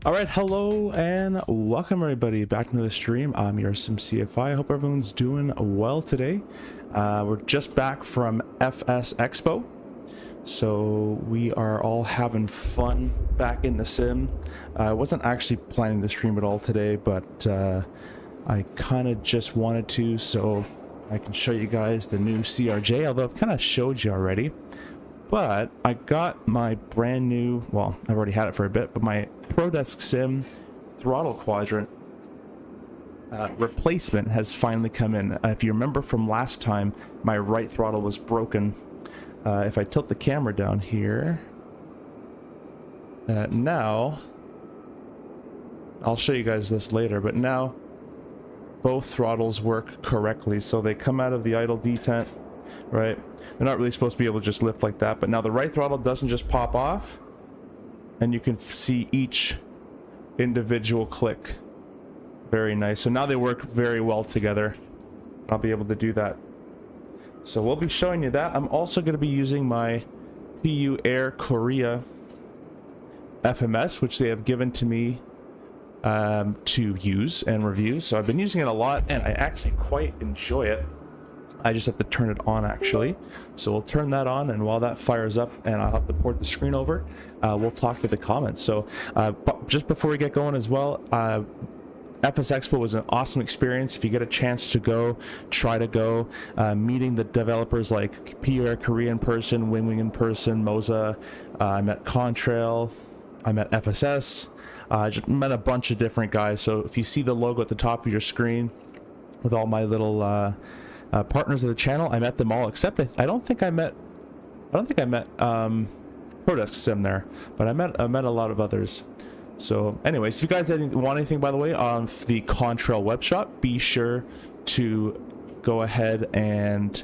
All right, hello and welcome everybody back to the stream. I'm your CFI. I hope everyone's doing well today. We're just back from FS Expo, so we are all having fun back in the sim. I wasn't actually planning to stream at all today, but I kind of just wanted to, so I can show you guys the new CRJ, although I've kind of showed you already. But I got my brand new, well, I've already had it for a bit, but my ProDesk Sim throttle quadrant replacement has finally come in. If you remember from last time, my right throttle was broken. If I tilt the camera down here, now, I'll show you guys this later, but now both throttles work correctly. So they come out of the idle detent, right? They're not really supposed to be able to just lift like that, but now the right throttle doesn't just pop off, and you can see each individual click. Very nice. So now they work very well together. I'll be able to do that. So we'll be showing you that. I'm also going to be using my PU Air Korea FMS, which they have given to me to use and review. So I've been using it a lot, and I actually quite enjoy it. I just have to turn it on actually. So we'll turn that on, and while that fires up and I'll have to port the screen over, we'll talk to the comments. So just before we get going as well, FS Expo was an awesome experience. If you get a chance to go, try to go. Meeting the developers like PUR Korea in person, Wing in person, Moza. I met Contrail, I met FSS. I just met a bunch of different guys. So if you see the logo at the top of your screen with all my little partners of the channel, I met them all, except I don't think I met ProDesk Sim there, but I met a lot of others. So anyways, if you guys want anything, by the way, on the Contrail web shop, be sure to go ahead and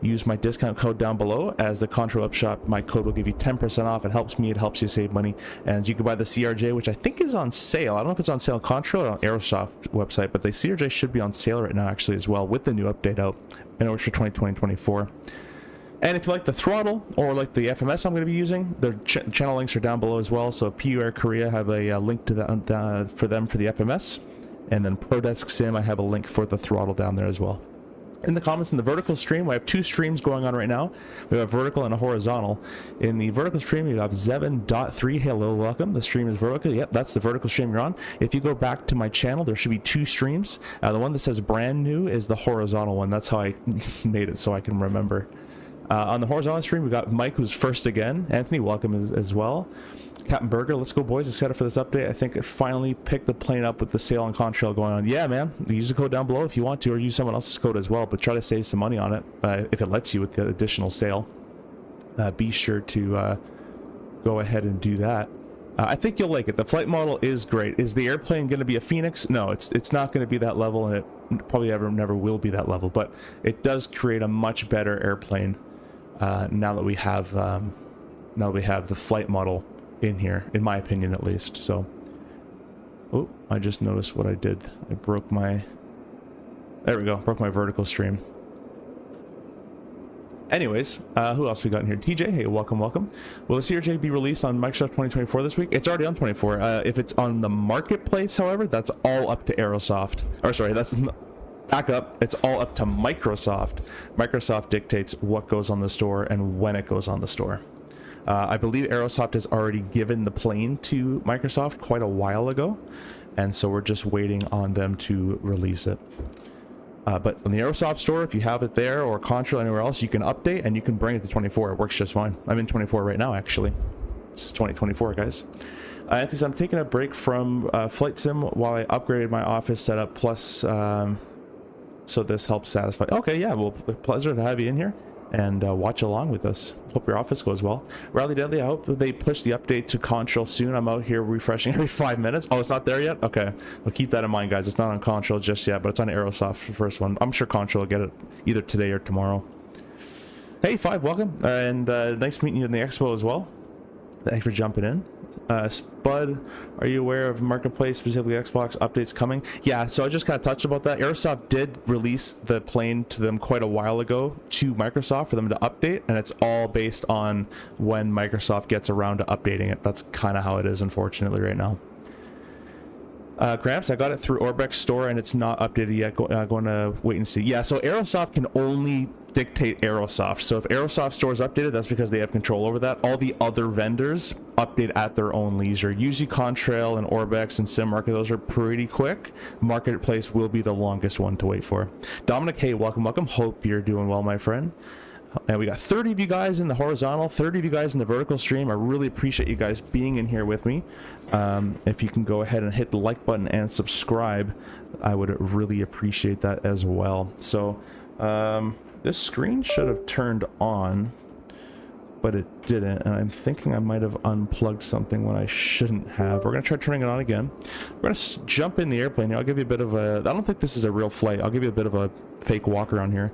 use my discount code down below. As the Contrail web shop, my code will give you 10% off. It helps me, it helps you save money, and you can buy the CRJ, which I think is on sale. I don't know if it's on sale on Contrail or on Aerosoft website, but the CRJ should be on sale right now actually as well, with the new update out, and it works for 2020-24. And if you like the throttle or like the FMS I'm going to be using, their channel links are down below as well. So PUR Korea have a link to that for them for the FMS, and then ProDesk Sim, I have a link for the throttle down there as well. In the comments in the vertical stream, we have two streams going on right now. We have a vertical and a horizontal. In the vertical stream, you have Zevin.3. Hello, welcome. The stream is vertical. Yep, that's the vertical stream you're on. If you go back to my channel, there should be two streams. The one that says brand new is the horizontal one. That's how I made it so I can remember. On the horizontal stream, we got Mike, who's first again. Anthony, welcome as well. Captain Burger, let's go boys, excited for this update. I think it finally picked the plane up with the sale on Contrail going on. Yeah, man, use the code down below if you want to, or use someone else's code as well, but try to save some money on it if it lets you with the additional sale. Be sure to go ahead and do that. I think you'll like it. The flight model is great. Is the airplane going to be a Phoenix? No, it's not going to be that level, and it probably never will be that level, but it does create a much better airplane now that we have the flight model in here, in my opinion at least. So, oh, I just noticed what I did. I broke my, there we go, broke my vertical stream. Anyways, who else we got in here? TJ, hey, welcome. Will the CRJ be released on Microsoft 2024 this week? It's already on 24. If it's on the marketplace, however, that's all up to Aerosoft. Or sorry, that's back up. It's all up to Microsoft. Microsoft dictates what goes on the store and when it goes on the store. I believe Aerosoft has already given the plane to Microsoft quite a while ago, and so we're just waiting on them to release it. But on the Aerosoft store, if you have it there or Contrail anywhere else, you can update and you can bring it to 24. It works just fine. I'm in 24 right now, actually. This is 2024, guys. Anthony says, I'm taking a break from Flight Sim while I upgraded my office setup, plus so this helps satisfy. Okay, yeah, well, pleasure to have you in here and watch along with us. Hope your office goes well. Rally Deadly, I hope that they push the update to Contrail soon. I'm out here refreshing every 5 minutes. Oh, it's not there yet? Okay, well, keep that in mind, guys. It's not on Contrail just yet, but it's on Aerosoft, the first one. I'm sure Contrail will get it either today or tomorrow. Hey, Five, welcome. And nice meeting you in the expo as well. Thanks for jumping in. Spud, are you aware of Marketplace, specifically Xbox updates coming? Yeah, so I just kind of touched about that. Aerosoft did release the plane to them quite a while ago to Microsoft for them to update, and it's all based on when Microsoft gets around to updating it. That's kind of how it is, unfortunately, right now. Gramps, I got it through Orbex store and it's not updated yet. Going to wait and see. Yeah, so Aerosoft can only dictate Aerosoft. So if Aerosoft store is updated, that's because they have control over that. All the other vendors update at their own leisure. Usually Contrail and Orbex and SimMarket, those are pretty quick. Marketplace will be the longest one to wait for. Dominic, hey, welcome. Hope you're doing well, my friend. And we got 30 of you guys in the horizontal, 30 of you guys in the vertical stream. I really appreciate you guys being in here with me. If you can go ahead and hit the like button and subscribe, I would really appreciate that as well. So this screen should have turned on, but it didn't. And I'm thinking I might have unplugged something when I shouldn't have. We're going to try turning it on again. We're going to jump in the airplane here. I'll give you a bit of a... I don't think this is a real flight. I'll give you a bit of a fake walk around here.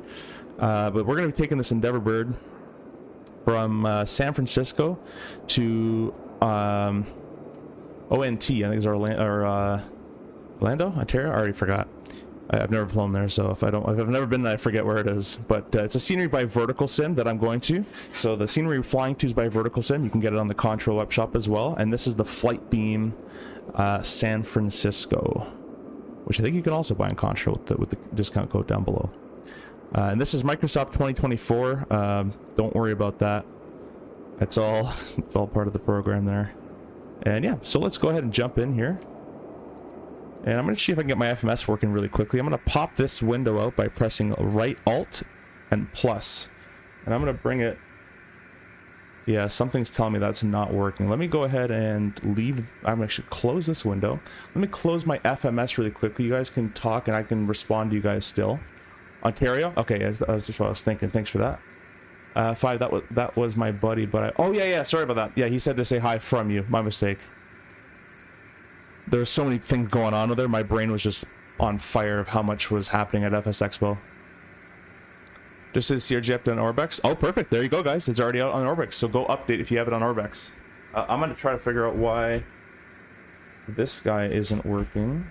But we're going to be taking this Endeavour Bird from San Francisco to ONT, I think it's Orlando, Ontario. I already forgot. I've never flown there, so if I've never been there, I forget where it is. But it's a scenery by Vertical Sim that I'm going to. So the scenery we're flying to is by Vertical Sim. You can get it on the Contrail web shop as well. And this is the Flight Beam San Francisco, which I think you can also buy on Contrail with the discount code down below. And this is Microsoft 2024. Don't worry about that. It's all part of the program there. And yeah, so let's go ahead and jump in here. And I'm going to see if I can get my FMS working really quickly. I'm going to pop this window out by pressing right Alt and plus. And I'm going to bring it... Yeah, something's telling me that's not working. Let me go ahead and leave... I'm going to actually close this window. Let me close my FMS really quickly. You guys can talk and I can respond to you guys still. Ontario? Okay, that's just what I was thinking. Thanks for that. 5, that was my buddy, but oh yeah, sorry about that. Yeah, he said to say hi from you. My mistake. There's so many things going on with there. My brain was just on fire of how much was happening at FS Expo. Just says CRJ update on Orbex. Oh, perfect. There you go, guys. It's already out on Orbex, so go update if you have it on Orbex. I'm going to try to figure out why this guy isn't working.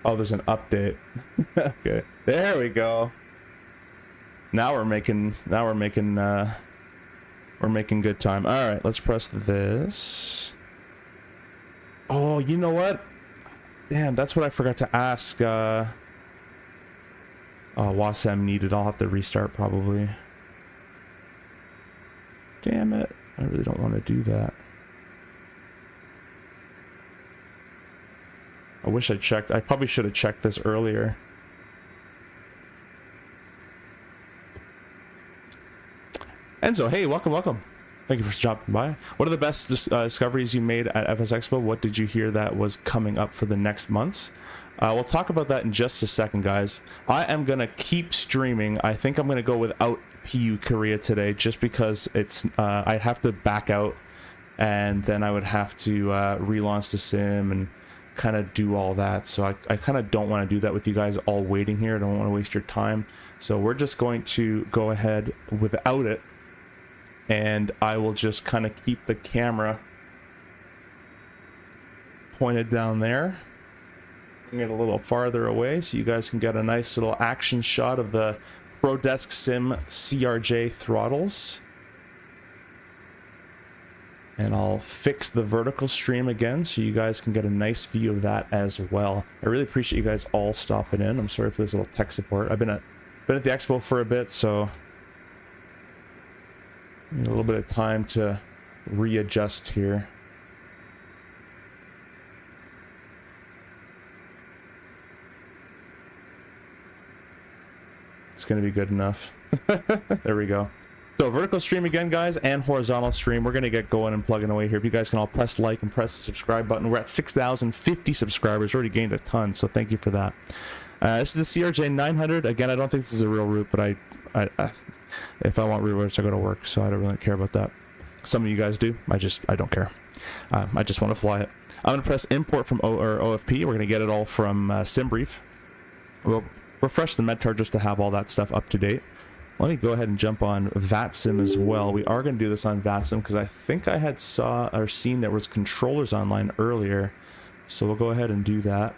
Oh, there's an update. Okay, there we go. Now we're making good time. All right, let's press this. Oh, you know what? Damn, that's what I forgot to ask. Oh, VATSIM needed. I'll have to restart probably. Damn it! I really don't want to do that. I wish I checked. I probably should have checked this earlier. Enzo, hey, welcome. Thank you for stopping by. What are the best discoveries you made at FS Expo? What did you hear that was coming up for the next months? We'll talk about that in just a second, guys. I am going to keep streaming. I think I'm going to go without PU Korea today just because it's I'd have to back out and then I would have to relaunch the sim and kind of do all that. So I kind of don't want to do that with you guys all waiting here. I don't want to waste your time. So we're just going to go ahead without it. And I will just kind of keep the camera pointed down there. Bring it a little farther away so you guys can get a nice little action shot of the ProDesk Sim CRJ throttles. And I'll fix the vertical stream again so you guys can get a nice view of that as well. I really appreciate you guys all stopping in. I'm sorry for this little tech support. I've been at the expo for a bit, so need a little bit of time to readjust here. It's going to be good enough. There we go. So vertical stream again, guys, and horizontal stream. We're going to get going and plugging away here. If you guys can all press like and press the subscribe button. We're at 6,050 subscribers. Already gained a ton, so thank you for that. This is the CRJ 900. Again, I don't think this is a real route, but I if I want real routes, I go to work, so I don't really care about that. Some of you guys do. I don't care. I just want to fly it. I'm going to press import from OFP. We're going to get it all from SimBrief. We'll refresh the Medtar just to have all that stuff up to date. Let me go ahead and jump on VATSIM as well. We are going to do this on VATSIM because I think I had saw or seen there was controllers online earlier. So we'll go ahead and do that.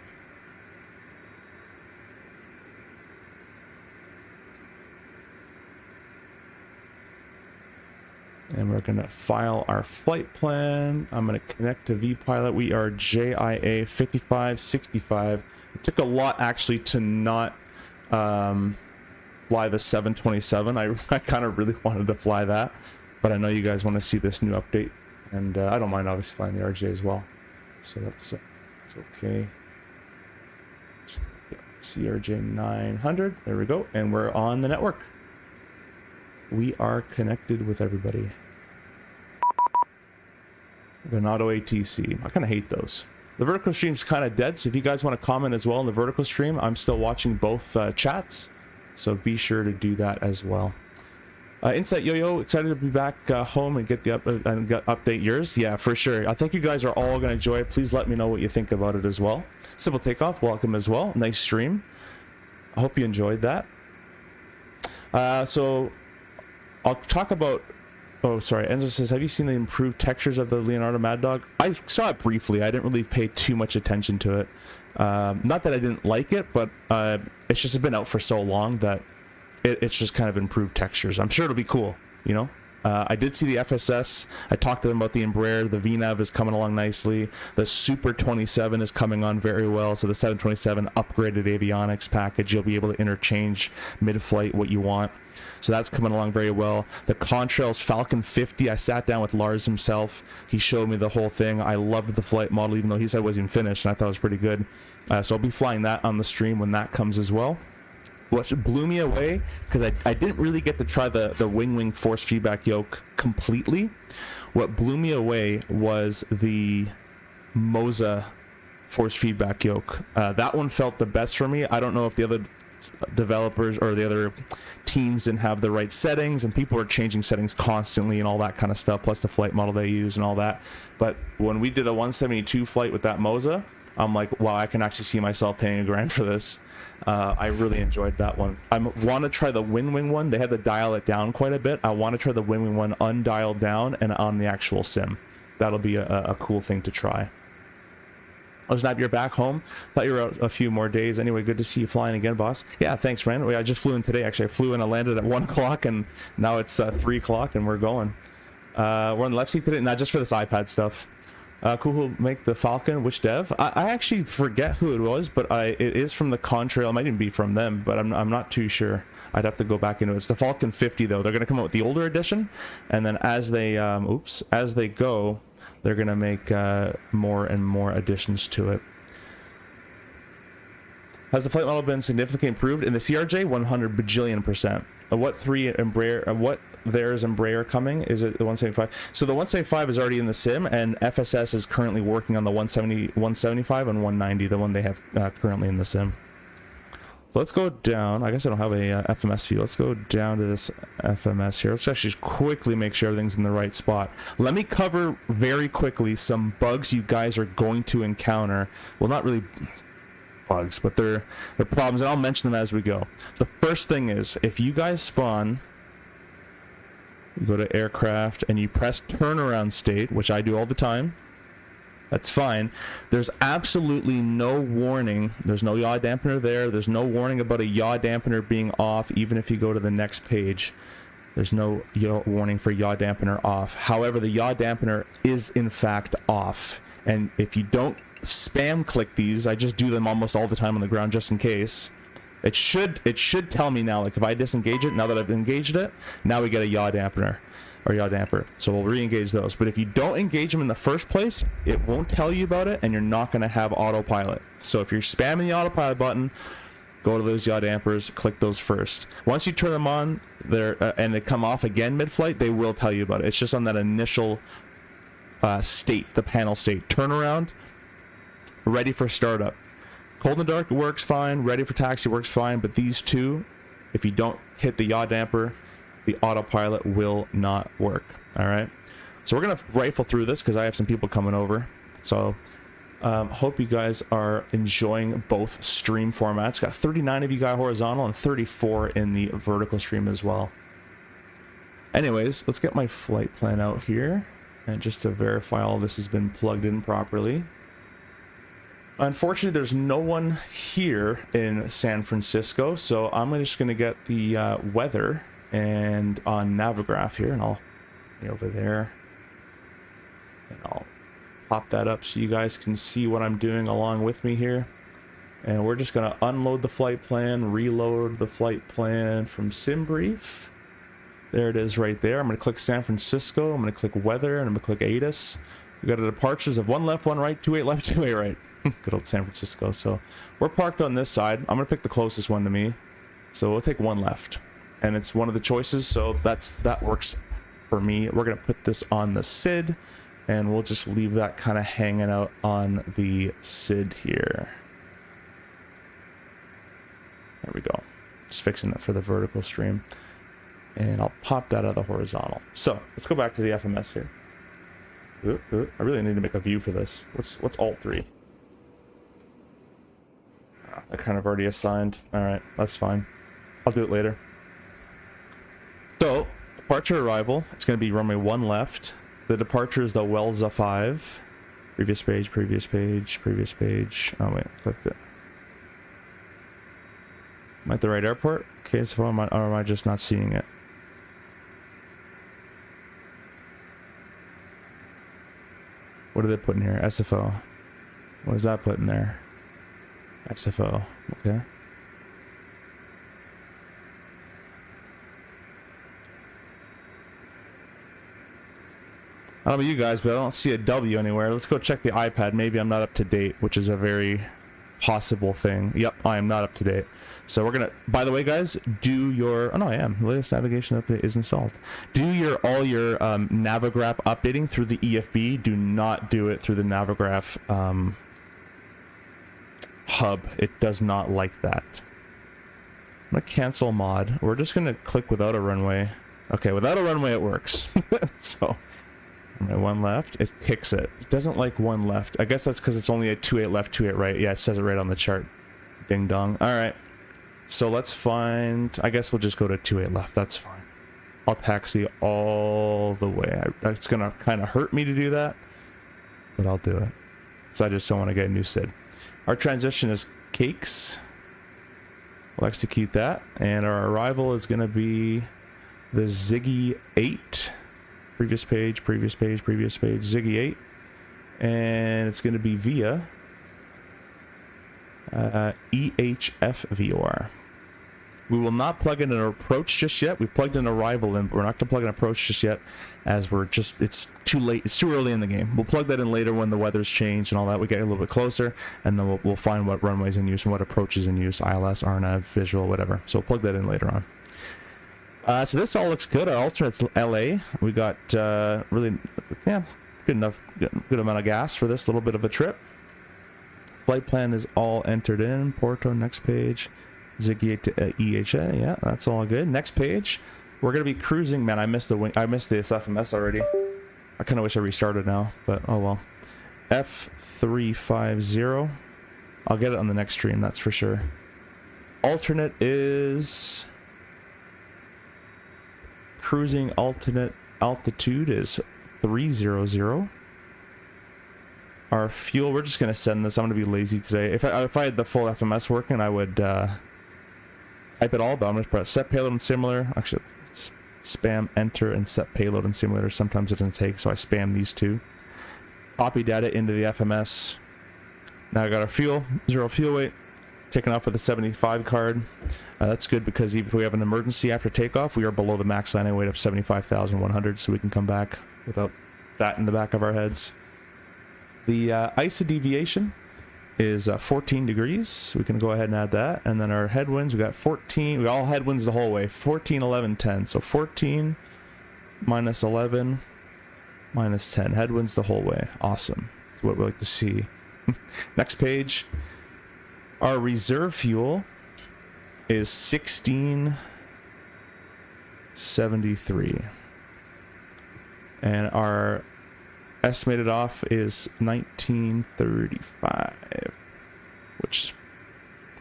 And we're going to file our flight plan. I'm going to connect to VPilot. We are JIA 5565. It took a lot actually to not fly the 727. I kind of really wanted to fly that, but I know you guys want to see this new update, and I don't mind obviously flying the RJ as well. So that's okay. CRJ 900. There we go, and we're on the network. We are connected with everybody. An auto ATC. I kind of hate those. The vertical stream's kind of dead, so if you guys want to comment as well in the vertical stream, I'm still watching both chats, so be sure to do that as well. Insight Yo-Yo, excited to be back home and get the update yours. Yeah, for sure. I think you guys are all going to enjoy it. Please let me know what you think about it as well. Simple Takeoff, welcome as well. Nice stream. I hope you enjoyed that. So I'll talk about... Oh, sorry. Enzo says, have you seen the improved textures of the Leonardo Mad Dog? I saw it briefly. I didn't really pay too much attention to it. Not that I didn't like it, but it's just been out for so long that it's just kind of improved textures. I'm sure it'll be cool, you know? I did see the FSS. I talked to them about the Embraer. The VNAV is coming along nicely. The Super 27 is coming on very well. So the 727 upgraded avionics package, you'll be able to interchange mid-flight what you want. So that's coming along very well. The Contrails Falcon 50, I sat down with Lars himself. He showed me the whole thing. I loved the flight model, even though he said it wasn't finished, and I thought it was pretty good. So I'll be flying that on the stream when that comes as well. What blew me away, because I didn't really get to try the wing force feedback yoke completely. What blew me away was the Moza force feedback yoke. That one felt the best for me. I don't know if the other developers or the other teams didn't have the right settings, and people are changing settings constantly and all that kind of stuff, plus the flight model they use and all that. But when we did a 172 flight with that Moza, I'm like, wow, I can actually see myself paying $1,000 for this. I really enjoyed that one. I want to try the Wing one. They had to dial it down quite a bit. I want to try the Wing one undialed down and on the actual sim. That'll be a cool thing to try. Oh, Snap, you're back home. Thought you were out a few more days. Anyway, good to see you flying again, boss. Yeah, thanks, man. I just flew in today, actually. I flew in, I landed at 1 o'clock, and now it's 3 o'clock, and we're going. We're on the left seat today, not just for this iPad stuff. Cool, who'll make the Falcon? Which dev? I actually forget who it was, but it is from the Contrail. It might even be from them, but I'm not too sure. I'd have to go back into it. It's the Falcon 50, though. They're going to come out with the older edition, and then as they as they go, they're going to make more and more additions to it. Has the flight model been significantly improved? In the CRJ, 100 bajillion%. What three Embraer? What there's Embraer coming? Is it the 175? So the 175 is already in the sim, and FSS is currently working on the 175 and 190, the one they have currently in the sim. So let's go down. I guess I don't have a FMS view. Let's go down to this FMS here. Let's actually just quickly make sure everything's in the right spot. Let me cover very quickly some bugs you guys are going to encounter. Well, not really bugs, but they're problems, and I'll mention them as we go. The first thing is, if you guys spawn, you go to aircraft and you press turnaround state, which I do all the time, that's fine. There's absolutely no warning. There's no yaw dampener there. There's no warning about a yaw dampener being off, even if you go to the next page. There's no warning for yaw dampener off. However, the yaw dampener is in fact off. And if you don't spam click these, I just do them almost all the time on the ground just in case. It should tell me now, like if I disengage it, now that I've engaged it, now we get a yaw dampener. Or yaw damper, so we'll re-engage those. But if you don't engage them in the first place, it won't tell you about it, and you're not going to have autopilot. So if you're spamming the autopilot button, go to those yaw dampers, click those first. Once you turn them on, and they come off again mid-flight, they will tell you about it. It's just on that initial state, the panel state. Turnaround, ready for startup. Cold and dark works fine, ready for taxi works fine, but these two, if you don't hit the yaw damper, the autopilot will not work. All right, so we're gonna rifle through this because I have some people coming over. So Hope you guys are enjoying both stream formats. Got 39 of you got horizontal and 34 in the vertical stream as well. Anyways, let's get my flight plan out here, and just to verify all this has been plugged in properly. Unfortunately, there's no one here in San Francisco, so I'm just going to get the weather and on Navigraph here, and I'll be over there, and I'll pop that up so you guys can see what I'm doing along with me here. And we're just going to unload the flight plan, reload the flight plan from SimBrief. There it is right there. I'm going to click San Francisco, I'm going to click weather, and I'm going to click ATIS. We got the departures of 1 left, 1 right, 28 left, 28 right. Good old San Francisco. So we're parked on this side. I'm going to pick the closest one to me. So we'll take 1 left. And it's one of the choices, so that works for me. We're going to put this on the SID, and we'll just leave that kind of hanging out on the SID here. There we go. Just fixing it for the vertical stream. And I'll pop that out of the horizontal. So let's go back to the FMS here. I really need to make a view for this. What's Alt 3? I kind of already assigned. All right, that's fine. I'll do it later. So departure arrival. It's going to be runway 1 left. The departure is the Welza 5. Previous page, previous page, previous page. Oh wait, clicked it. Am I at the right airport? Okay, so or am I just not seeing it? What do they put in here? SFO. What does that put in there? SFO. Okay. I don't know about you guys, but I don't see a W anywhere. Let's go check the iPad. Maybe I'm not up to date, which is a very possible thing. Yep, I am not up to date. So we're gonna, by the way guys, do your, oh no, I am. The latest navigation update is installed. Do all your Navigraph updating through the EFB. Do not do it through the Navigraph hub. It does not like that. I'm gonna cancel mod. We're just gonna click without a runway. Okay, without a runway it works. So runway 1 left, it kicks it. It doesn't like 1 left. I guess that's because it's only a 28 left, 28 right. Yeah, it says it right on the chart. Ding dong. All right. So let's find, I guess we'll just go to 28 left. That's fine. I'll taxi all the way. It's going to kind of hurt me to do that, but I'll do it. So I just don't want to get a new SID. Our transition is cakes. We'll execute that. And our arrival is going to be the Ziggy 8. Previous page, previous page, previous page, Ziggy 8. And it's going to be via EHF-VOR. We will not plug in an approach just yet. We've plugged in arrival in, but we're not going to plug in approach just yet, as we're just, it's too late. It's too early in the game. We'll plug that in later when the weather's changed and all that. We get a little bit closer, and then we'll find what runways in use and what approaches in use, ILS, RNAV, visual, whatever. So we'll plug that in later on. So this all looks good. Our alternate's LA. We got really, yeah, good amount of gas for this little bit of a trip. Flight plan is all entered in. Porto, next page. Ziggy 8 to EHA. Yeah, that's all good. Next page, we're gonna be cruising. Man, I missed the FMS already. I kind of wish I restarted now, but oh well. F350. I'll get it on the next stream, that's for sure. Alternate is cruising. Alternate altitude is 300. Our fuel, we're just gonna send this. I'm gonna be lazy today. If I had the full FMS working, I would type it all, but I'm gonna press set payload and simulator. Actually, it's spam enter and set payload and simulator. Sometimes it doesn't take, so I spam these two. Copy data into the FMS. Now I got our fuel, 0 fuel weight, taken off with a 75 card. That's good because even if we have an emergency after takeoff, we are below the max landing weight of 75,100, so we can come back without that in the back of our heads. The ISA deviation is 14 degrees. We can go ahead and add that. And then our headwinds, we got 14. We got all headwinds the whole way. 14, 11, 10. So 14 minus 11 minus 10. Headwinds the whole way. Awesome. That's what we like to see. Next page. Our reserve fuel is 1673. And our estimated off is 1935, which is,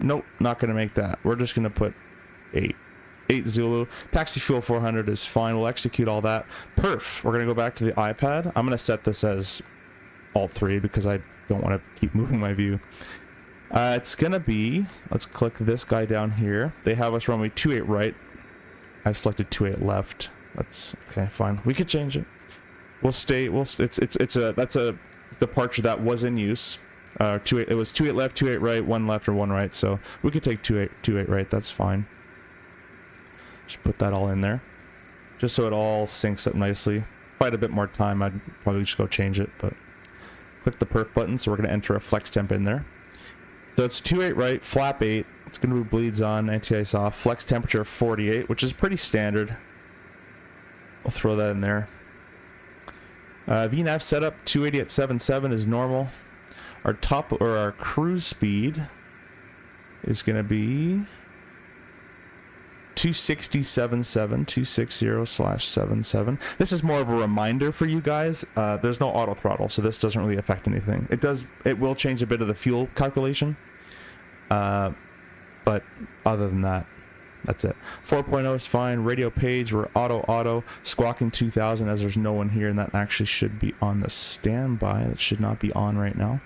nope, not going to make that. We're just going to put 8 Zulu. Taxi fuel 400 is fine. We'll execute all that. Perf, we're going to go back to the iPad. I'm going to set this as Alt 3 because I don't want to keep moving my view. It's going to be, let's click this guy down here. They have us runway 28 right. I've selected 28 left. That's okay, fine. We could change it. We'll stay, that's a departure that was in use. It was 28 left, 28 right, 1 left or 1 right, so we could take 28 right, that's fine. Just put that all in there. Just so it all syncs up nicely. If I had a bit more time, I'd probably just go change it, but click the perf button, so we're going to enter a flex temp in there. So it's 28 right, flap 8, it's going to move bleeds on, anti-ice off, flex temperature 48, which is pretty standard. We'll throw that in there. VNAV setup 280 at 7.7 is normal. Our top or our cruise speed is going to be 260.77, 260/77. This is more of a reminder for you guys. There's no auto throttle, so this doesn't really affect anything. It will change a bit of the fuel calculation, but other than that, that's it. 4.0 is fine. Radio page, we're auto. Squawking 2000, as there's no one here, and that actually should be on the standby. That should not be on right now.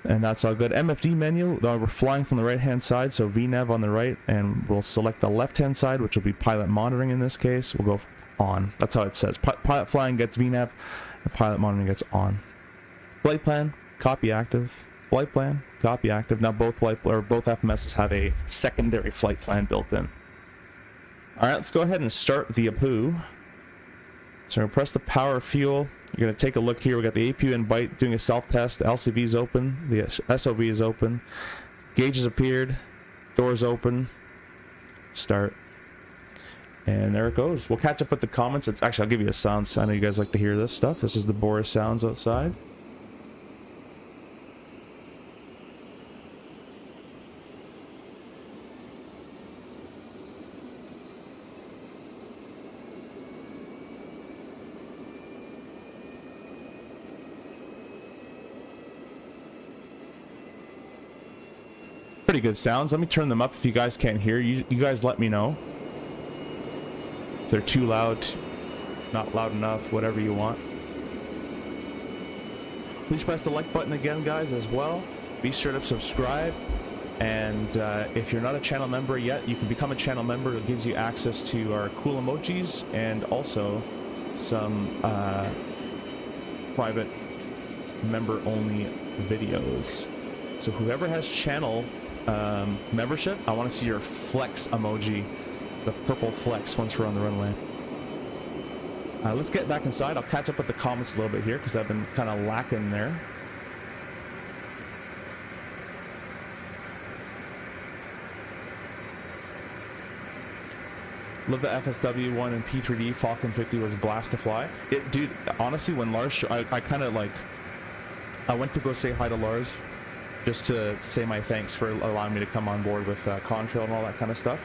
And that's all good. MFD menu, we're flying from the right-hand side, so VNAV on the right, and we'll select the left-hand side, which will be pilot monitoring in this case. We'll go on. That's how it says. Pilot flying gets VNAV, and pilot monitoring gets on. Flight plan, copy active. Flight plan, copy active. Now both FMSs have a secondary flight plan built in. All right, let's go ahead and start the APU. So we're gonna press the power fuel. You're gonna take a look here. We got the APU in byte doing a self-test. The LCV is open. The SOV is open. Gauge has appeared. Doors open. Start. And there it goes. We'll catch up with the comments. It's actually, I'll give you a sound. I know you guys like to hear this stuff. This is the Boris sounds outside. Pretty good sounds. Let me turn them up if you guys can't hear. You guys let me know if they're too loud, not loud enough, whatever you want. Please press the like button again, guys, as well. Be sure to subscribe. And if you're not a channel member yet, you can become a channel member. It gives you access to our cool emojis and also some private member-only videos. So whoever has channel membership, I want to see your flex emoji, the purple flex, once we're on the runway. Let's get back inside. I'll catch up with the comments a little bit here because I've been kind of lacking there. Love the FSW one and P3D. Falcon 50 was a blast to fly. Dude, honestly, when Lars, I kind of like, I went to go say hi to Lars just to say my thanks for allowing me to come on board with Contrail and all that kind of stuff,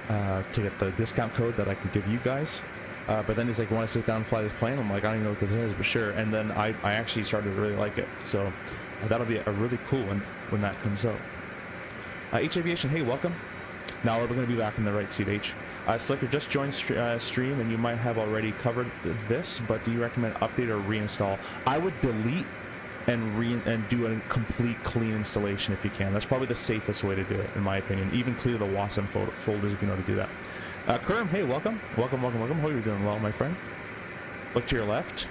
to get the discount code that I can give you guys. But then he's like, want to sit down and fly this plane? I'm like, I don't even know what this is, but sure. And then I actually started to really like it. So that'll be a really cool one when that comes out. H Aviation, hey, welcome. Now we're going to be back in the right seat, H. Slicker just joined stream, and you might have already covered this, but do you recommend update or reinstall? I would delete and do a complete clean installation if you can. That's probably the safest way to do it, in my opinion. Even clear the WASM folders if you know how to do that. Kerm, hey, welcome. Welcome. Hope you're doing well, my friend. Look to your left.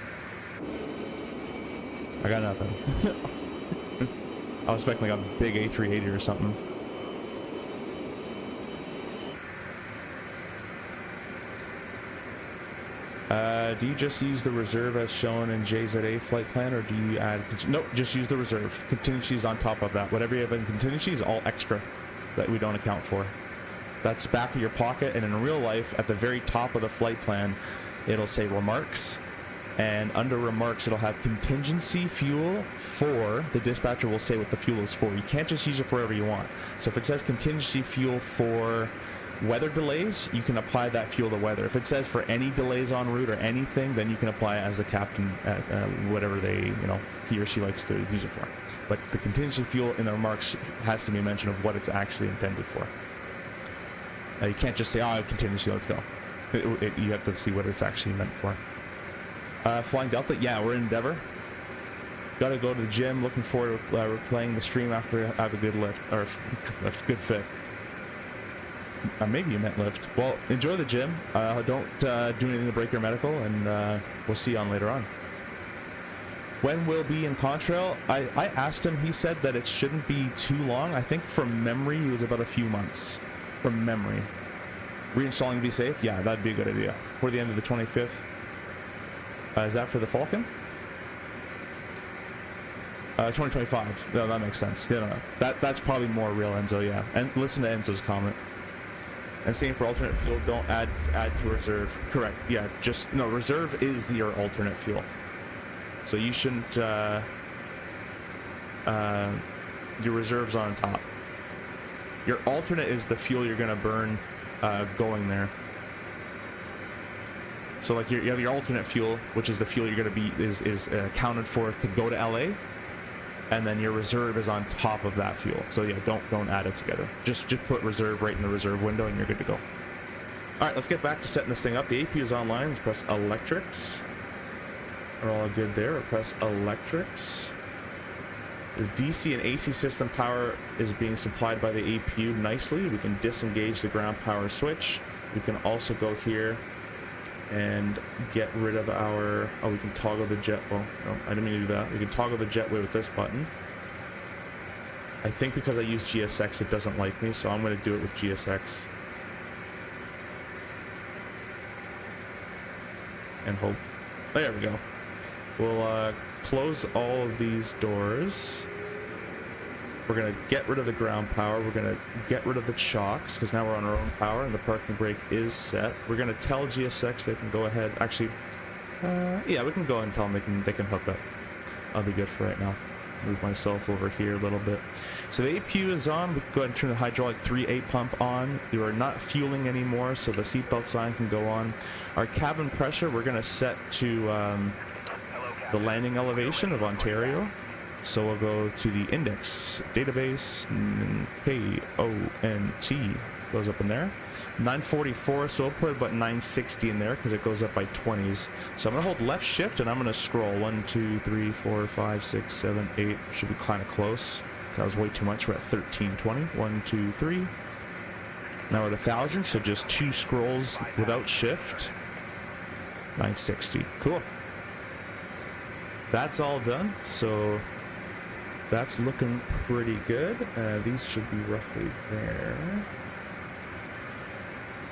I got nothing. I was expecting like a big A380 or something. Do you just use the reserve as shown in JZA flight plan, or do you add... Nope, just use the reserve. Contingencies on top of that. Whatever you have in contingency is all extra that we don't account for. That's back of your pocket, and in real life, at the very top of the flight plan, it'll say remarks, and under remarks, it'll have contingency fuel for... The dispatcher will say what the fuel is for. You can't just use it for whatever you want. So if it says contingency fuel for weather delays, you can apply that fuel to weather. If it says for any delays en route or anything, then you can apply it as the captain at whatever they, you know, he or she likes to use it for. But the contingency fuel in the remarks has to be a mention of what it's actually intended for. You can't just say, oh, contingency, let's go. You have to see what it's actually meant for. Flying Delta, yeah, we're in Endeavor. Gotta go to the gym. Looking forward to playing the stream after I have a good lift, or good fit. Maybe you meant lift. Well, enjoy the gym. Don't do anything to break your medical, and we'll see you on later on. When we'll be in Contrail, I asked him. He said that it shouldn't be too long. I think from memory, it was about a few months. From memory. Reinstalling Be Safe? Yeah, that'd be a good idea. For the end of the 25th. Is that for the Falcon? 2025. No, that makes sense. Yeah, no, that's probably more real, Enzo, yeah. And listen to Enzo's comment. And same for alternate fuel, don't add to reserve. Correct, yeah, just, no, reserve is your alternate fuel. So you shouldn't, your reserve's on top. Your alternate is the fuel you're gonna burn going there. So like you have your alternate fuel, which is the fuel you're gonna be is accounted for to go to LA, and then your reserve is on top of that fuel. So yeah, don't add it together. Just put reserve right in the reserve window, and you're good to go. All right, let's get back to setting this thing up. The AP is online. Let's press electrics. We're all good there. We'll press electrics. The DC and AC system power is being supplied by the APU nicely. We can disengage the ground power switch. We can also go here and get rid of our, oh, we can toggle the jet, well, no, I didn't mean to do that. We can toggle the jetway with this button. I think because I use GSX, it doesn't like me, so I'm going to do it with GSX. And hope. There we go. We'll close all of these doors. We're going to get rid of the ground power. We're going to get rid of the chocks, because now we're on our own power and the parking brake is set. We're going to tell GSX they can go ahead. Actually, yeah, we can go ahead and tell them they can hook up. I'll be good for right now. Move myself over here a little bit. So the APU is on. We can go ahead and turn the hydraulic 3.8 pump on. You are not fueling anymore, so the seatbelt sign can go on. Our cabin pressure, we're going to set to the landing elevation of Ontario. So we'll go to the index database, KONT goes up in there. 944, so we'll put about 960 in there because it goes up by 20s. So I'm going to hold left shift and I'm going to scroll 1, 2, 3, 4, 5, 6, 7, 8. Should be kind of close. That was way too much. We're at 1320. 1, 2, 3. Now we're at 1000, so just 2 scrolls without shift. 960. Cool. That's all done. So that's looking pretty good. These should be roughly there.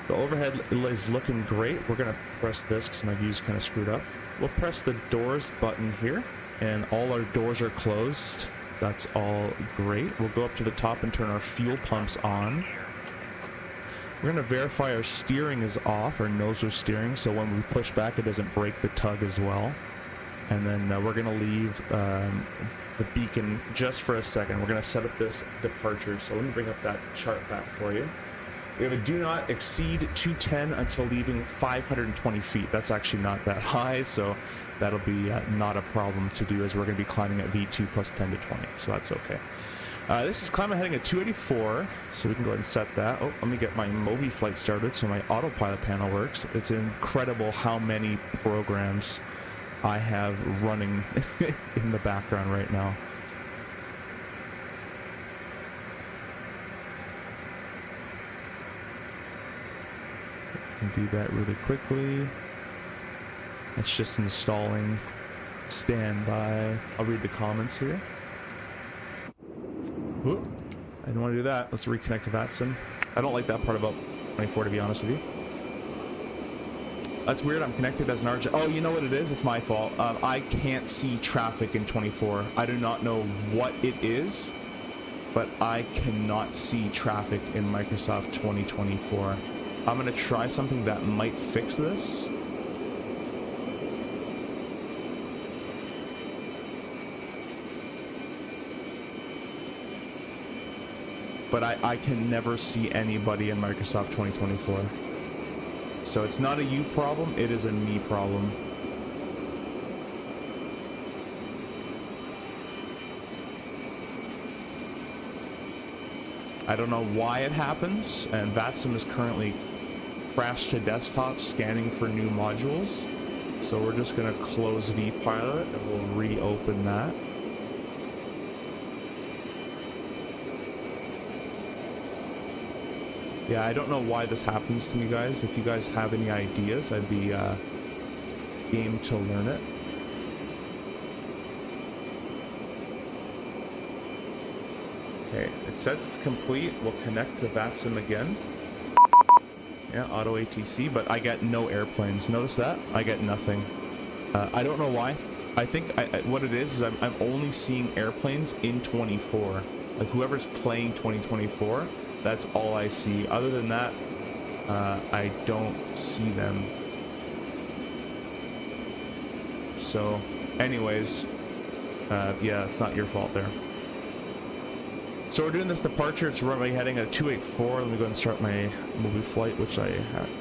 The overhead is looking great. We're going to press this because my view's kind of screwed up. We'll press the doors button here, and all our doors are closed. That's all great. We'll go up to the top and turn our fuel pumps on. We're going to verify our steering is off, our noser steering, so when we push back it doesn't break the tug as well. And then we're going to leave the beacon just for a second. We're going to set up this departure. So let me bring up that chart back for you. We have a do not exceed 210 until leaving 520 feet. That's actually not that high, so that'll be not a problem to do, as we're going to be climbing at V2 plus 10 to 20, so that's okay. This is climate heading at 284, so we can go ahead and set that. Oh, let me get my Mobi flight started so my autopilot panel works. It's incredible how many programs I have running in the background right now. Can do that really quickly. It's just installing. Stand by. I'll read the comments here. Whoop. I didn't want to do that. Let's reconnect to VATSIM. I don't like that part about 24, to be honest with you. That's weird. I'm connected as an RJ. Oh, you know what it is? It's my fault. I can't see traffic in 24. I do not know what it is, but I cannot see traffic in Microsoft 2024. I'm going to try something that might fix this. but I can never see anybody in Microsoft 2024. So it's not a you problem, it is a me problem. I don't know why it happens, and VATSIM is currently crashed to desktop scanning for new modules. So we're just gonna close VPilot and we'll reopen that. Yeah, I don't know why this happens to me, guys. If you guys have any ideas, I'd be game to learn it. Okay, it says it's complete. We'll connect to VATSIM again. Yeah, auto ATC, but I get no airplanes. Notice that? I get nothing. I don't know why. I think what it is I'm only seeing airplanes in 24. Like whoever's playing 2024, that's all I see. Other than that, I don't see them. So, anyways, yeah, it's not your fault there. So we're doing this departure. It's runway heading at 284. Let me go and start my movie flight, which I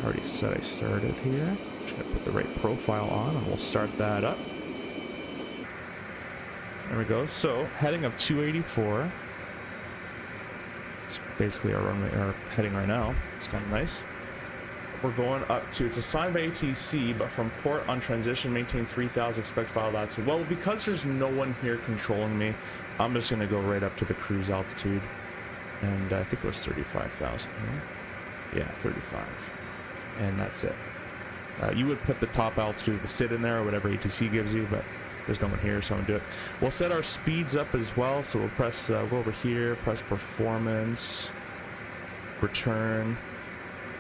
already said I started here. Just gonna put the right profile on, and we'll start that up. There we go. So heading of 284. It's basically our runway, our heading right now. It's kind of nice. We're going up to, it's assigned by ATC, but from port on transition, maintain 3000, expect filed altitude. Well, because there's no one here controlling me, I'm just going to go right up to the cruise altitude. And I think it was 35,000. Yeah, 35. And that's it. You would put the top altitude of the SID in there or whatever ATC gives you, but there's no one here, so I'm going to do it. We'll set our speeds up as well. So we'll press, go over here, press performance, return.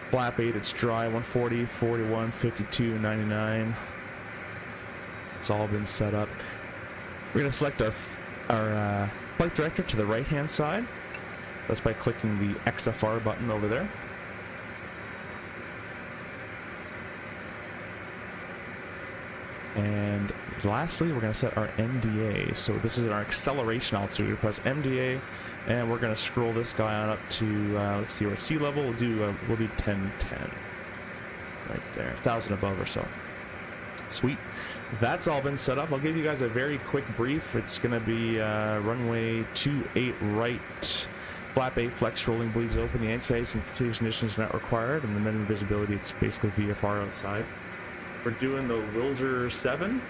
Flap 8, it's dry, 140, 41, 52, 99. It's all been set up. We're going to select our flight director to the right-hand side. That's by clicking the XFR button over there. And lastly, we're going to set our MDA. So this is our acceleration altitude. We press MDA. And we're going to scroll this guy on up to, let's see, we're at sea level. We'll do 1010. Right there, 1,000 above or so. Sweet. That's all been set up. I'll give you guys a very quick brief. It's going to be runway 28 right, flap 8, flex rolling bleeds open. The anti-ice and continuous conditions not required. And the minimum visibility, it's basically VFR outside. We're doing the Wilzer 7.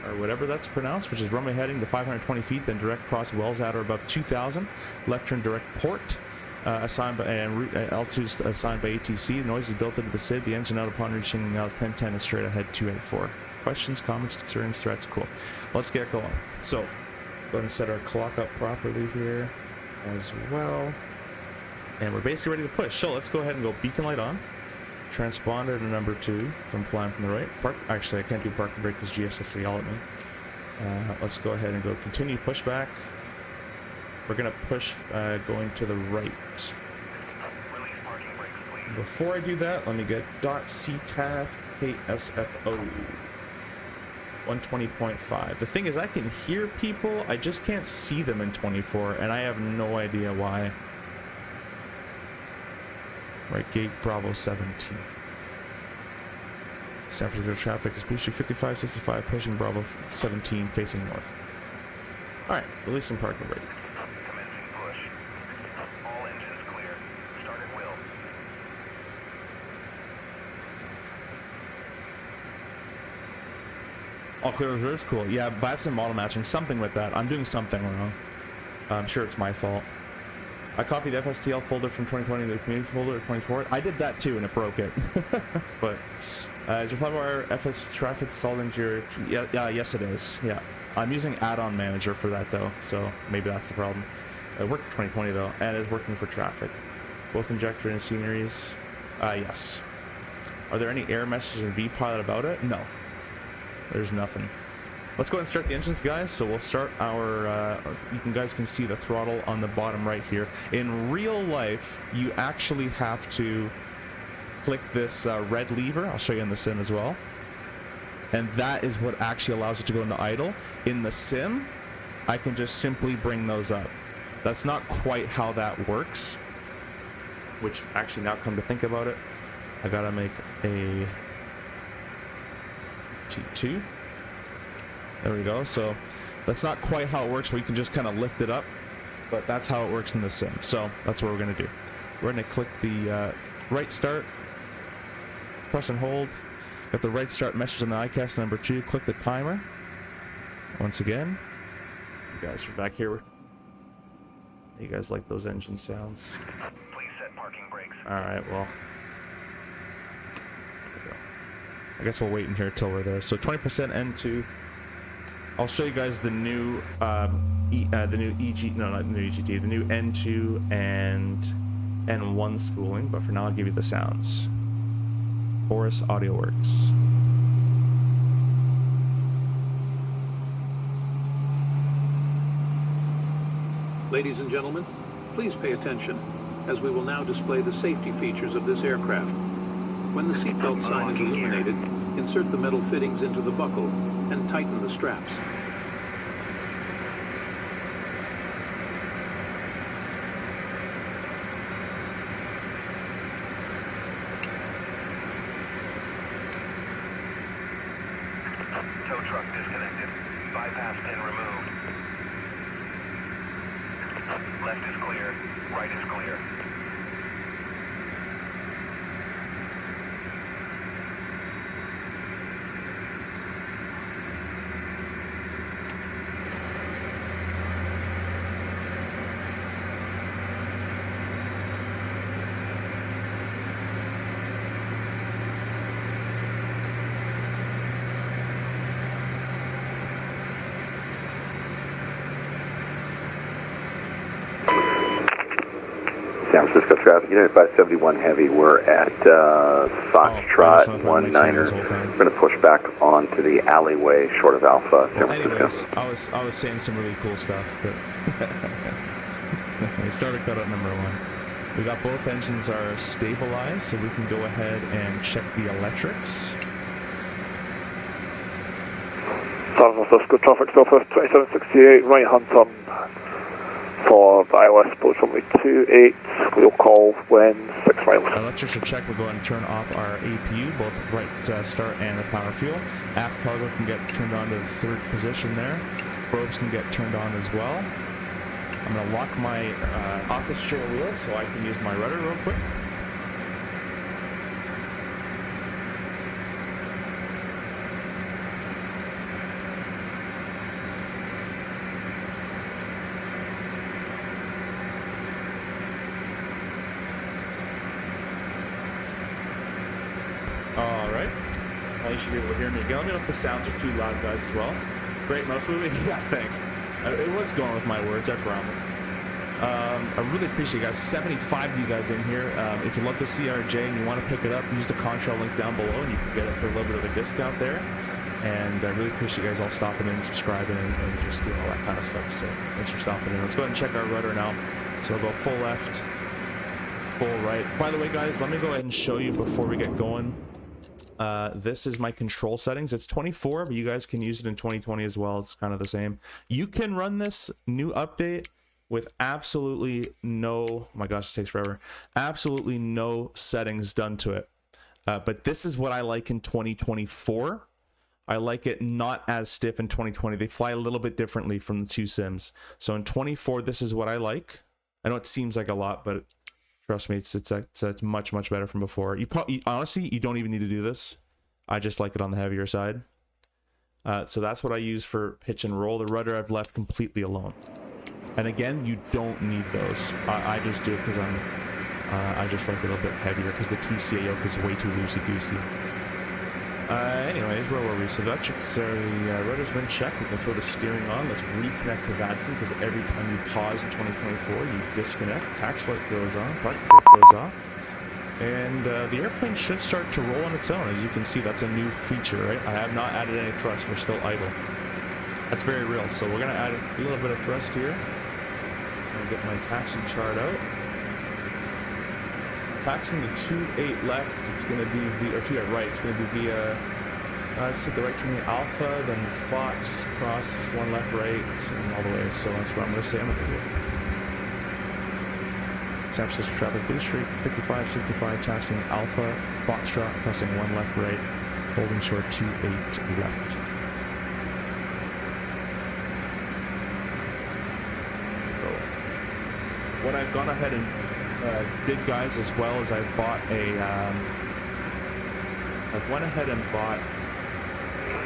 Or whatever that's pronounced, which is runway heading to 520 feet, then direct cross wells at or above 2,000. Left turn direct port, assigned by, and route altitude assigned by ATC. The noise is built into the SID. The engine out upon reaching 1010 is straight ahead 284. Questions, comments, concerns, threats? Cool. Let's get going. So, go ahead and set our clock up properly here as well. And we're basically ready to push. So let's go ahead and go beacon light on. Transponder to number 2 from flying from the right. Park. Actually, I can't do park and brake because GS has to yell at me. Let's go ahead and go continue pushback. We're going to push going to the right. Before I do that, let me get .CTAF KSFO 120.5. The thing is, I can hear people, I just can't see them in 24, and I have no idea why. Right gate Bravo 17. San Francisco traffic is boosting 5565, pushing Bravo 17, facing north. Alright, release and park and brake. Commencing push. All engines clear. Start at will. All clear reserves, cool. Yeah, VATSIM model matching, something with that. I'm doing something wrong. I'm sure it's my fault. I copied the FSTL folder from 2020 to the community folder at 24. I did that too, and it broke it. But is your Flywire FS traffic installed into your? Yeah, yes it is. Yeah, I'm using add-on manager for that though, so maybe that's the problem. It worked in 2020 though, and it's working for traffic. Both injector and sceneries. Yes. Are there any error messages in VPilot about it? No. There's nothing. Let's go ahead and start the engines, guys. So we'll start our, you guys can see the throttle on the bottom right here. In real life, you actually have to click this red lever. I'll show you in the sim as well. And that is what actually allows it to go into idle. In the sim, I can just simply bring those up. That's not quite how that works. which actually now come to think about it, I gotta make a T2. There we go. So that's not quite how it works where you can just kind of lift it up, but that's how it works in the sim. So that's what we're gonna do. We're gonna click the right start, press and hold, got the right start message on the iCast number 2, click the timer. Once again, you guys are back here. You guys like those engine sounds? Please set parking brakes. Alright, well. There we go. I guess we'll wait in here till we're there. So 20% N2. I'll show you guys the new the new N2 and N1 spooling, but for now I'll give you the sounds. Boris Audio Works. Ladies and gentlemen, please pay attention, as we will now display the safety features of this aircraft. When the seatbelt sign is illuminated, insert the metal fittings into the buckle and tighten the straps. Tow truck disconnected. Bypass pin removed. Left is clear. Right is clear. San Francisco traffic, Unit 571 Heavy, we're at Foxtrot 19er. We're going to push back onto the alleyway short of Alpha, San Francisco. Anyways, I was saying some really cool stuff, but we started cutout number 1. We got both engines are stabilized, so we can go ahead and check the electrics. San Francisco traffic Southwest 2768, right hand turn for ILS approach runway 28, we'll call when 6 miles. Electrics are checked. We'll go ahead and turn off our APU, both right start and the power fuel. Aft cargo can get turned on to the 3rd position there. Probes can get turned on as well. I'm going to lock my office chair wheel so I can use my rudder real quick. Alright. Now you should be able to hear me again. Let me know if the sounds are too loud, guys, as well. Great mouse moving. Yeah, thanks. It was going with my words, I promise. I really appreciate you guys. 75 of you guys in here. If you love the CRJ and you want to pick it up, use the Contrail link down below and you can get it for a little bit of a discount there. And I really appreciate you guys all stopping in, subscribing, and just doing all that kind of stuff. So thanks for stopping in. Let's go ahead and check our rudder now. So we'll go full left, full right. By the way, guys, let me go ahead and show you before we get going. This is my control settings. It's 24, but you guys can use it in 2020 as well. It's kind of the same. You can run this new update with absolutely no, oh my gosh, it takes forever, absolutely no settings done to it. But this is what I like in 2024. I like it not as stiff in 2020. They fly a little bit differently from the two sims. So in 24, this is what I like. I know it seems like a lot, but trust me, it's much, much better from before. Honestly, you don't even need to do this. I just like it on the heavier side. So that's what I use for pitch and roll. The rudder I've left completely alone. And again, you don't need those. I just do it because I just like it a little bit heavier because the TCA yoke is way too loosey-goosey. Anyways, where were we? So the rudder's been checked. We can throw the steering on. Let's reconnect to VATSIM because every time you pause in 2024, you disconnect. Tax light goes on. Park brake goes off. And the airplane should start to roll on its own. As you can see, that's a new feature, right? I have not added any thrust. We're still idle. That's very real. So we're going to add a little bit of thrust here. I'm going to get my taxi chart out. Taxing to 28 left, it's going to be via, or 28 right, it's going to be via, let's take the right turning Alpha, then Fox, cross, 1 left, right, and all the way. So that's what I'm going to say I'm going to do. San Francisco traffic, Blue Street, 5565, taxiing Alpha, Foxtrot, crossing 1 left right, holding short 28 left. So, what I've gone ahead and did, guys, as well as I bought a, I've went ahead and bought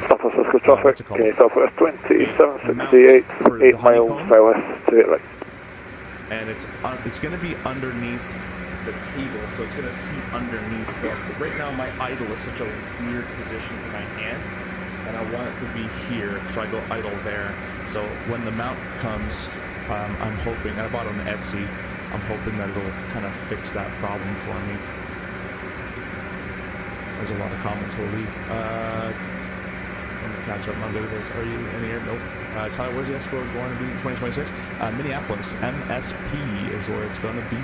San Francisco traffic, southwest 2768, 8 miles southwest to 8 right. And it's going to be underneath the table, so it's going to seat underneath. So right now my idle is such a weird position for my hand, and I want it to be here, so I go idle there. So when the mount comes, I'm hoping, and I bought it on Etsy, I'm hoping that it'll kind of fix that problem for me. There's a lot of comments, holy. Let me catch up on this. Are you in here? Nope. Tyler, where's the Expo going to be in 2026? Minneapolis. MSP is where it's going to be.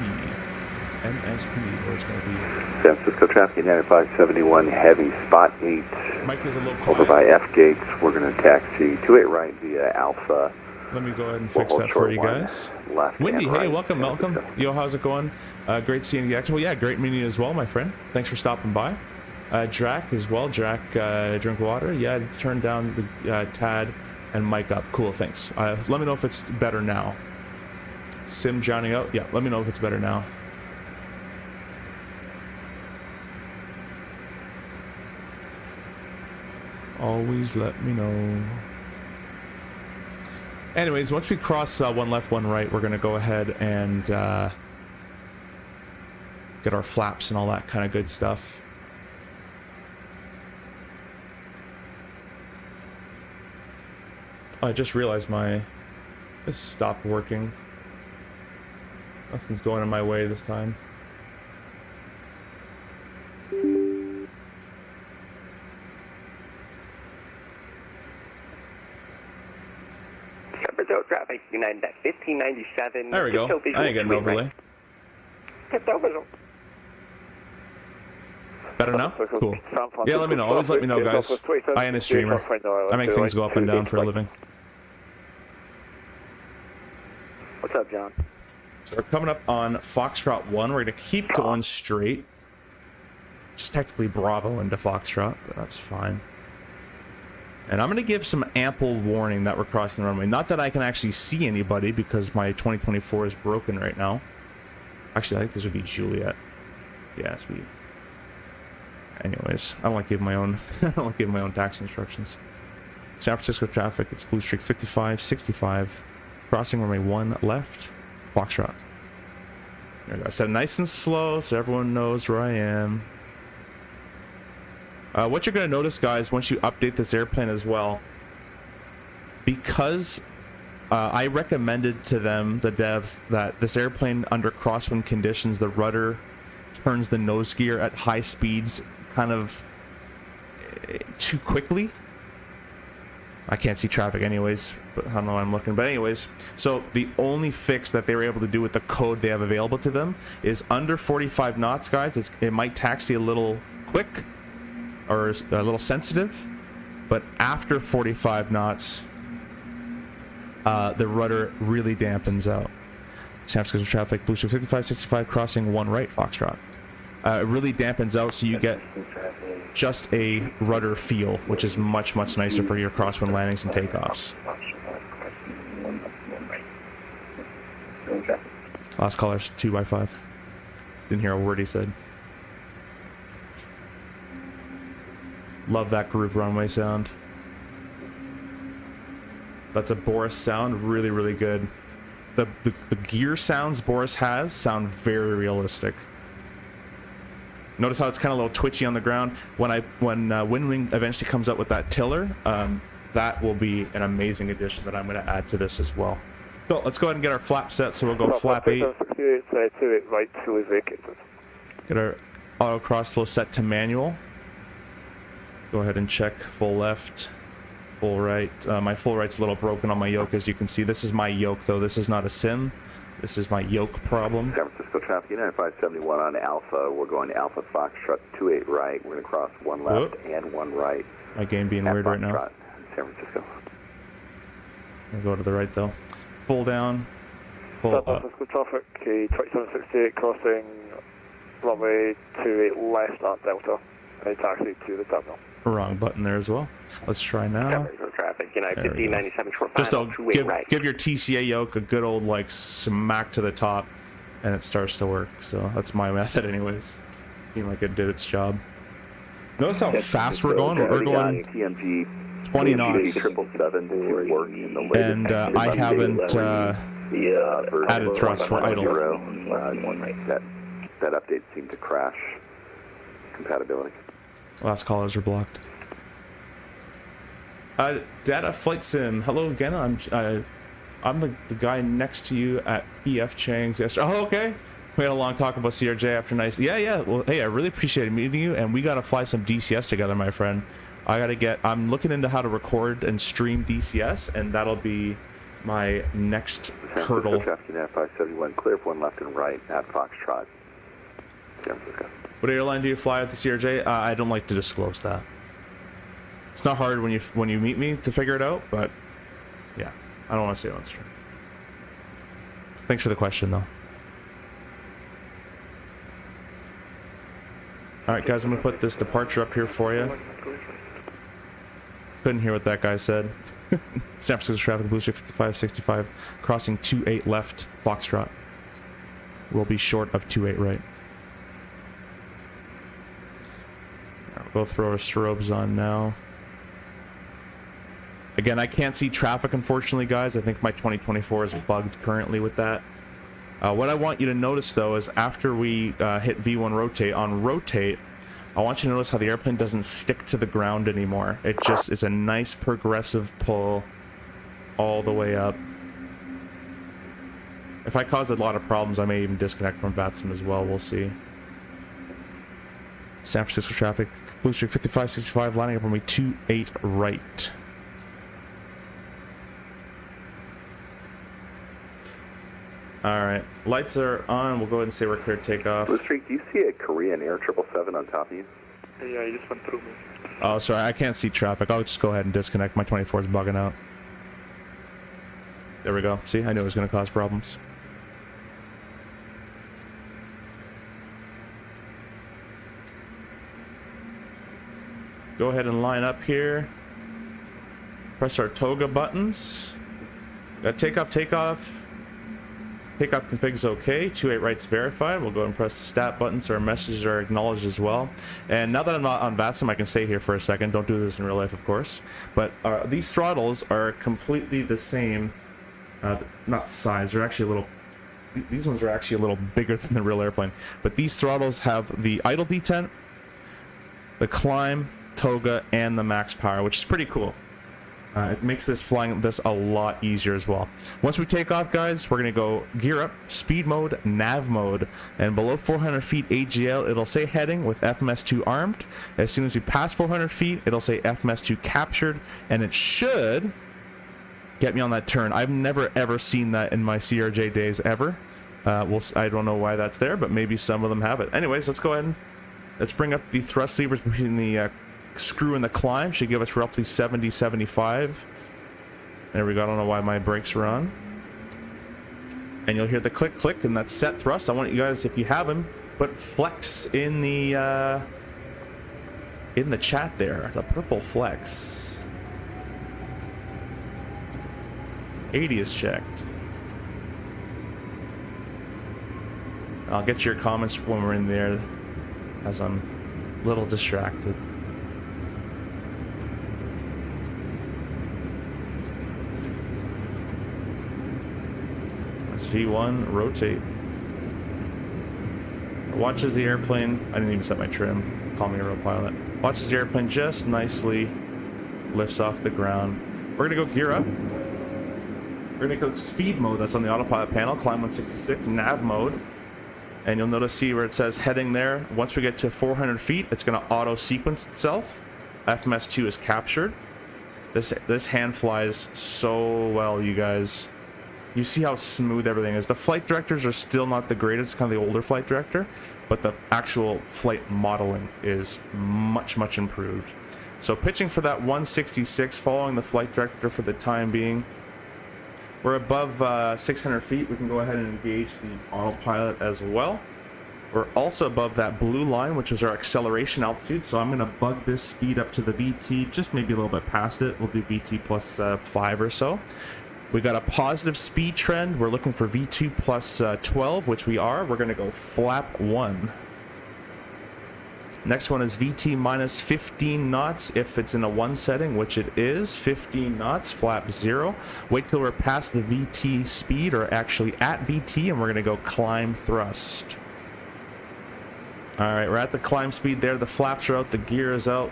MSP, where it's going to be. San Francisco traffic, United 571, heavy, spot 8. Mike is a little quiet. Over by F gates, we're going to taxi 28 right via Alpha. Let me go ahead and fix that for you guys. Left Wendy, and hey, right. welcome. Yo, how's it going? Great seeing you. Well, yeah, great meeting you as well, my friend. Thanks for stopping by. Drac as well. Drac, drink water. Yeah, turn down the Tad and mic up. Cool, thanks. Let me know if it's better now. Sim drowning out. Yeah, let me know if it's better now. Always let me know. Anyways, once we cross 1 left, 1 right, we're going to go ahead and get our flaps and all that kind of good stuff. I just realized this stopped working. Nothing's going in my way this time. Traffic, United at 1597. There we go. I ain't getting an overlay. Better now? Cool. Yeah, let me know. Always let me know, guys. I am a streamer. I make things go up and down for a living. What's up, John? So we're coming up on Foxtrot 1. We're going to keep going straight. Just technically Bravo into Foxtrot, but that's fine. And I'm going to give some ample warning that we're crossing the runway. Not that I can actually see anybody because my 2024 is broken right now. Actually, I think this would be Juliet. Yeah, it's me. Anyways, I don't like giving my own I don't like giving my own taxi instructions. San Francisco traffic, it's Blue Street 5565. Crossing runway 1 left. Foxtrot. There we go. I said nice and slow so everyone knows where I am. What you're going to notice, guys, once you update this airplane as well, because I recommended to them, the devs, that this airplane under crosswind conditions, the rudder turns the nose gear at high speeds kind of too quickly. I can't see traffic anyways, but I don't know why I'm looking. But anyways, so the only fix that they were able to do with the code they have available to them is under 45 knots, guys. It might taxi a little quick or a little sensitive, but after 45 knots, the rudder really dampens out. San Francisco traffic, Blue Street 5565, crossing 1 right, Foxtrot. It really dampens out, so you get just a rudder feel, which is much, much nicer for your crosswind landings and takeoffs. Last caller's 2x5. Didn't hear a word he said. Love that groove runway sound. That's a Boris sound, really, really good. The gear sounds Boris has sound very realistic. Notice how it's kind of a little twitchy on the ground. When Windwing eventually comes out with that tiller, that will be an amazing addition that I'm going to add to this as well. So let's go ahead and get our flap set. So we'll go flap 8. Right, fully vacated. Get our auto cross flow set to manual. Go ahead and check full left, full right. My full right's a little broken on my yoke, as you can see. This is my yoke, though. This is not a sim. This is my yoke problem. San Francisco traffic, United 571 on Alpha. We're going to Alpha Foxtrot 28 right. We're going to cross 1 left and 1 right. My game being weird right now. San Francisco. I'll go to the right, though. Full down. pull San up. Francisco traffic, 2768 crossing runway 28 left at Delta. A taxi to the terminal. Wrong button there as well. Let's try now. Traffic, United There we go. 1597 short Just final, don't 28 right. give your TCA yoke a good old like smack to the top, and it starts to work. So that's my method, anyways. Seemed like it did its job. Notice how fast we're going. We're going TMG 20 knots, 777 to work in the latest and I haven't added thrust. We're idle. That update seemed to crash compatibility. Last callers are blocked. Data Flight Sim. Hello again. I'm the guy next to you at PF Chang's yesterday. Oh, okay. We had a long talk about CRJ after nice. Yeah. Well, hey, I really appreciated meeting you, and we gotta fly some DCS together, my friend. I'm looking into how to record and stream DCS, and that'll be my next hurdle. Traffic United 571, clear for one left and right at Foxtrot, San Francisco. What airline do you fly with the CRJ? I don't like to disclose that. It's not hard when you meet me to figure it out, but yeah, I don't want to say it on stream. Thanks for the question, though. All right, guys, I'm gonna put this departure up here for you. Couldn't hear what that guy said. San Francisco traffic, Blue Street 5565, crossing 28 left, Foxtrot. We'll be short of 28 right. We'll throw our strobes on now. Again, I can't see traffic, unfortunately, guys. I think my 2024 is bugged currently with that. What I want you to notice, though, is after we hit V1 rotate, on rotate, I want you to notice how the airplane doesn't stick to the ground anymore. It's a nice progressive pull all the way up. If I cause a lot of problems, I may even disconnect from VATSIM as well. We'll see. San Francisco traffic, Blue Street 5565, lining up on me 28 right. Alright, lights are on. We'll go ahead and say we're clear to take off. Blue Street, do you see a Korean Air 777 on top of you? Yeah, you just went through me. Oh, sorry, I can't see traffic. I'll just go ahead and disconnect. My 24 is bugging out. There we go. See, I knew it was going to cause problems. Go ahead and line up here. Press our toga buttons. Got takeoff, takeoff. Takeoff config is okay. 28 right's verified. We'll go and press the stat button so our messages are acknowledged as well. And now that I'm not on VATSIM, I can stay here for a second. Don't do this in real life, of course. But these throttles are completely the same. Not size. They're actually a little... These ones are actually a little bigger than the real airplane. But these throttles have the idle detent, the climb, toga, and the max power, which is pretty cool. It makes flying this a lot easier as well. Once we take off, guys, we're going to go gear up, speed mode, nav mode, and below 400 feet AGL, it'll say heading with FMS2 armed. As soon as we pass 400 feet, it'll say FMS2 captured, and it should get me on that turn. I've never ever seen that in my CRJ days ever. I don't know why that's there, but maybe some of them have it. Anyways, let's go ahead and let's bring up the thrust levers between the screw and the climb. Should give us roughly 70, 75. There we go. I don't know why my brakes are on. And you'll hear the click, click, and that's set thrust. I want you guys, if you have them, put flex in the chat there. The purple flex. 80 is checked. I'll get your comments when we're in there, as I'm a little distracted. V1, rotate. Watches the airplane. I didn't even set my trim. Call me a real pilot. Watches the airplane just nicely lifts off the ground. We're gonna go gear up. We're gonna go speed mode. That's on the autopilot panel. Climb 166. Nav mode. And you'll notice, see where it says heading there. Once we get to 400 feet, it's gonna auto sequence itself. FMS2 is captured. This hand flies so well, you guys. You see how smooth everything is. The flight directors are still not the greatest, kind of the older flight director, but the actual flight modeling is much, much improved. So pitching for that 166, following the flight director for the time being. We're above 600 feet. We can go ahead and engage the autopilot as well. We're also above that blue line, which is our acceleration altitude. So I'm going to bug this speed up to the VT, just maybe a little bit past it. We'll do VT plus 5 or so. We got a positive speed trend. We're looking for V2 plus 12, which we are. We're going to go flap 1. Next one is VT minus 15 knots if it's in a 1 setting, which it is. 15 knots, flap 0. Wait till we're past the VT speed, or actually at VT, and we're going to go climb thrust. Alright, we're at the climb speed there. The flaps are out, the gear is out,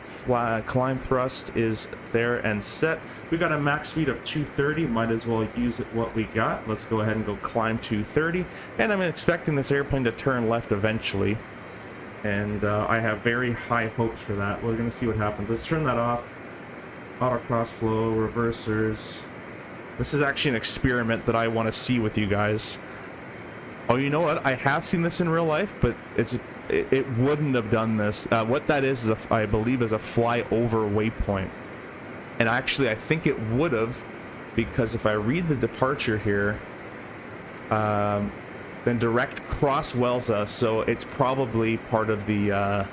climb thrust is there and set. We got a max speed of 230, might as well use what we got. Let's go ahead and go climb 230. And I'm expecting this airplane to turn left eventually. And I have very high hopes for that. We're going to see what happens. Let's turn that off. Autocross flow, reversers. This is actually an experiment that I want to see with you guys. Oh, you know what? I have seen this in real life, but it wouldn't have done this. What that is I believe is a flyover waypoint. And actually, I think it would have, because if I read the departure here, then direct crosswells us, so it's probably part of the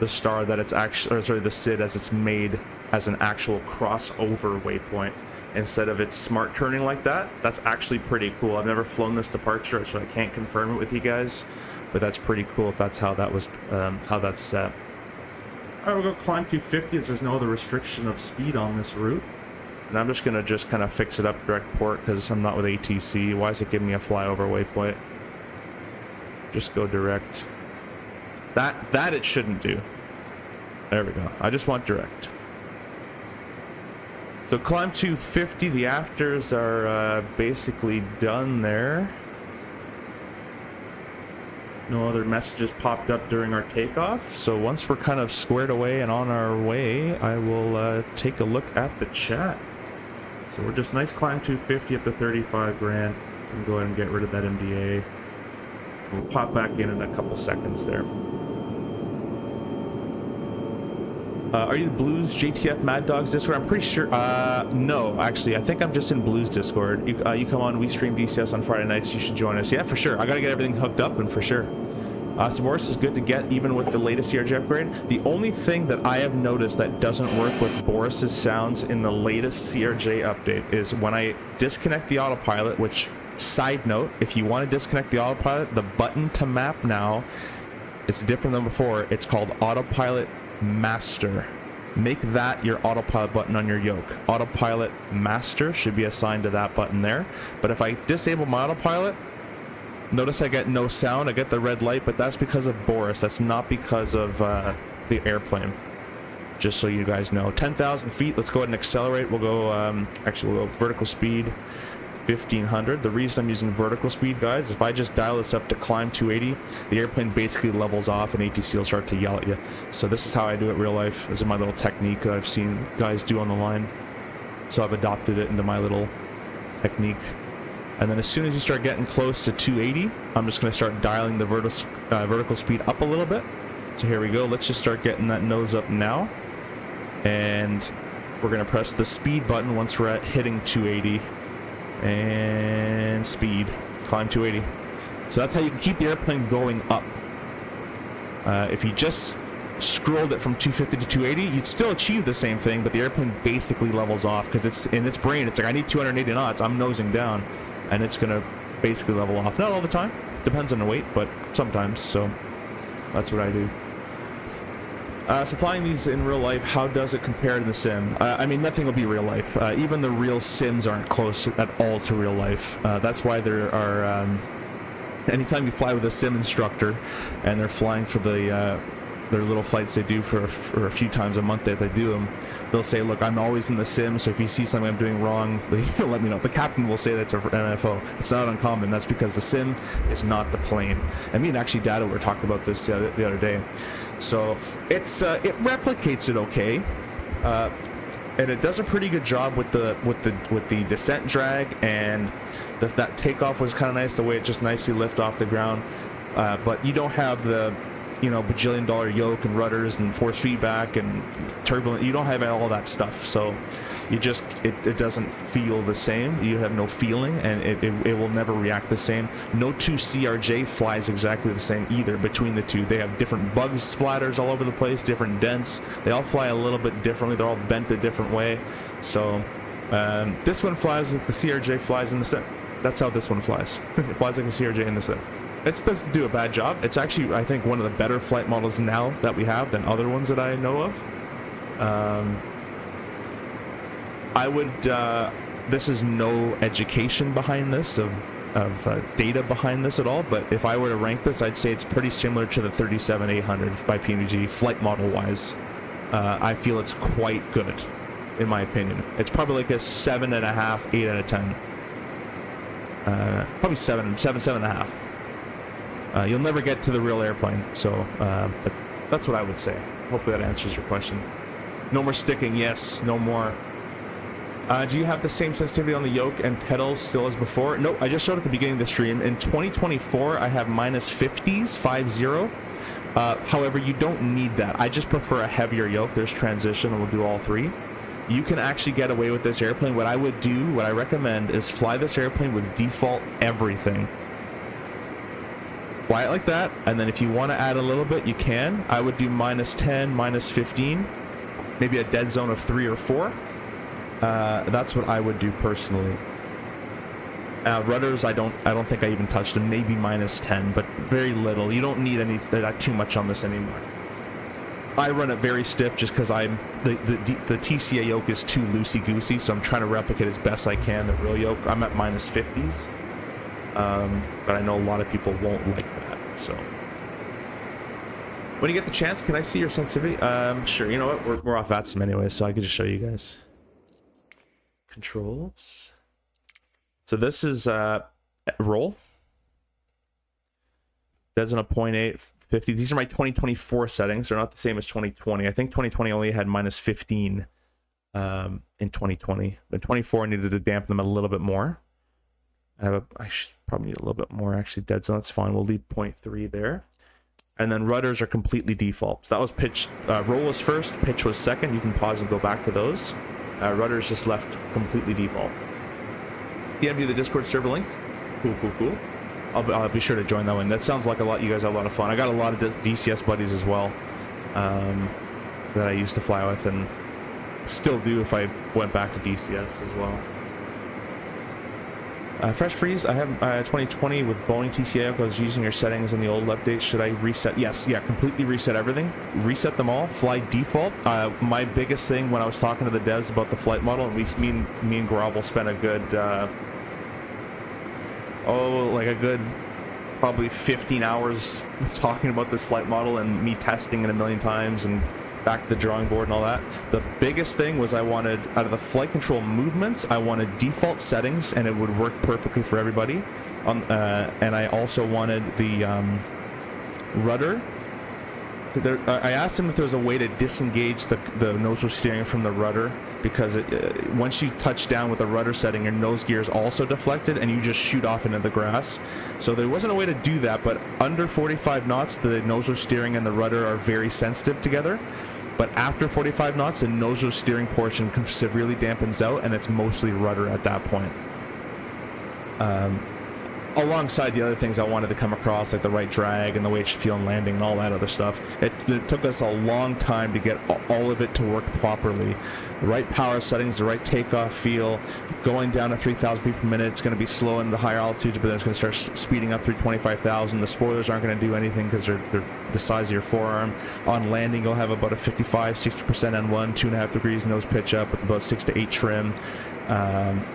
star that it's actually, or sorry, the SID as it's made as an actual crossover waypoint instead of its smart turning like that. That's actually pretty cool. I've never flown this departure, so I can't confirm it with you guys, but that's pretty cool if that's how that was, how that's set. All right, we'll go climb 250 as there's no other restriction of speed on this route. And I'm just gonna kind of fix it up direct port because I'm not with ATC. Why is it giving me a flyover waypoint? Just go direct. That it shouldn't do. There we go. I just want direct. So climb 250. The afters are basically done there. No other messages popped up during our takeoff. So once we're kind of squared away and on our way, I will take a look at the chat. So we're just nice climb 250 up to 35 grand. We can go ahead and get rid of that MDA. We'll pop back in a couple seconds there. Are you the Blues JTF Mad Dogs Discord? I'm pretty sure. No, actually, I think I'm just in Blues Discord. You come on, we stream DCS on Friday nights. You should join us. Yeah, for sure. I gotta get everything hooked up, and for sure. Saboris is good to get, even with the latest CRJ upgrade. The only thing that I have noticed that doesn't work with Boris's sounds in the latest CRJ update is when I disconnect the autopilot, which, side note, if you want to disconnect the autopilot, the button to map now, it's different than before. It's called Autopilot Master. Make that your autopilot button on your yoke. Autopilot Master should be assigned to that button there. But if I disable my autopilot, notice I get no sound. I get the red light, but that's because of Boris. That's not because of the airplane. Just so you guys know. 10,000 feet. Let's go ahead and accelerate. We'll go, actually, we'll go vertical speed 1500. The reason I'm using vertical speed, guys, if I just dial this up to climb 280, the airplane basically levels off and ATC will start to yell at you. So this is how I do it in real life. This is my little technique that I've seen guys do on the line. So I've adopted it into my little technique. And then as soon as you start getting close to 280, I'm just going to start dialing the vertical speed up a little bit. So here we go. Let's just start getting that nose up now. And we're going to press the speed button once we're at hitting 280. And speed, climb 280. So that's how you can keep the airplane going up. If you just scrolled it from 250 to 280, you'd still achieve the same thing, but the airplane basically levels off because it's in its brain. It's like, I need 280 knots. I'm nosing down, and it's gonna basically level off. Not all the time. Depends on the weight, but sometimes. So that's what I do. So flying these in real life, how does it compare to the sim? I mean, nothing will be real life. Even the real sims aren't close at all to real life. That's why there are, anytime you fly with a sim instructor and they're flying for the their little flights they do for a few times a month that they do them, they'll say, look, I'm always in the sim, so if you see something I'm doing wrong, let me know. The captain will say that to MFO. It's not uncommon. That's because the sim is not the plane. And me and actually Dada were talking about this the other day. So it's it replicates it okay, and it does a pretty good job with the descent drag, and that takeoff was kind of nice, the way it just nicely lifted off the ground. But you don't have the bajillion-dollar yoke and rudders and force feedback and turbulent. You don't have all that stuff. So it doesn't feel the same. You have no feeling, and it will never react the same. No two CRJ flies exactly the same either between the two. They have different bug splatters all over the place, different dents. They all fly a little bit differently. They're all bent a different way. So this one flies like the CRJ flies in the sim. That's how this one flies. It flies like a CRJ in the sim. It doesn't do a bad job. It's actually, I think, one of the better flight models now that we have than other ones that I know of. I would, this is no education behind this, of data behind this at all, but if I were to rank this, I'd say it's pretty similar to the 37-800 by PNG, flight model-wise. I feel it's quite good, in my opinion. It's probably like a 7.5, 8 out of 10. Probably 7.5. You'll never get to the real airplane, so but that's what I would say. Hopefully that answers your question. No more sticking, yes, no more. Do you have the same sensitivity on the yoke and pedals still as before? No, I just showed at the beginning of the stream. In 2024, I have -50s, 50. However, you don't need that. I just prefer a heavier yoke. There's transition, and we'll do all three. You can actually get away with this airplane. What I would do, what I recommend, is fly this airplane with default everything. Fly it like that, and then if you want to add a little bit, you can. I would do -10, -15, maybe a dead zone of 3 or 4. That's what I would do personally. Rudders, I don't think I even touched them. Maybe -10, but very little. You don't need any too much on this anymore. I run it very stiff just because the TCA yoke is too loosey goosey, so I'm trying to replicate as best I can the real yoke. I'm at -50s, but I know a lot of people won't like that. So when you get the chance, can I see your sensitivity? Sure. You know what? We're off VATSIM anyway, so I can just show you guys. Controls. So this is roll. That's on a 0.8, 50. These are my 2024 settings. They're not the same as 2020. I think 2020 only had -15 in 2020, but 24 needed to dampen them a little bit more. I should probably need a little bit more actually. Dead zone, that's fine. We'll leave 0.3 there. And then rudders are completely default. So that was pitch. Roll was first, pitch was second. You can pause and go back to those. Rudders just left completely default. DM the Discord server link. Cool. I'll be sure to join that one. That sounds like a lot. You guys have a lot of fun. I got a lot of DCS buddies as well that I used to fly with, and still do if I went back to DCS as well. Fresh freeze. I have 2020 with Boeing TCA. I was using your settings in the old updates. Should I reset? Yes, yeah, completely reset everything. Reset them all. Fly default. My biggest thing when I was talking to the devs about the flight model, and me and Grovel spent a good probably 15 hours talking about this flight model and me testing it a million times and back to the drawing board and all that. The biggest thing was I wanted, out of the flight control movements, I wanted default settings, and it would work perfectly for everybody. And I also wanted the rudder. I asked him if there was a way to disengage the nose steering from the rudder, because once you touch down with the rudder setting, your nose gear is also deflected and you just shoot off into the grass. So there wasn't a way to do that, but under 45 knots, the nose steering and the rudder are very sensitive together. But after 45 knots, the nose steering portion severely dampens out, and it's mostly rudder at that point. Alongside the other things I wanted to come across, like the right drag and the way it should feel in landing and all that other stuff. It took us a long time to get all of it to work properly. The right power settings, the right takeoff feel, going down to 3,000 feet per minute. It's going to be slow in the higher altitudes, but then it's going to start speeding up through 25,000. The spoilers aren't going to do anything because they're the size of your forearm. On landing, you'll have about a 55-60% N1, 2.5 degrees nose pitch up with about 6 to 8 trim.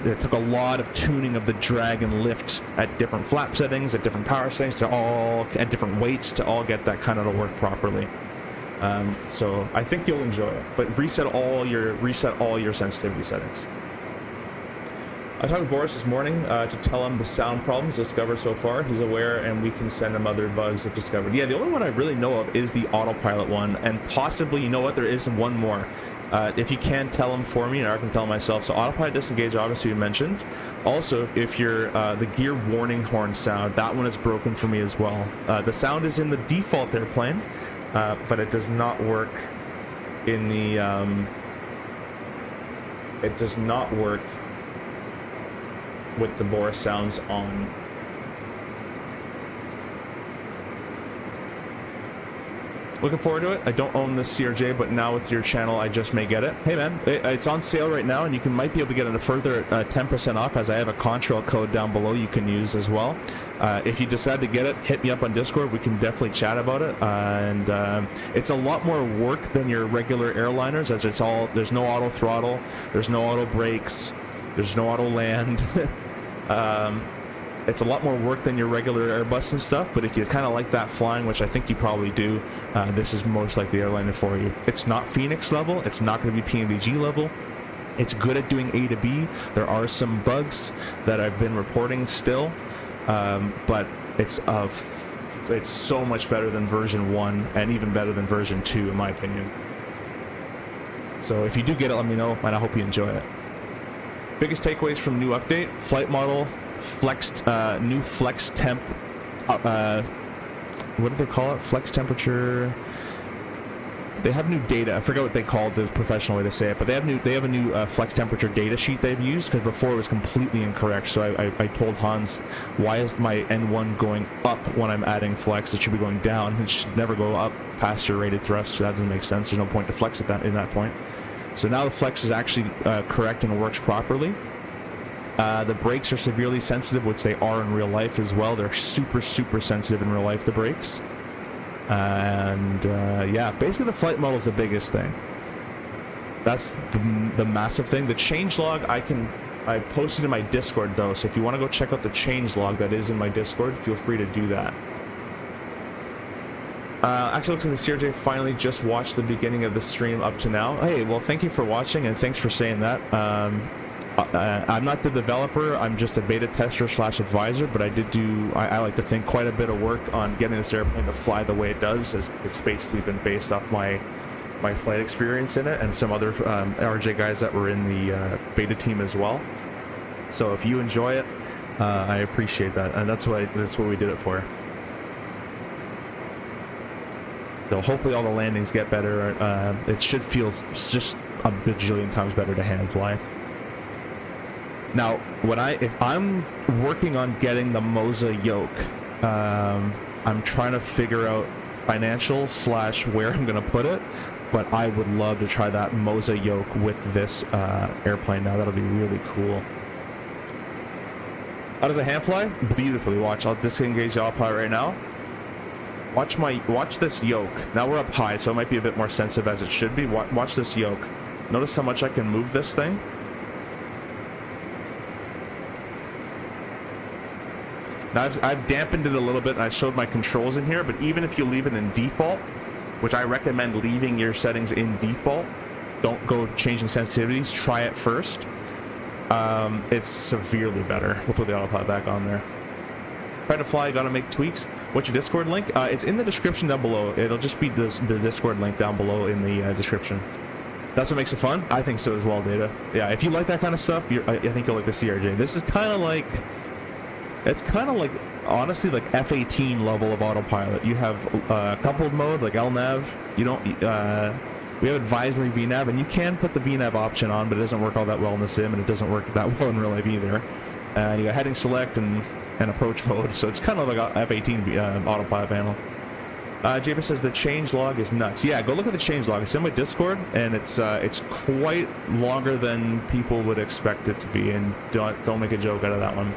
It took a lot of tuning of the drag and lift at different flap settings, at different power settings, at different weights to all get that kind of to work properly. So I think you'll enjoy it, but reset all your sensitivity settings. I talked with Boris this morning to tell him the sound problems discovered so far. He's aware, and we can send him other bugs if discovered. Yeah, the only one I really know of is the autopilot one, and possibly, you know what, there is one more. If you can tell him for me, and I can tell him myself. So autopilot disengage, obviously we mentioned. Also, if you're the gear warning horn sound, that one is broken for me as well. The sound is in the default airplane, but it does not work in the it does not work with the Boris sounds on. Looking forward to it. I don't own this CRJ, but now with your channel, I just may get it. Hey man, it's on sale right now, and you might be able to get it a further 10% off, as I have a Contrail code down below you can use as well. If you decide to get it, hit me up on Discord. We can definitely chat about it. And it's a lot more work than your regular airliners, as there's no auto throttle, there's no auto brakes, there's no auto land. It's a lot more work than your regular Airbus and stuff, but if you kind of like that flying, which I think you probably do, this is most likely the airliner for you. It's not Phoenix level, it's not going to be PNVG level. It's good at doing A to B. There are some bugs that I've been reporting still, but it's so much better than version 1 and even better than version 2 in my opinion. So if you do get it, let me know, and I hope you enjoy it. Biggest takeaways from new update: flight model, flexed, new flex temp, what do they call it? Flex temperature. They have new data. I forget what they called the professional way to say it, but they have a new flex temperature data sheet they've used, because before it was completely incorrect. So I told Hans, why is my N1 going up when I'm adding flex? It should be going down. It should never go up past your rated thrust. So that doesn't make sense. There's no point to flex at in that point. So now the flex is actually correct and works properly. The brakes are severely sensitive, which they are in real life as well. They're super, super sensitive in real life, the brakes. And yeah, basically the flight model is the biggest thing. That's the massive thing. The changelog I posted in my Discord though, so if you want to go check out the changelog that is in my Discord, feel free to do that. Actually, looks like the CRJ finally just watched the beginning of the stream up to now. Hey, well, thank you for watching, and thanks for saying that. I'm not the developer, I'm just a beta tester / advisor, but I like to think quite a bit of work on getting this airplane to fly the way it does, as it's basically been based off my flight experience in it and some other RJ guys that were in the beta team as well. So if you enjoy it, I appreciate that, and that's what we did it for. So hopefully all the landings get better. It should feel just a bajillion times better to hand fly. Now, if I'm working on getting the Moza yoke, I'm trying to figure out financial / where I'm going to put it, but I would love to try that Moza yoke with this airplane now. That'll be really cool. How does a hand fly? Beautifully. Watch, I'll disengage the autopilot right now. Watch this yoke. Now we're up high, so it might be a bit more sensitive as it should be. Watch this yoke. Notice how much I can move this thing? Now I've dampened it a little bit, and I showed my controls in here, but even if you leave it in default, which I recommend leaving your settings in default, don't go changing sensitivities, try it first. It's severely better. We'll put the autopilot back on there. Try to fly, gotta make tweaks. What's your Discord link? It's in the description down below. It'll just be the Discord link down below in the description. That's what makes it fun? I think so as well, Data. Yeah, if you like that kind of stuff, I think you'll like the CRJ. This is kind of like... It's kind of like, honestly, like F-18 level of autopilot. You have coupled mode, like LNAV. You don't... we have advisory VNAV, and you can put the VNAV option on, but it doesn't work all that well in the sim, and it doesn't work that well in real life either. And you got heading select and approach mode, so it's kind of like a F-18 autopilot panel. James says the changelog is nuts. Yeah, go look at the changelog. It's in my Discord, and it's quite longer than people would expect it to be, and don't make a joke out of that one.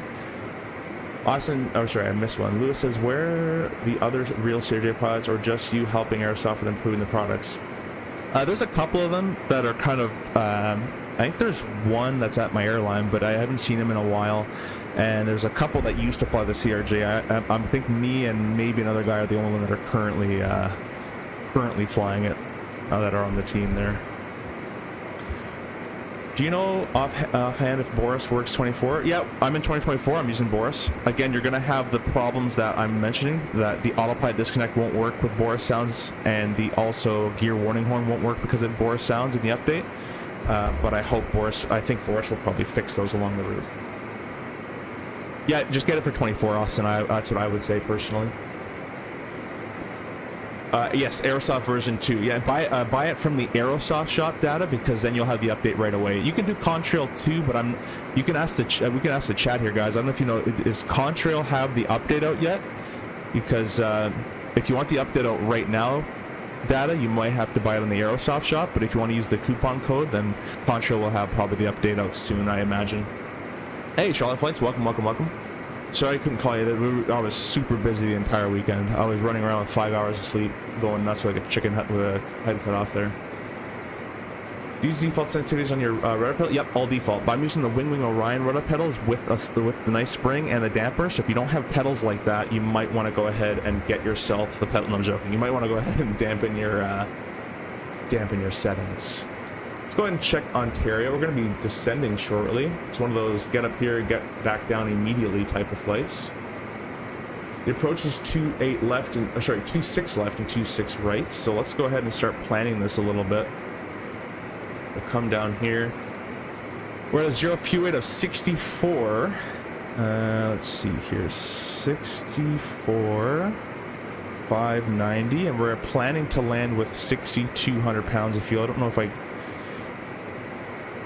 Austin, oh sorry, I missed one. Lewis says, where the other real CRJ pilots, or just you helping Airsoft with improving the products? There's a couple of them that are kind of, I think there's one that's at my airline, but I haven't seen him in a while. And there's a couple that used to fly the CRJ. I think me and maybe another guy are the only one that are currently flying it, that are on the team there. Do you know offhand if Boris works 24? Yeah, I'm in 2024. I'm using Boris. Again, you're going to have the problems that I'm mentioning, that the autopilot disconnect won't work with Boris sounds, and the also gear warning horn won't work because of Boris sounds in the update. But I think Boris will probably fix those along the route. Yeah, just get it for 24, Austin. That's what I would say personally. Yes, Aerosoft version 2. Yeah, buy it from the Aerosoft shop, Data, because then you'll have the update right away. You can do Contrail 2, but we can ask the chat here, guys. I don't know if you know, does Contrail have the update out yet? Because if you want the update out right now, Data, you might have to buy it on the Aerosoft shop, but if you want to use the coupon code, then Contrail will have probably the update out soon, I imagine. Hey, Charlotte Flights, welcome, welcome, welcome. Sorry I couldn't call you. I was super busy the entire weekend. I was running around with 5 hours of sleep, going nuts like a chicken with a head cut off there. These default sensitivities on your rudder pedal? Yep, all default. But I'm using the Wing Orion rudder pedals with the nice spring and the damper. So if you don't have pedals like that, you might want to go ahead and get yourself the pedal. No, I'm joking. You might want to go ahead and dampen your settings. Let's go ahead and check Ontario. We're going to be descending shortly. It's one of those get up here, get back down immediately type of flights. The approach is 28 left and 26 left and 26 right. So let's go ahead and start planning this a little bit. We'll come down here. We're at a zero fuel rate of 64. Let's see here, 64, 590, and we're planning to land with 6,200 pounds of fuel. I don't know if I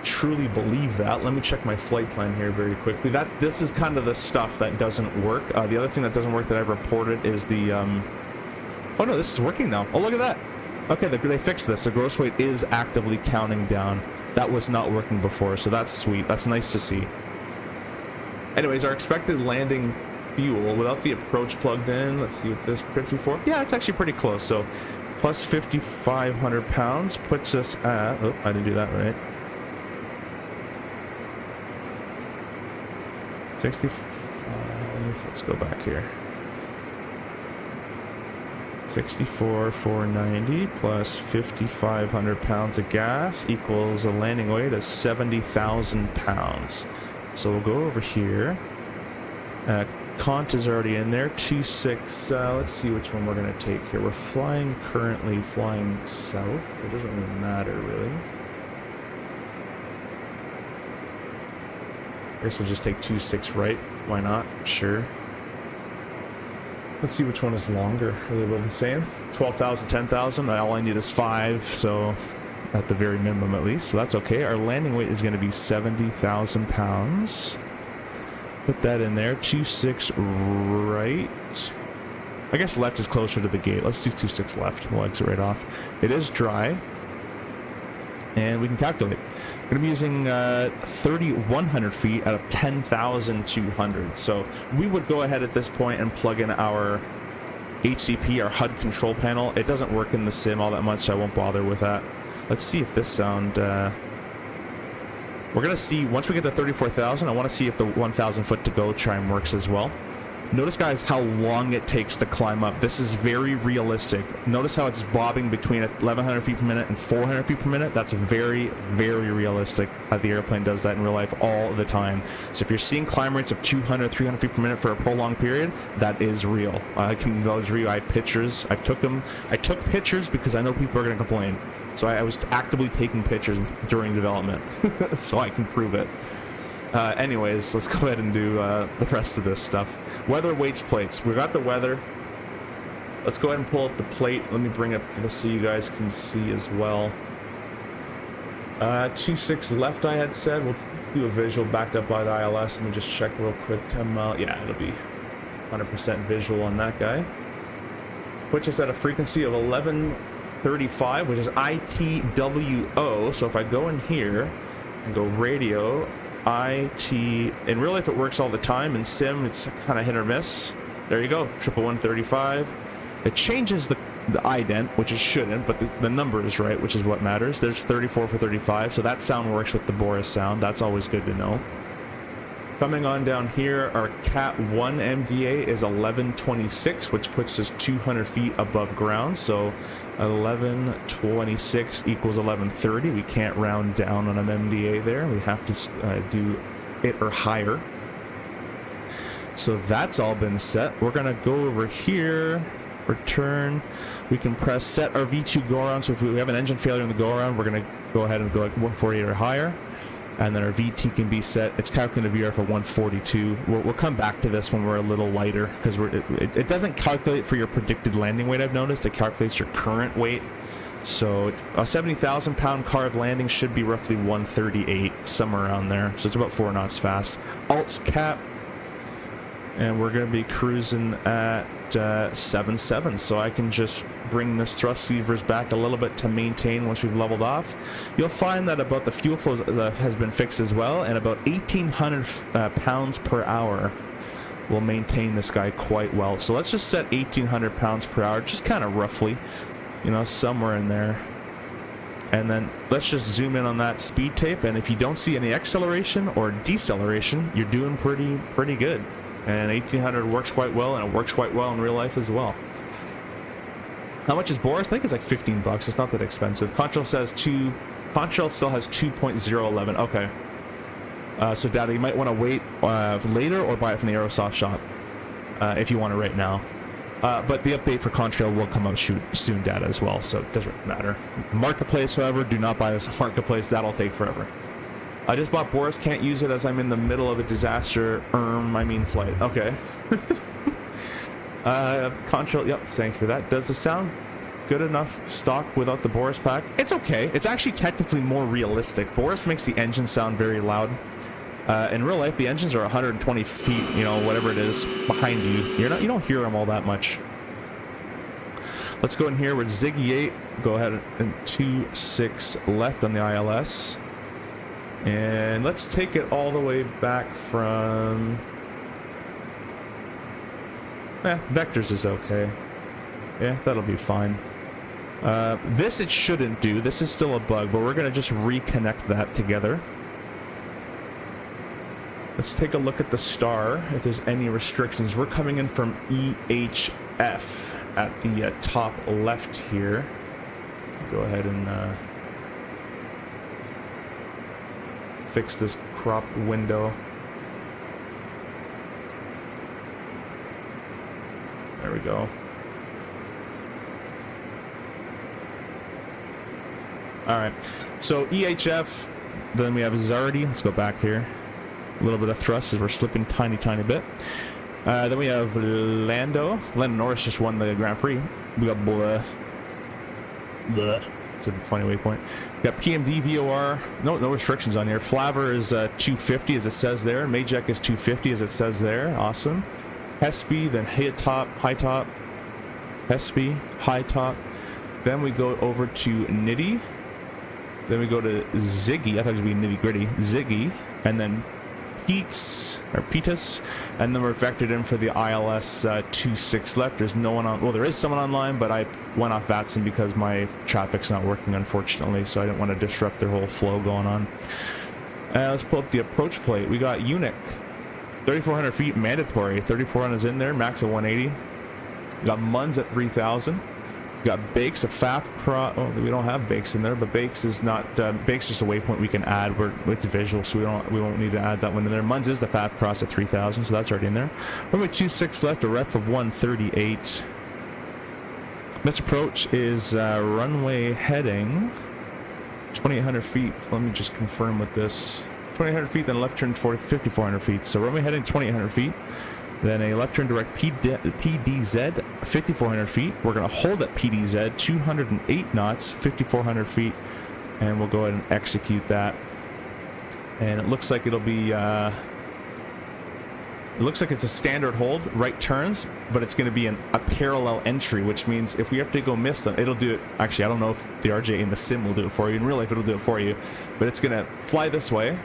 truly believe that. Let me check my flight plan here very quickly. This is kind of the stuff that doesn't work. The other thing that doesn't work that I've reported is the oh no, this is working now. Oh, look at that. Okay, they fixed this. The gross weight is actively counting down. That was not working before, so that's sweet. That's nice to see. Anyways, our expected landing fuel without the approach plugged in, let's see what this 54. Yeah, it's actually pretty close. So plus 5,500 pounds puts us at, oh, I didn't do that right. 65, let's go back here. 64,490 plus 5,500 pounds of gas equals a landing weight of 70,000 pounds. So we'll go over here. Cont is already in there. 26. Let's see which one we're going to take here. We're currently flying south. It doesn't really matter, really. I guess we'll just take 26 right. Why not? Sure. Let's see which one is longer. Are they both the same? 12,000, 10,000. All I need is 5, so at the very minimum at least. So that's okay. Our landing weight is going to be 70,000 pounds. Put that in there. 26 right. I guess left is closer to the gate. Let's do 26 left. We'll exit right off. It is dry. And we can calculate. We're going to be using 3,100 feet out of 10,200. So we would go ahead at this point and plug in our HCP, our HUD control panel. It doesn't work in the sim all that much, so I won't bother with that. Let's see if this sound... we're going to see, once we get to 34,000, I want to see if the 1,000 foot to go chime works as well. Notice, guys, how long it takes to climb up. This is very realistic. Notice how it's bobbing between 1,100 feet per minute and 400 feet per minute. That's very, very realistic. The airplane does that in real life all the time. So if you're seeing climb rates of 200, 300 feet per minute for a prolonged period, that is real. I can vouch for you. I have pictures. I took pictures because I know people are going to complain. So I was actively taking pictures during development, so I can prove it. Anyways, let's go ahead and do the rest of this stuff. Weather, weights, plates. We got the weather. Let's go ahead and pull up the plate. Let me bring it up so you guys can see as well. 26 left, I had said. We'll do a visual backed up by the ILS. Let me just check real quick. 10 mile. Yeah, it'll be 100% visual on that guy. Puts us at a frequency of 1135, which is ITWO. So if I go in here and go radio, IT, in real life it works all the time. In sim it's kind of hit or miss. There you go, 11135. It changes the ident, which it shouldn't, but the number is right, which is what matters. There's 34 for 35, so that sound works with the Boris sound. That's always good to know. Coming on down here, our Cat 1 MDA is 1126, which puts us 200 feet above ground. So 1126 equals 1130. We can't round down on an MDA there. We have to do it or higher. So that's all been set. We're going to go over here, return. We can press set our V2 go around. So if we have an engine failure in the go around, we're going to go ahead and go like 148 or higher. And then our VT can be set. It's calculating a VR for 142. We'll come back to this when we're a little lighter, because it doesn't calculate for your predicted landing weight, I've noticed. It calculates your current weight. So a 70,000 pound carb landing should be roughly 138, somewhere around there. So it's about 4 knots fast. Alt's cap. And we're going to be cruising at 7.7, so I can just bring this thrust levers back a little bit to maintain once we've leveled off. You'll find that about the fuel flow has been fixed as well, and about 1,800 pounds per hour will maintain this guy quite well. So let's just set 1,800 pounds per hour, just kind of roughly, you know, somewhere in there. And then let's just zoom in on that speed tape, and if you don't see any acceleration or deceleration, you're doing pretty good. And 1,800 works quite well, and it works quite well in real life as well. How much is Boris? I think it's like 15 bucks. It's not that expensive. Contrail says Contrail still has 2.011. Okay. So Data, you might want to wait later or buy it from the Aerosoft shop if you want it right now. But the update for Contrail will come out soon, Data, as well, so it doesn't matter. Marketplace, however, do not buy this on Marketplace. That'll take forever. I just bought Boris. Can't use it as I'm in the middle of a disaster. Flight. Okay. Contrail, yep, thank you for that. Does the sound good enough stock without the Boris pack? It's okay. It's actually technically more realistic. Boris makes the engine sound very loud. In real life, the engines are 120 feet, you know, whatever it is, behind you. You don't hear them all that much. Let's go in here with Ziggy 8. Go ahead and 2.6 left on the ILS. And let's take it all the way back from... vectors is okay. Yeah, that'll be fine. This it shouldn't do. This is still a bug, but we're going to just reconnect that together. Let's take a look at the star, if there's any restrictions. We're coming in from EHF at the top left here. Go ahead and... fix this cropped window. There we go. Alright, so EHF, then we have Zardy. Let's go back here. A little bit of thrust as we're slipping tiny bit. Then we have Lando. Lando Norris just won the Grand Prix. We got Bleh. It's a funny waypoint. We got PMD, VOR, no restrictions on here. Flaver is 250 as it says there. Majek is 250 as it says there. Awesome. Hespe, then high top. Hespe, high top. Then we go over to Nitty. Then we go to Ziggy. I thought it was going to be Nitty Gritty. Ziggy. And then Petus, and then we're vectored in for the ILS 2.6 left. There's no one on, well, there is someone online, but I went off VATSIM because my traffic's not working, unfortunately, so I didn't want to disrupt their whole flow going on. Let's pull up the approach plate. We got Unic, 3,400 feet mandatory, 3,400 is in there, max of 180. We got Muns at 3,000. We got Bakes, a FAF cross. Oh, we don't have Bakes in there, but Bakes is not. Bakes is just a waypoint we can add. It's visual, so we won't need to add that one in there. Muns is the FAF cross at 3,000, so that's already in there. Runway 26 left, a ref of 138. Missed approach is runway heading 2,800 feet. Let me just confirm with this. 2,800 feet, then left turn 5,400 feet. So runway heading 2,800 feet. Then a left turn direct PDZ, 5,400 feet. We're going to hold at PDZ, 208 knots, 5,400 feet. And we'll go ahead and execute that. And it looks like it'll be... it looks like it's a standard hold, right turns, but it's going to be a parallel entry, which means if we have to go miss them, it'll do it. Actually, I don't know if the RJ in the sim will do it for you. In real life, it'll do it for you. But it's going to fly this way.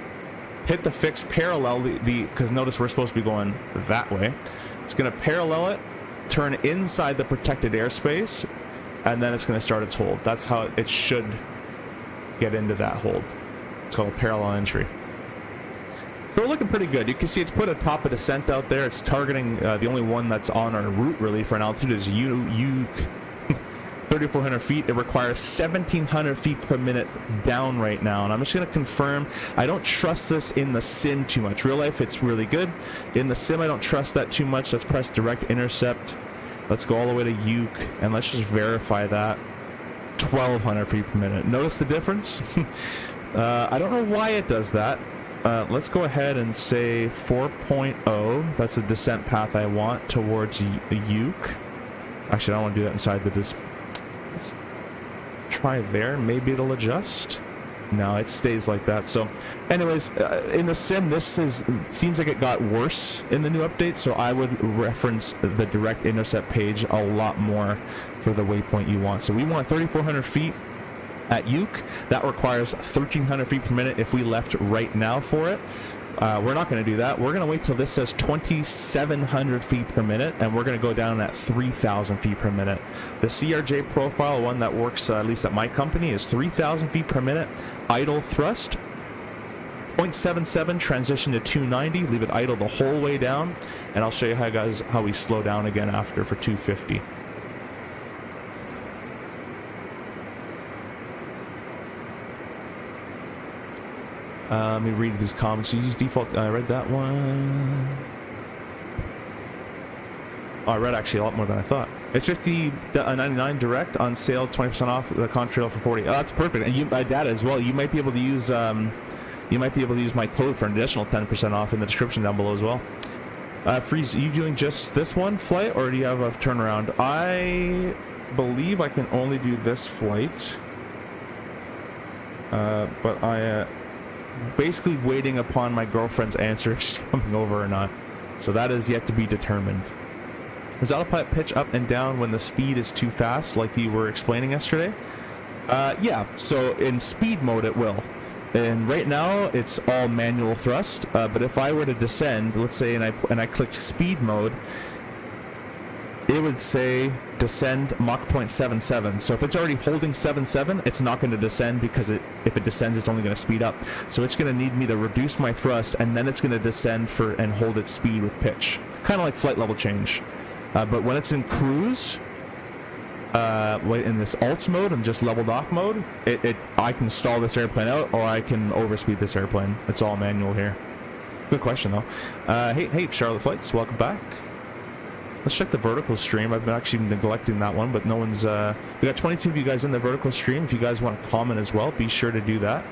Hit the fixed parallel, because notice we're supposed to be going that way. It's going to parallel it, turn inside the protected airspace, and then it's going to start its hold. That's how it should get into that hold. It's called a parallel entry. So we're looking pretty good. You can see it's put a top of descent out there. It's targeting the only one that's on our route really for an altitude is 3,400 feet. It requires 1,700 feet per minute down right now. And I'm just going to confirm, I don't trust this in the sim too much. Real life, it's really good. In the sim, I don't trust that too much. Let's press direct intercept. Let's go all the way to Uke, and let's just verify that. 1,200 feet per minute. Notice the difference? I don't know why it does that. Let's go ahead and say 4.0. That's the descent path I want towards Uke. Actually, I don't want to do that inside the let's try there. Maybe it'll adjust. No, it stays like that. So anyways, in the sim, seems like it got worse in the new update, so I would reference the direct intercept page a lot more for the waypoint you want. So we want 3,400 feet at Uke. That requires 1,300 feet per minute if we left right now for it. We're not going to do that. We're going to wait till this says 2,700 feet per minute, and we're going to go down at 3,000 feet per minute. The CRJ profile, one that works at least at my company, is 3,000 feet per minute. Idle thrust, 0.77, transition to 290, leave it idle the whole way down, and I'll show you how we slow down again after for 250. Let me read these comments. Use default. I read that one. Oh, I read actually a lot more than I thought. It's 50.99 direct on sale, 20% off the contrail for 40. Oh, that's perfect. And by data as well. You might be able to use my code for an additional 10% off in the description down below as well. Freeze, are you doing just this one flight, or do you have a turnaround? I believe I can only do this flight, but I basically waiting upon my girlfriend's answer if she's coming over or not. So that is yet to be determined. Does autopilot pitch up and down when the speed is too fast, like you were explaining yesterday? Yeah, so in speed mode it will. And right now it's all manual thrust, but if I were to descend, let's say, and I click speed mode, it would say descend Mach 0.77. So if it's already holding 7.7, it's not going to descend, because if it descends, it's only going to speed up. So it's going to need me to reduce my thrust, and then it's going to descend and hold its speed with pitch. Kind of like flight level change. But when it's in cruise, in this alts mode and just leveled off mode, I can stall this airplane out, or I can overspeed this airplane. It's all manual here. Good question though. Hey Charlotte Flights, welcome back. Let's check the vertical stream. I've been actually neglecting that one, but no one's we got 22 of you guys in the vertical stream. If you guys want to comment as well, be sure to do that.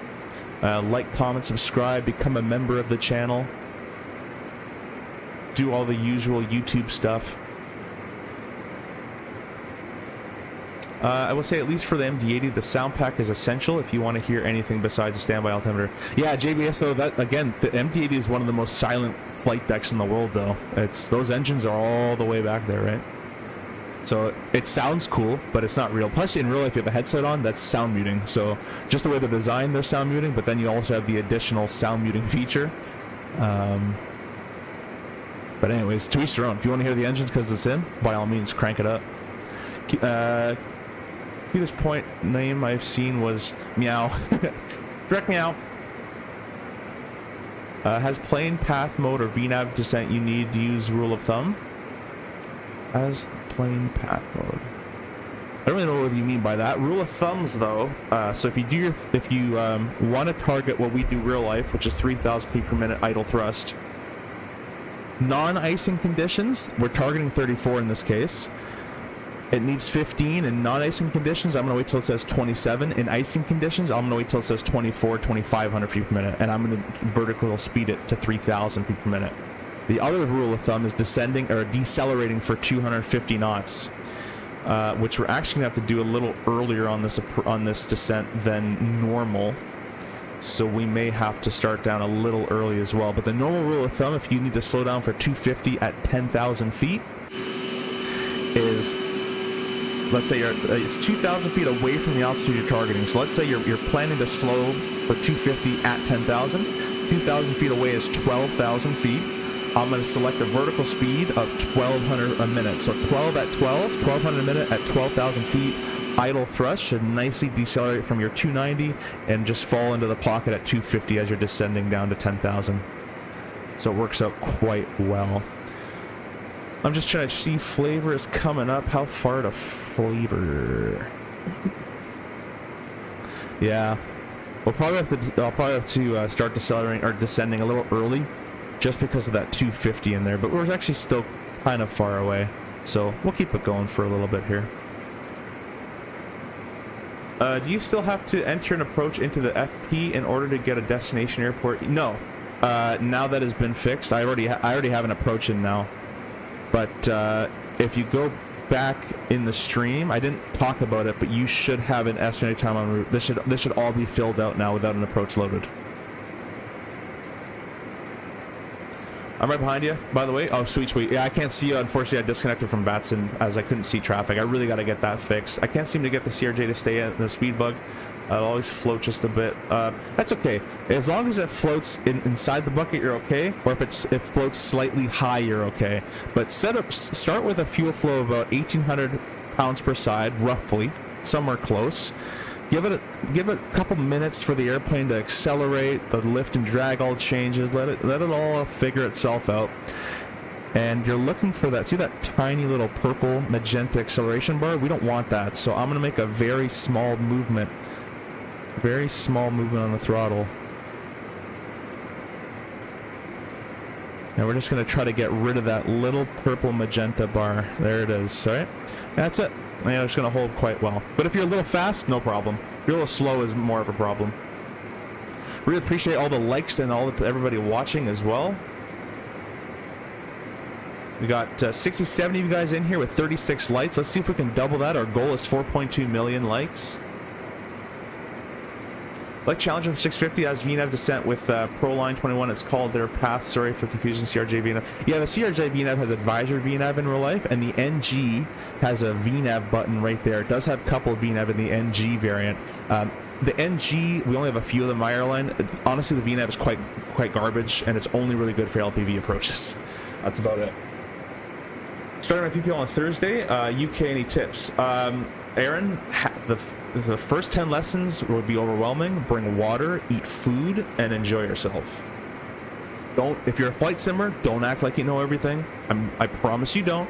Like, comment, subscribe, become a member of the channel, do all the usual YouTube stuff. I will say, at least for the MD-80, the sound pack is essential if you want to hear anything besides the standby altimeter. Yeah, JBS though, that again, the MD-80 is one of the most silent flight decks in the world though. Those engines are all the way back there, right? So it sounds cool, but it's not real. Plus, in real life, you have a headset on, that's sound muting. So just the way they're designed, they're sound muting, but then you also have the additional sound muting feature. But anyways, to each their own. If you want to hear the engines because it's in, by all means, crank it up. Cutest point name I've seen was Meow. Direct Meow. Has plane path mode or VNAV descent you need to use rule of thumb? As plane path mode. I don't really know what you mean by that. Rule of thumbs though, so if you want to target what we do real life, which is 3,000 feet per minute idle thrust, non-icing conditions, we're targeting 34 in this case. It needs 15 in non-icing conditions. I'm going to wait till it says 27. In icing conditions, I'm going to wait till it says 24, 2,500 feet per minute. And I'm going to vertical speed it to 3,000 feet per minute. The other rule of thumb is descending or decelerating for 250 knots, which we're actually going to have to do a little earlier on this descent than normal. So we may have to start down a little early as well. But the normal rule of thumb, if you need to slow down for 250 at 10,000 feet, is... let's say it's 2,000 feet away from the altitude you're targeting. So let's say you're planning to slow for 250 at 10,000. 2,000 feet away is 12,000 feet. I'm going to select a vertical speed of 1,200 a minute. So 12 at 12, 1,200 a minute at 12,000 feet. Idle thrust should nicely decelerate from your 290 and just fall into the pocket at 250 as you're descending down to 10,000. So it works out quite well. I'm just trying to see, flavor is coming up. How far to flavor? Yeah, I'll probably have to start decelerating or descending a little early, just because of that 250 in there. But we're actually still kind of far away, so we'll keep it going for a little bit here. do you still have to enter an approach into the FP in order to get a destination airport? No. Now that has been fixed, I already have an approach in now. But if you go back in the stream, I didn't talk about it, but you should have an estimated time en route. This should all be filled out now without an approach loaded. I'm right behind you, by the way. Oh, sweet. Yeah, I can't see you. Unfortunately, I disconnected from VATSIM as I couldn't see traffic. I really got to get that fixed. I can't seem to get the CRJ to stay in the speed bug. It'll always float just a bit. That's okay. As long as it floats inside the bucket, you're okay. Or if it floats slightly high, you're okay. But start with a fuel flow of about 1,800 pounds per side, roughly, somewhere close. Give it a couple minutes for the airplane to accelerate. The lift and drag all changes. Let it all figure itself out. And you're looking for that. See that tiny little purple magenta acceleration bar? We don't want that. So I'm going to make a very small movement. Very small movement on the throttle. And we're just going to try to get rid of that little purple magenta bar. There it is. All right. That's it. Yeah, it's going to hold quite well. But if you're a little fast, no problem. If you're a little slow is more of a problem. Really appreciate all the likes and everybody watching as well. We got 60, 70 of you guys in here with 36 likes. Let's see if we can double that. Our goal is 4.2 million likes. Like Challenger 650 has VNAV descent with Proline 21. It's called their path. Sorry for confusion. CRJ VNAV. Yeah, the CRJ VNAV has advisory VNAV in real life, and the NG has a VNAV button right there. It does have a couple of VNAV in the NG variant. The NG, we only have a few of them in my airline. Honestly, the VNAV is quite garbage, and it's only really good for LPV approaches. That's about it. Starting my PPL on Thursday. UK, any tips? Aaron, the first 10 lessons would be overwhelming. Bring water, eat food, and enjoy yourself. If you're a flight simmer, don't act like you know everything. I promise you don't.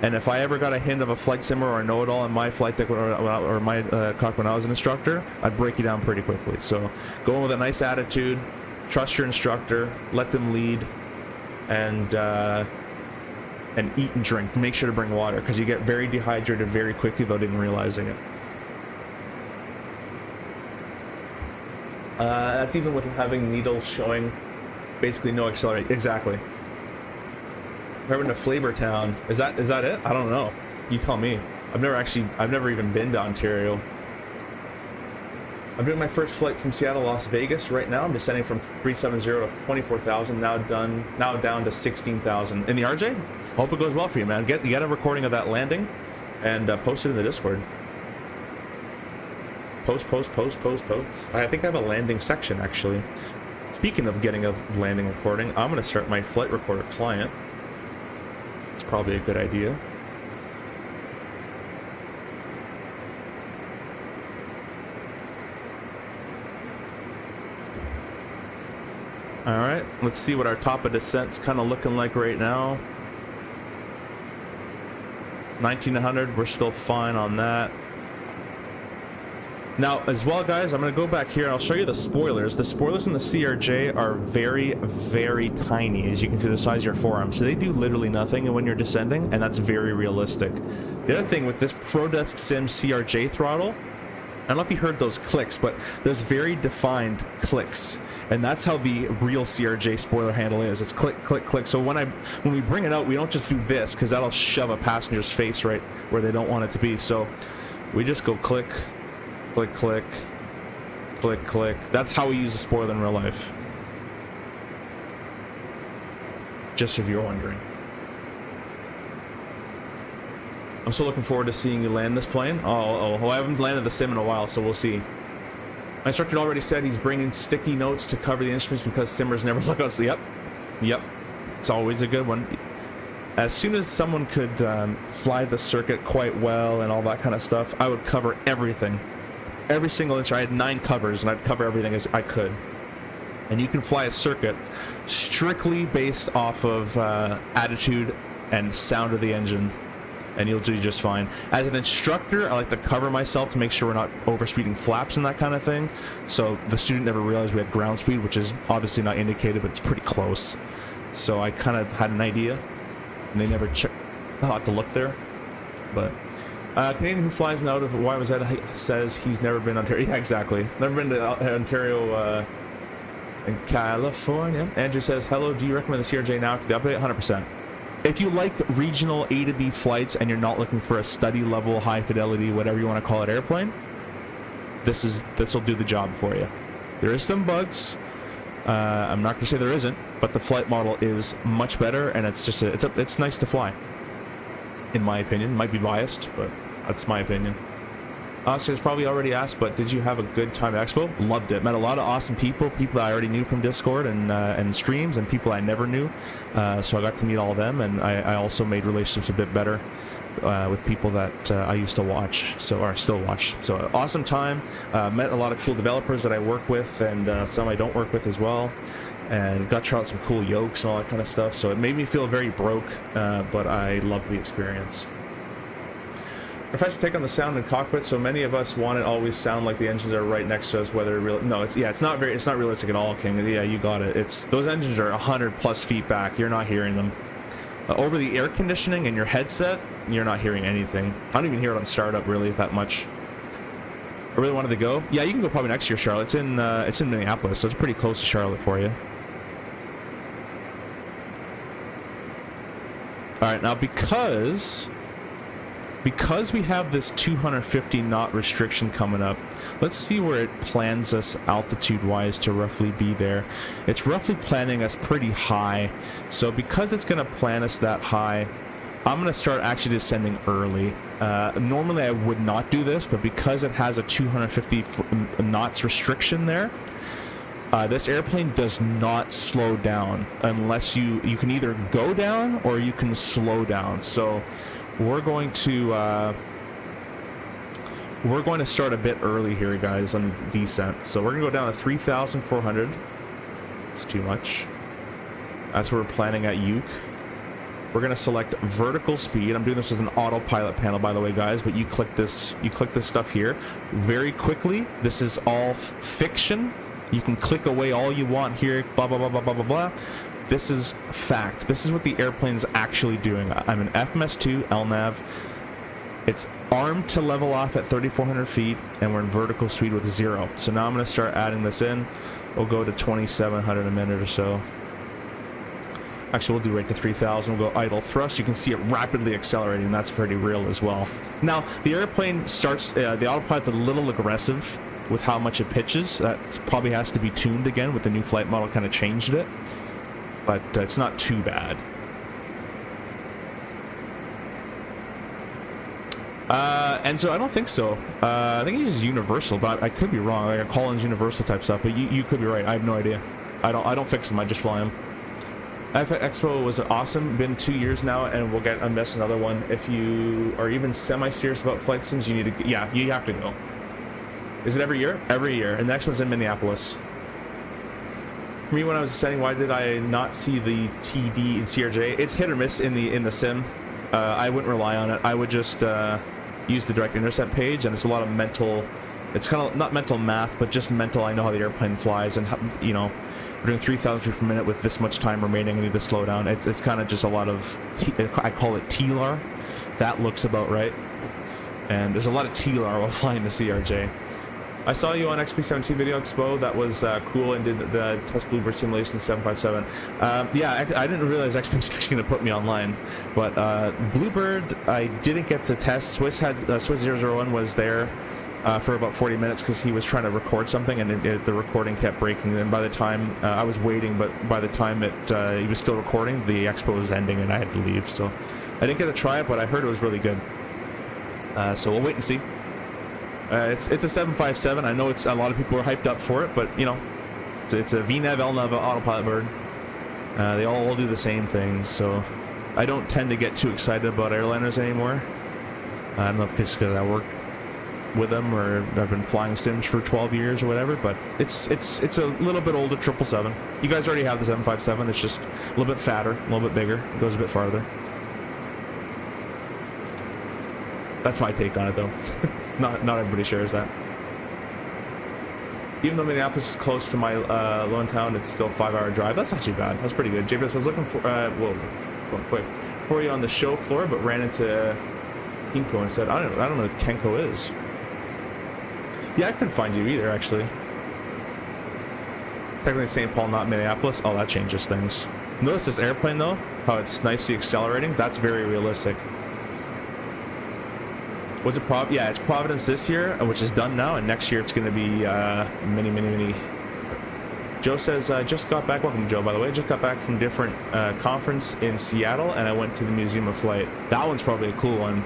And if I ever got a hint of a flight simmer or a know-it-all in my flight deck or my cockpit when I was an instructor, I'd break you down pretty quickly. So go in with a nice attitude, trust your instructor, let them lead, and eat and drink. Make sure to bring water because you get very dehydrated very quickly without even realizing it. That's even with having needles showing basically no acceleration. Exactly. Remember to Flavortown. Is that it? I don't know. You tell me. I've never even been to Ontario. I'm doing my first flight from Seattle, Las Vegas right now. I'm descending from 370 to 24,000, now down to 16,000. In the RJ? Hope it goes well for you, man. Get a recording of that landing and post it in the Discord. Post. I think I have a landing section, actually. Speaking of getting a landing recording, I'm going to start my flight recorder client. It's probably a good idea. Alright, let's see what our top of descent's kind of looking like right now. 1900, we're still fine on that. Now, as well, guys, I'm going to go back here and I'll show you the spoilers. The spoilers in the CRJ are very, very tiny, as you can see the size of your forearm. So they do literally nothing when you're descending, and that's very realistic. The other thing with this ProDesk Sim CRJ throttle, I don't know if you heard those clicks, but there's very defined clicks. And that's how the real CRJ spoiler handle is. It's click, click, click. So when we bring it out, we don't just do this, because that'll shove a passenger's face right where they don't want it to be. So we just go click, click, click, click, click. That's how we use the spoiler in real life. Just if you're wondering. I'm still looking forward to seeing you land this plane. Oh, I haven't landed the sim in a while, so we'll see. My instructor already said he's bringing sticky notes to cover the instruments because simmers never look out. So yep. It's always a good one. As soon as someone could fly the circuit quite well and all that kind of stuff, I would cover everything. Every single inch. I had 9 covers, and I'd cover everything as I could. And you can fly a circuit strictly based off of attitude and sound of the engine, and you'll do just fine. As an instructor, I like to cover myself to make sure we're not overspeeding flaps and that kind of thing. So the student never realized we had ground speed, which is obviously not indicated, but it's pretty close. So I kind of had an idea, and they never thought to look there. But Canadian who flies out of YMZ says he's never been to Ontario. Yeah, exactly. Never been to Ontario in California. Andrew says, hello, do you recommend the CRJ now to the update? 100%. If you like regional A to B flights and you're not looking for a study level, high fidelity, whatever you want to call it, airplane, this will do the job for you. There is some bugs. I'm not going to say there isn't, but the flight model is much better, and it's just it's nice to fly. In my opinion, might be biased, but that's my opinion. Oscar's probably already asked, but did you have a good time at Expo? Loved it. Met a lot of awesome people that I already knew from Discord and streams, and people I never knew. So I got to meet all of them, and I also made relationships a bit better with people that I used to watch, or still watch. So awesome time. Met a lot of cool developers that I work with, and some I don't work with as well. And got to try out some cool yokes and all that kind of stuff. So it made me feel very broke, but I loved the experience. Refresh take on the sound in cockpit. So many of us want it always sound like the engines are right next to us. Whether it's not realistic at all, King. Yeah, you got it. Those engines are 100+ feet back. You're not hearing them. Over the air conditioning in your headset, you're not hearing anything. I don't even hear it on startup really that much. I really wanted to go. Yeah, you can go probably next year, Charlotte. It's in Minneapolis, so it's pretty close to Charlotte for you. All right, now because we have this 250 knot restriction coming up, let's see where it plans us altitude-wise to roughly be there. It's roughly planning us pretty high, so because it's going to plan us that high, I'm going to start actually descending early. Normally I would not do this, but because it has a 250 knots restriction there, this airplane does not slow down unless you can either go down or you can slow down. So we're going to start a bit early here, guys, on the descent. So we're gonna go down to 3,400. It's too much. That's what we're planning at Uke. We're gonna select vertical speed. I'm doing this with an autopilot panel, by the way, guys, but you click this stuff here very quickly. This is all fiction. You can click away all you want here, blah, blah, blah, blah, blah, blah, blah. This is fact. This is what the airplane's actually doing. I'm an FMS2 LNAV. It's armed to level off at 3,400 feet, and we're in vertical speed with 0. So now I'm going to start adding this in. We'll go to 2,700 in a minute or so. Actually, we'll do right to 3,000. We'll go idle thrust. You can see it rapidly accelerating. That's pretty real as well. Now, the airplane starts, the autopilot's a little aggressive with how much it pitches. That probably has to be tuned again with the new flight model, kind of changed it. But it's not too bad. And so I don't think so. I think he uses universal, but I could be wrong. Like a Collins universal type stuff, but you could be right. I have no idea. I don't fix them. I just fly them. Expo was awesome. Been 2 years now, and we'll get unmess another one. If you are even semi-serious about flight sims, you need to. Yeah, you have to go. Is it every year? Every year. And the next one's in Minneapolis. For me, when I was ascending, why did I not see the TD in CRJ? It's hit or miss in the sim. I wouldn't rely on it. I would just use the direct intercept page, and it's a lot of mental. It's kind of not mental math, but just mental. I know how the airplane flies, and how, you know, we're doing 3,000 feet per minute with this much time remaining. I need to slow down. It's kind of just a lot of. I call it TLAR. That looks about right. And there's a lot of TLAR while flying the CRJ. I saw you on XP17 Video Expo. That was cool, and did the test Bluebird simulation 757. Yeah, I didn't realize XP was actually going to put me online, but Bluebird I didn't get to test. Swiss 001 was there for about 40 minutes because he was trying to record something, and the recording kept breaking. And by the time I was waiting, but by the time he was still recording, the Expo was ending, and I had to leave. So I didn't get to try it, but I heard it was really good. So we'll wait and see. It's a 757. I know it's a lot of people are hyped up for it, but you know, it's a VNAV, LNAV, autopilot bird. They all do the same things, so I don't tend to get too excited about airliners anymore. I don't know if it's because I work with them or I've been flying sims for 12 years or whatever, but it's a little bit older 777. You guys already have the 757. It's just a little bit fatter, a little bit bigger, it goes a bit farther. That's my take on it, though. Not everybody shares that. Even though Minneapolis is close to my lone town, it's still a 5-hour drive. That's not too bad. That's pretty good. JBS, I was looking for, whoa, going quick, for you on the show floor, but ran into Kinko instead. I don't know what Kenko is. Yeah, I couldn't find you either, actually. Technically St. Paul, not Minneapolis. Oh, that changes things. Notice this airplane, though, how it's nicely accelerating. That's very realistic. Was it Yeah, it's Providence this year, which is done now, and next year it's going to be mini. Joe says, just got back. Welcome, Joe, by the way. Just got back from different conference in Seattle, and I went to the Museum of Flight. That one's probably a cool one.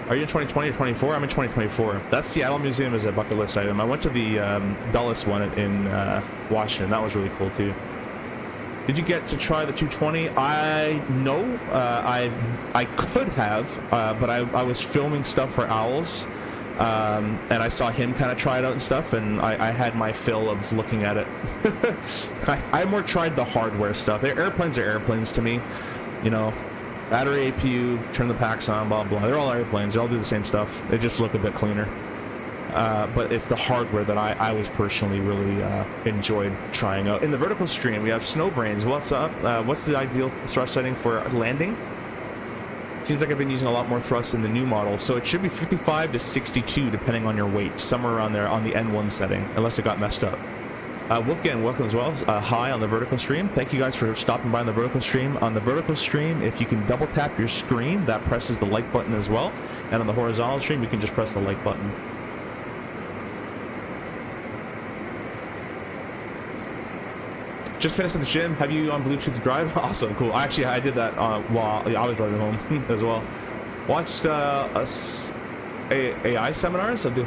Are you in 2020 or 24? I'm in 2024. That Seattle Museum is a bucket list item. I went to the Dulles one in Washington. That was really cool, too. Did you get to try the 220? No. I could have, but I was filming stuff for Owls, and I saw him kind of try it out and stuff, and I had my fill of looking at it. I more tried the hardware stuff. Airplanes are airplanes to me, you know. Battery, APU, turn the packs on, blah, blah. They're all airplanes. They all do the same stuff. They just look a bit cleaner. But it's the hardware that I was personally really enjoyed trying out. In the vertical stream, we have Snowbrains. What's up? What's the ideal thrust setting for landing? Seems like I've been using a lot more thrust in the new model, so it should be 55 to 62 depending on your weight, somewhere around there on the N1 setting, unless it got messed up. Wolfgang, welcome as well. Hi on the vertical stream. Thank you guys for stopping by on the vertical stream. On the vertical stream, if you can double tap your screen, that presses the like button as well. And on the horizontal stream, you can just press the like button. Just finished at the gym. Have you on Bluetooth Drive? Awesome, cool. Actually, I did that while I was driving home as well. Watched AI seminars of the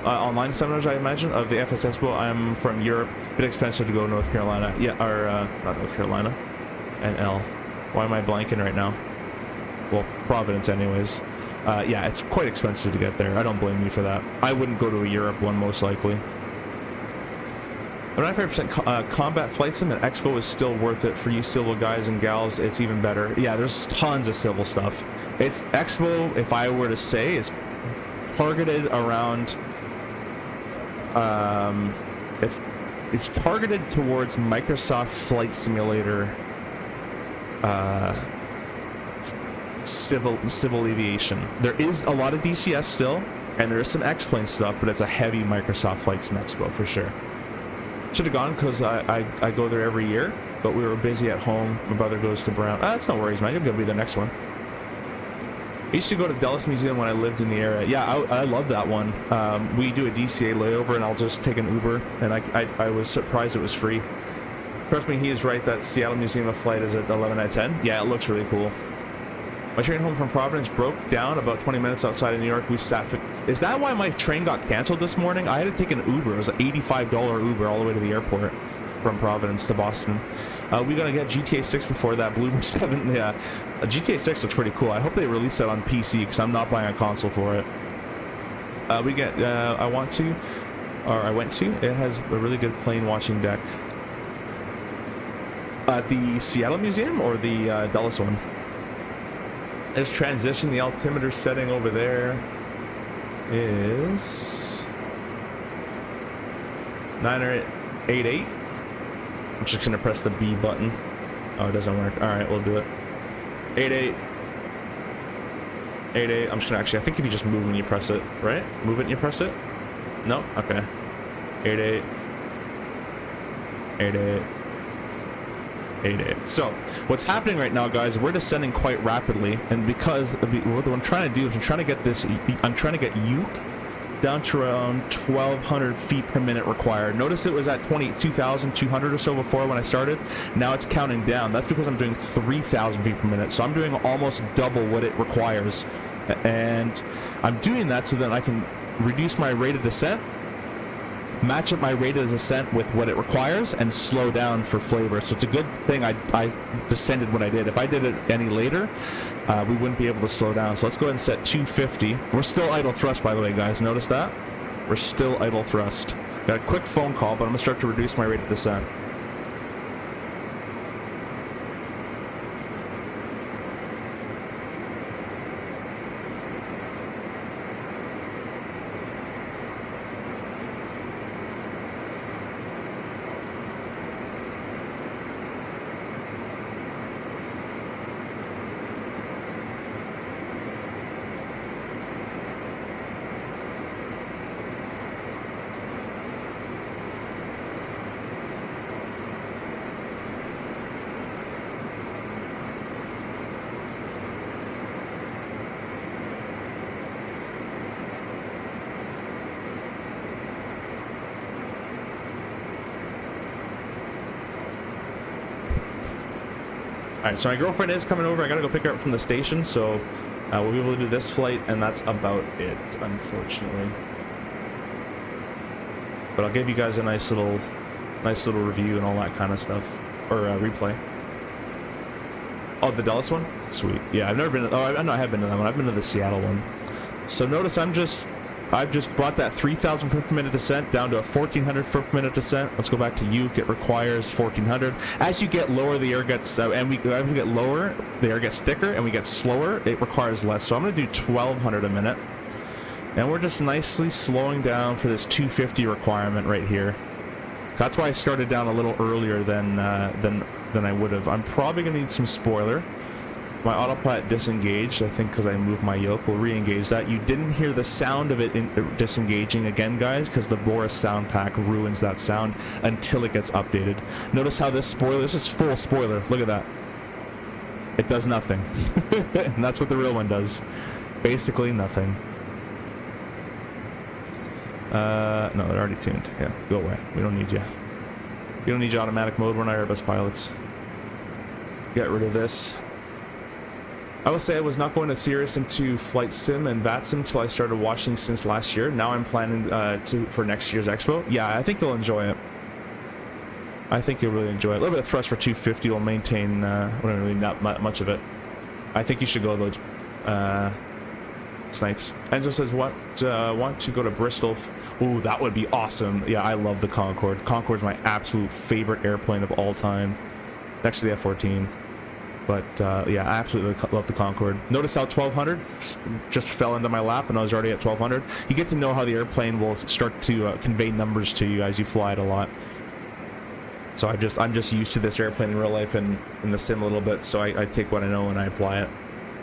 online seminars, I imagine, of the FS Expo. I'm from Europe. Bit expensive to go to North Carolina. Yeah, or not North Carolina. NL. Why am I blanking right now? Well, Providence, anyways. Yeah, it's quite expensive to get there. I don't blame you for that. I wouldn't go to a Europe one most likely. 95% combat flight sim and Expo is still worth it for you civil guys and gals. It's even better. Yeah, there's tons of civil stuff. It's Expo, if I were to say, is targeted around if it's targeted towards Microsoft Flight Simulator civil aviation. There is a lot of DCS still, and there is some X-Plane stuff, but it's a heavy Microsoft Flight Sim Expo for sure. Should have gone because I go there every year, but we were busy at home. My brother goes to Brown. That's no worries, man. You're gonna be the next one. I used to go to Dulles Museum when I lived in the area. Yeah, I love that one. We do a DCA layover, and I'll just take an Uber, and I was surprised it was free. Trust me, he is right that Seattle Museum of Flight is at 11 out of 10. Yeah, it looks really cool. My train home from Providence broke down about 20 minutes outside of New York. We sat for... Is that why my train got canceled this morning? I had to take an Uber. It was an $85 Uber all the way to the airport from Providence to Boston. We gonna get GTA 6 before that. Bloober 7, yeah. GTA 6 looks pretty cool. I hope they release that on PC because I'm not buying a console for it. We get, I went to, it has a really good plane watching deck. The Seattle Museum or the Dulles one? Let's transition. The altimeter setting over there is 988. I'm just gonna press the B button. Oh, it doesn't work. All right, we'll do it. 88. 88. I'm just gonna actually. I think if you just move when you press it, right? Move it and you press it. No. Okay. 88. 88. 88. So, what's happening right now, guys? We're descending quite rapidly, and because what I'm trying to do is I'm trying to get this. I'm trying to get Uke down to around 1,200 feet per minute required. Notice it was at 22,200 or so before when I started. Now it's counting down. That's because I'm doing 3,000 feet per minute. So I'm doing almost double what it requires. And I'm doing that so that I can reduce my rate of descent, match up my rate of descent with what it requires, and slow down for flavor. So it's a good thing I descended when I did. If I did it any later, we wouldn't be able to slow down. So let's go ahead and set 250. We're still idle thrust, by the way, guys. Notice that? We're still idle thrust. Got a quick phone call, but I'm going to start to reduce my rate of descent. Alright, so my girlfriend is coming over. I gotta go pick her up from the station, so we'll be able to do this flight, and that's about it, unfortunately. But I'll give you guys a nice little review and all that kind of stuff, or replay. Oh, the Dallas one? Sweet. Yeah, I've never been. Oh, I know I have been to that one. I've been to the Seattle one. So notice I've just brought that 3,000 foot per minute descent down to a 1,400 foot per minute descent. Let's go back to Uke. It requires 1,400. As you get lower, the air gets, as we get lower, the air gets thicker, and we get slower, it requires less. So I'm going to do 1,200 a minute. And we're just nicely slowing down for this 250 requirement right here. That's why I started down a little earlier than I would have. I'm probably going to need some spoiler. My autopilot disengaged, I think, because I moved my yoke. We'll re-engage that. You didn't hear the sound of it disengaging again, guys, because the Boris sound pack ruins that sound until it gets updated. Notice how this is full spoiler. Look at that. It does nothing. And that's what the real one does. Basically nothing. No, they're already tuned. Yeah, go away. We don't need you. We don't need you automatic mode. We're not Airbus pilots. Get rid of this. I will say I was not going to serious into flight sim and VATSIM until I started watching since last year. Now I'm planning for next year's Expo. Yeah, I think you'll enjoy it. I think you'll really enjoy it. A little bit of thrust for 250 will maintain, really not much of it. I think you should go though. Snipes. Enzo says, want to go to Bristol? Ooh, that would be awesome. Yeah, I love the Concorde. Concorde's my absolute favorite airplane of all time. Next to the F-14. But, yeah, I absolutely love the Concorde. Notice how 1200 just fell into my lap and I was already at 1200. You get to know how the airplane will start to convey numbers to you as you fly it a lot. So I'm just used to this airplane in real life and in the sim a little bit, so I take what I know and I apply it.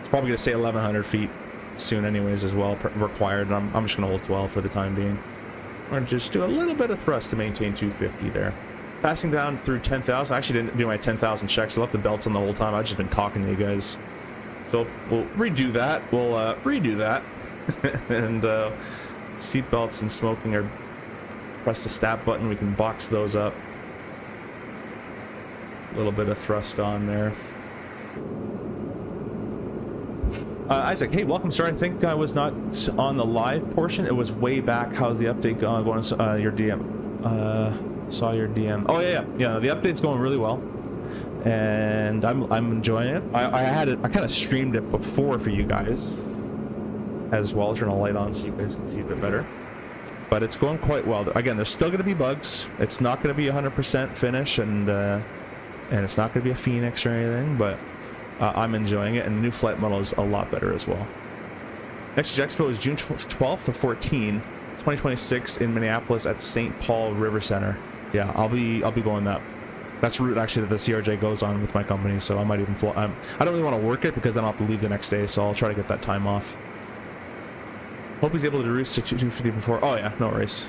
It's probably going to say 1100 feet soon anyways as well, required. I'm just going to hold 12 for the time being. We're going to just do a little bit of thrust to maintain 250 there. Passing down through 10,000. I actually didn't do my 10,000 checks. I left the belts on the whole time. I've just been talking to you guys. So we'll redo that. We'll redo that. And seat belts and smoking are... Press the stat button. We can box those up. A little bit of thrust on there. Isaac, hey, welcome, sir. I think I was not on the live portion. It was way back. How's the update going? Your DM. Saw your DM. Oh yeah. The update's going really well, and I'm enjoying it. I kind of streamed it before for you guys as well. I'll turn the light on so you guys can see a bit better. But it's going quite well. Again, there's still going to be bugs. It's not going to be 100% finish, and it's not going to be a Phoenix or anything, but I'm enjoying it, and the new flight model is a lot better as well. Next year's Expo is June 12th to 14, 2026 in Minneapolis at St. Paul River Center. Yeah, I'll be going that. That's the route actually that the CRJ goes on with my company, so I might even fly. I don't really want to work it because then I'll have to leave the next day, so I'll try to get that time off. Hope he's able to reduce to 250 before. Oh yeah, no worries.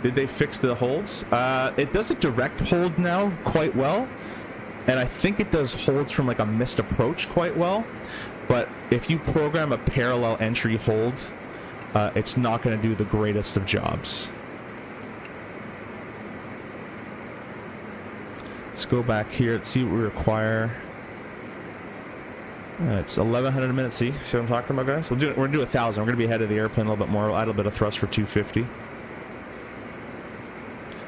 Did they fix the holds? It does a direct hold now quite well. And I think it does holds from like a missed approach quite well. But if you program a parallel entry hold, it's not going to do the greatest of jobs. Let's go back here and see what we require. It's 1100 a minute. See what I'm talking about, guys? We're gonna do 1000. We're gonna be ahead of the airplane a little bit more. We'll add a bit of thrust for 250.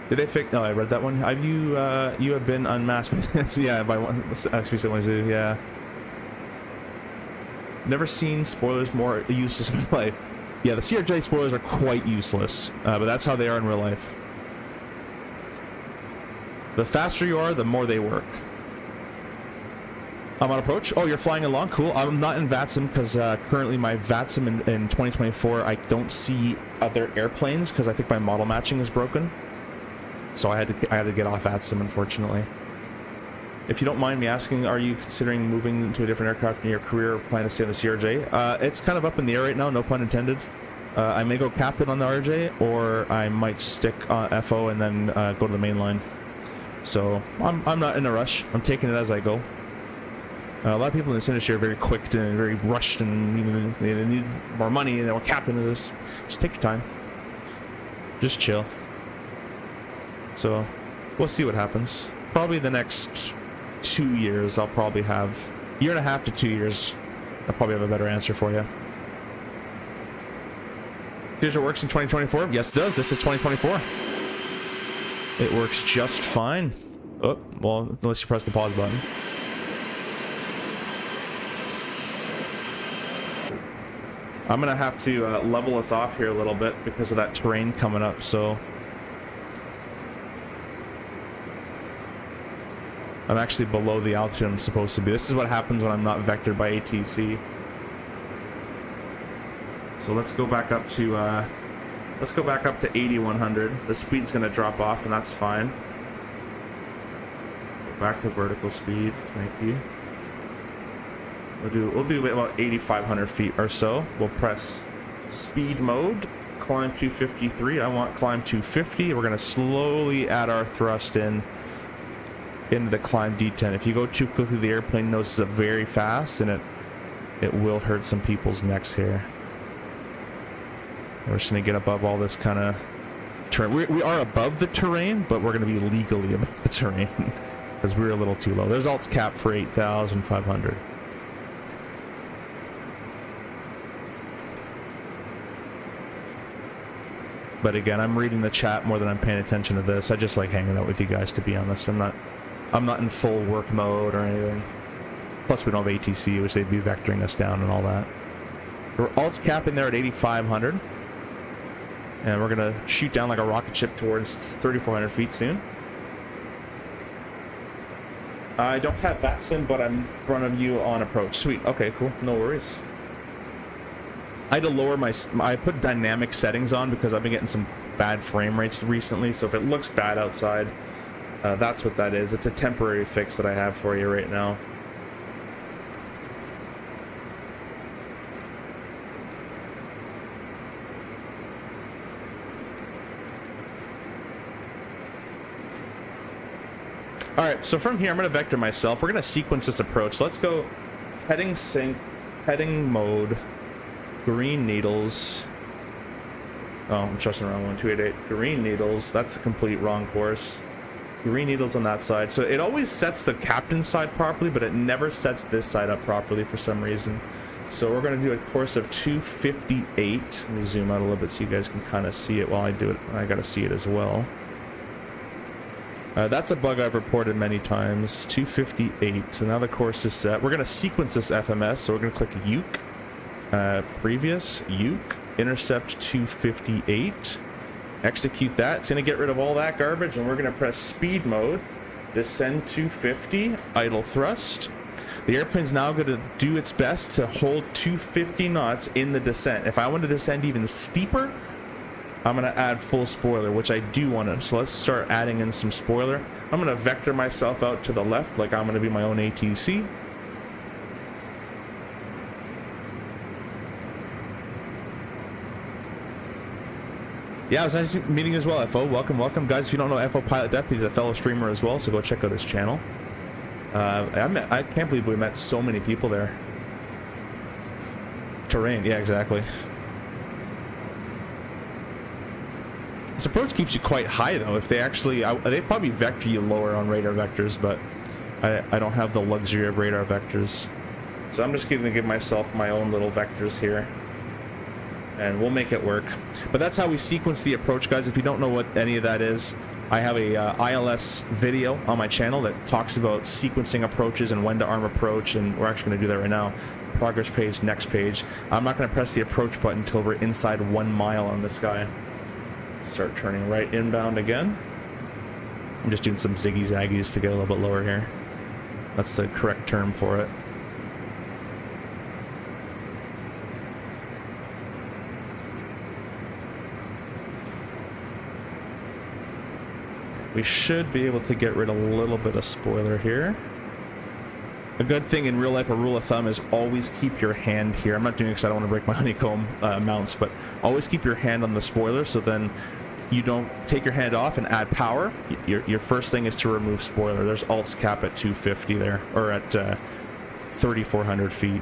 Did they fix? No, I read that one. Have you have been unmasked? Yeah, by one. XP712. Yeah. Never seen spoilers more useless in my life. Yeah, the CRJ spoilers are quite useless, but that's how they are in real life. The faster you are, the more they work. I'm on approach. Oh, you're flying along. Cool. I'm not in VATSIM because currently my VATSIM in 2024, I don't see other airplanes because I think my model matching is broken. So I had to get off VATSIM, unfortunately. If you don't mind me asking, are you considering moving to a different aircraft in your career or plan to stay on the CRJ? It's kind of up in the air right now, no pun intended. I may go captain on the RJ, or I might stick FO and then go to the main line. So I'm not in a rush. I'm taking it as I go. A lot of people in this industry are very quick and very rushed, and they need more money, and they want captain of this. Just take your time. Just chill. So we'll see what happens. Probably the next 2 years, I'll probably have, year and a half to 2 years, I'll probably have a better answer for you. Here's what works in 2024. Yes, it does. This is 2024. It works just fine. Oh, well, unless you press the pause button. I'm gonna have to level us off here a little bit because of that terrain coming up, so I'm actually below the altitude I'm supposed to be. This is what happens when I'm not vectored by ATC. So let's go back up to 8100. The speed's gonna drop off, and that's fine. Go back to vertical speed. Thank you. We'll do about 8,500 feet or so. We'll press speed mode, climb 253. I want climb 250. We're gonna slowly add our thrust into the climb D10. If you go too quickly, the airplane noses up very fast, and it will hurt some people's necks here. We're just gonna get above all this kind of terrain. We are above the terrain, but we're gonna be legally above the terrain because we're a little too low. There's alts cap for 8,500. But again, I'm reading the chat more than I'm paying attention to this. I just like hanging out with you guys, to be honest. I'm not in full work mode or anything. Plus, we don't have ATC, which they'd be vectoring us down and all that. We're alts capping there at 8,500. And we're going to shoot down like a rocket ship towards 3,400 feet soon. I don't have VATSIM, but I'm in front of you on approach. Sweet. Okay, cool. No worries. I had to lower I put dynamic settings on because I've been getting some bad frame rates recently. So if it looks bad outside, that's what that is. It's a temporary fix that I have for you right now. All right, so from here, I'm going to vector myself. We're going to sequence this approach. So let's go heading sync, heading mode, green needles. Oh, I'm trusting the wrong one, 288. Green needles, that's a complete wrong course. Green needles on that side. So it always sets the captain's side properly, but it never sets this side up properly for some reason. So we're going to do a course of 258. Let me zoom out a little bit so you guys can kind of see it while I do it. I got to see it as well. That's a bug I've reported many times. 258. So now the course is set. We're going to sequence this FMS. So we're going to click Uke. Previous Uke. Intercept 258. Execute that. It's going to get rid of all that garbage, and we're going to press speed mode. Descend 250. Idle thrust. The airplane's now going to do its best to hold 250 knots in the descent. If I want to descend even steeper, I'm going to add full spoiler, which I do want to. So let's start adding in some spoiler. I'm going to vector myself out to the left like I'm going to be my own ATC. Yeah, it was nice meeting you as well, FO. Welcome, welcome. Guys, if you don't know FO Pilot Death, he's a fellow streamer as well, so go check out his channel. I can't believe we met so many people there. Terrain, yeah, exactly. This approach keeps you quite high, though. If they actually... they probably vector you lower on radar vectors, but I don't have the luxury of radar vectors. So I'm just going to give myself my own little vectors here. And we'll make it work. But that's how we sequence the approach, guys. If you don't know what any of that is, I have a ILS video on my channel that talks about sequencing approaches and when to arm approach, and we're actually going to do that right now. Progress page, next page. I'm not going to press the approach button until we're inside 1 mile on this guy. Start turning right inbound again. I'm just doing some ziggy-zaggies to get a little bit lower here. That's the correct term for it. We should be able to get rid of a little bit of spoiler here. A good thing in real life, a rule of thumb, is always keep your hand here. I'm not doing it because I don't want to break my honeycomb mounts, but always keep your hand on the spoiler so then you don't take your hand off and add power. Your first thing is to remove spoiler. There's alts cap at 250 there, or at 3,400 feet.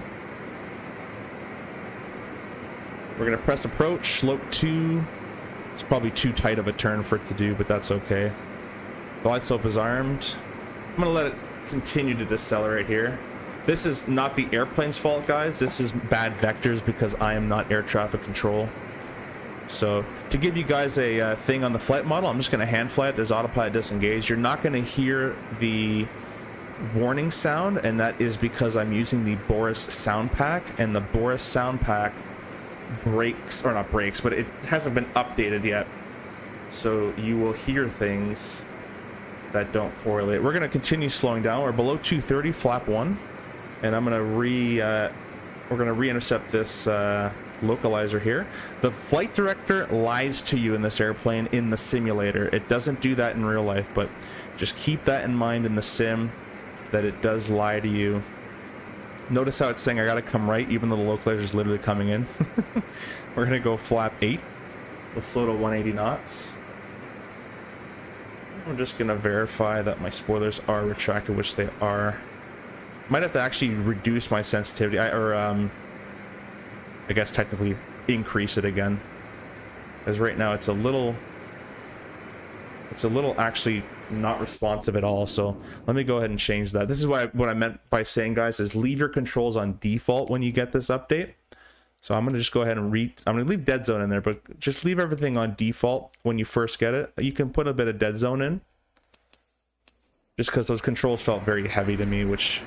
We're going to press approach, slope 2. It's probably too tight of a turn for it to do, but that's okay. Glide slope is armed. I'm going to let it continue to decelerate here. This is not the airplane's fault, guys. This is bad vectors because I am not air traffic control. So to give you guys a thing on the flight model, I'm just going to hand fly it. There's autopilot disengaged. You're not going to hear the warning sound, and that is because I'm using the Boris sound pack, and the Boris sound pack breaks, or not breaks, but it hasn't been updated yet. So you will hear things that don't correlate. We're going to continue slowing down. We're below 230, flap 1, and I'm going to we're going to re-intercept this localizer here. The flight director lies to you in this airplane in the simulator. It doesn't do that in real life, but just keep that in mind in the sim, that it does lie to you. Notice how it's saying I gotta come right, even though the localizer is literally coming in. We're gonna go flap 8. We'll slow to 180 knots. I'm just gonna verify that my spoilers are retracted, which they are. Might have to actually reduce my sensitivity, I guess technically increase it again, because right now it's a little actually not responsive at all. So let me go ahead and change that. This is what I meant by saying, guys, is leave your controls on default when you get this update. So I'm gonna just go ahead and I'm gonna leave dead zone in there, but just leave everything on default when you first get it. You can put a bit of dead zone in, just because those controls felt very heavy to me, which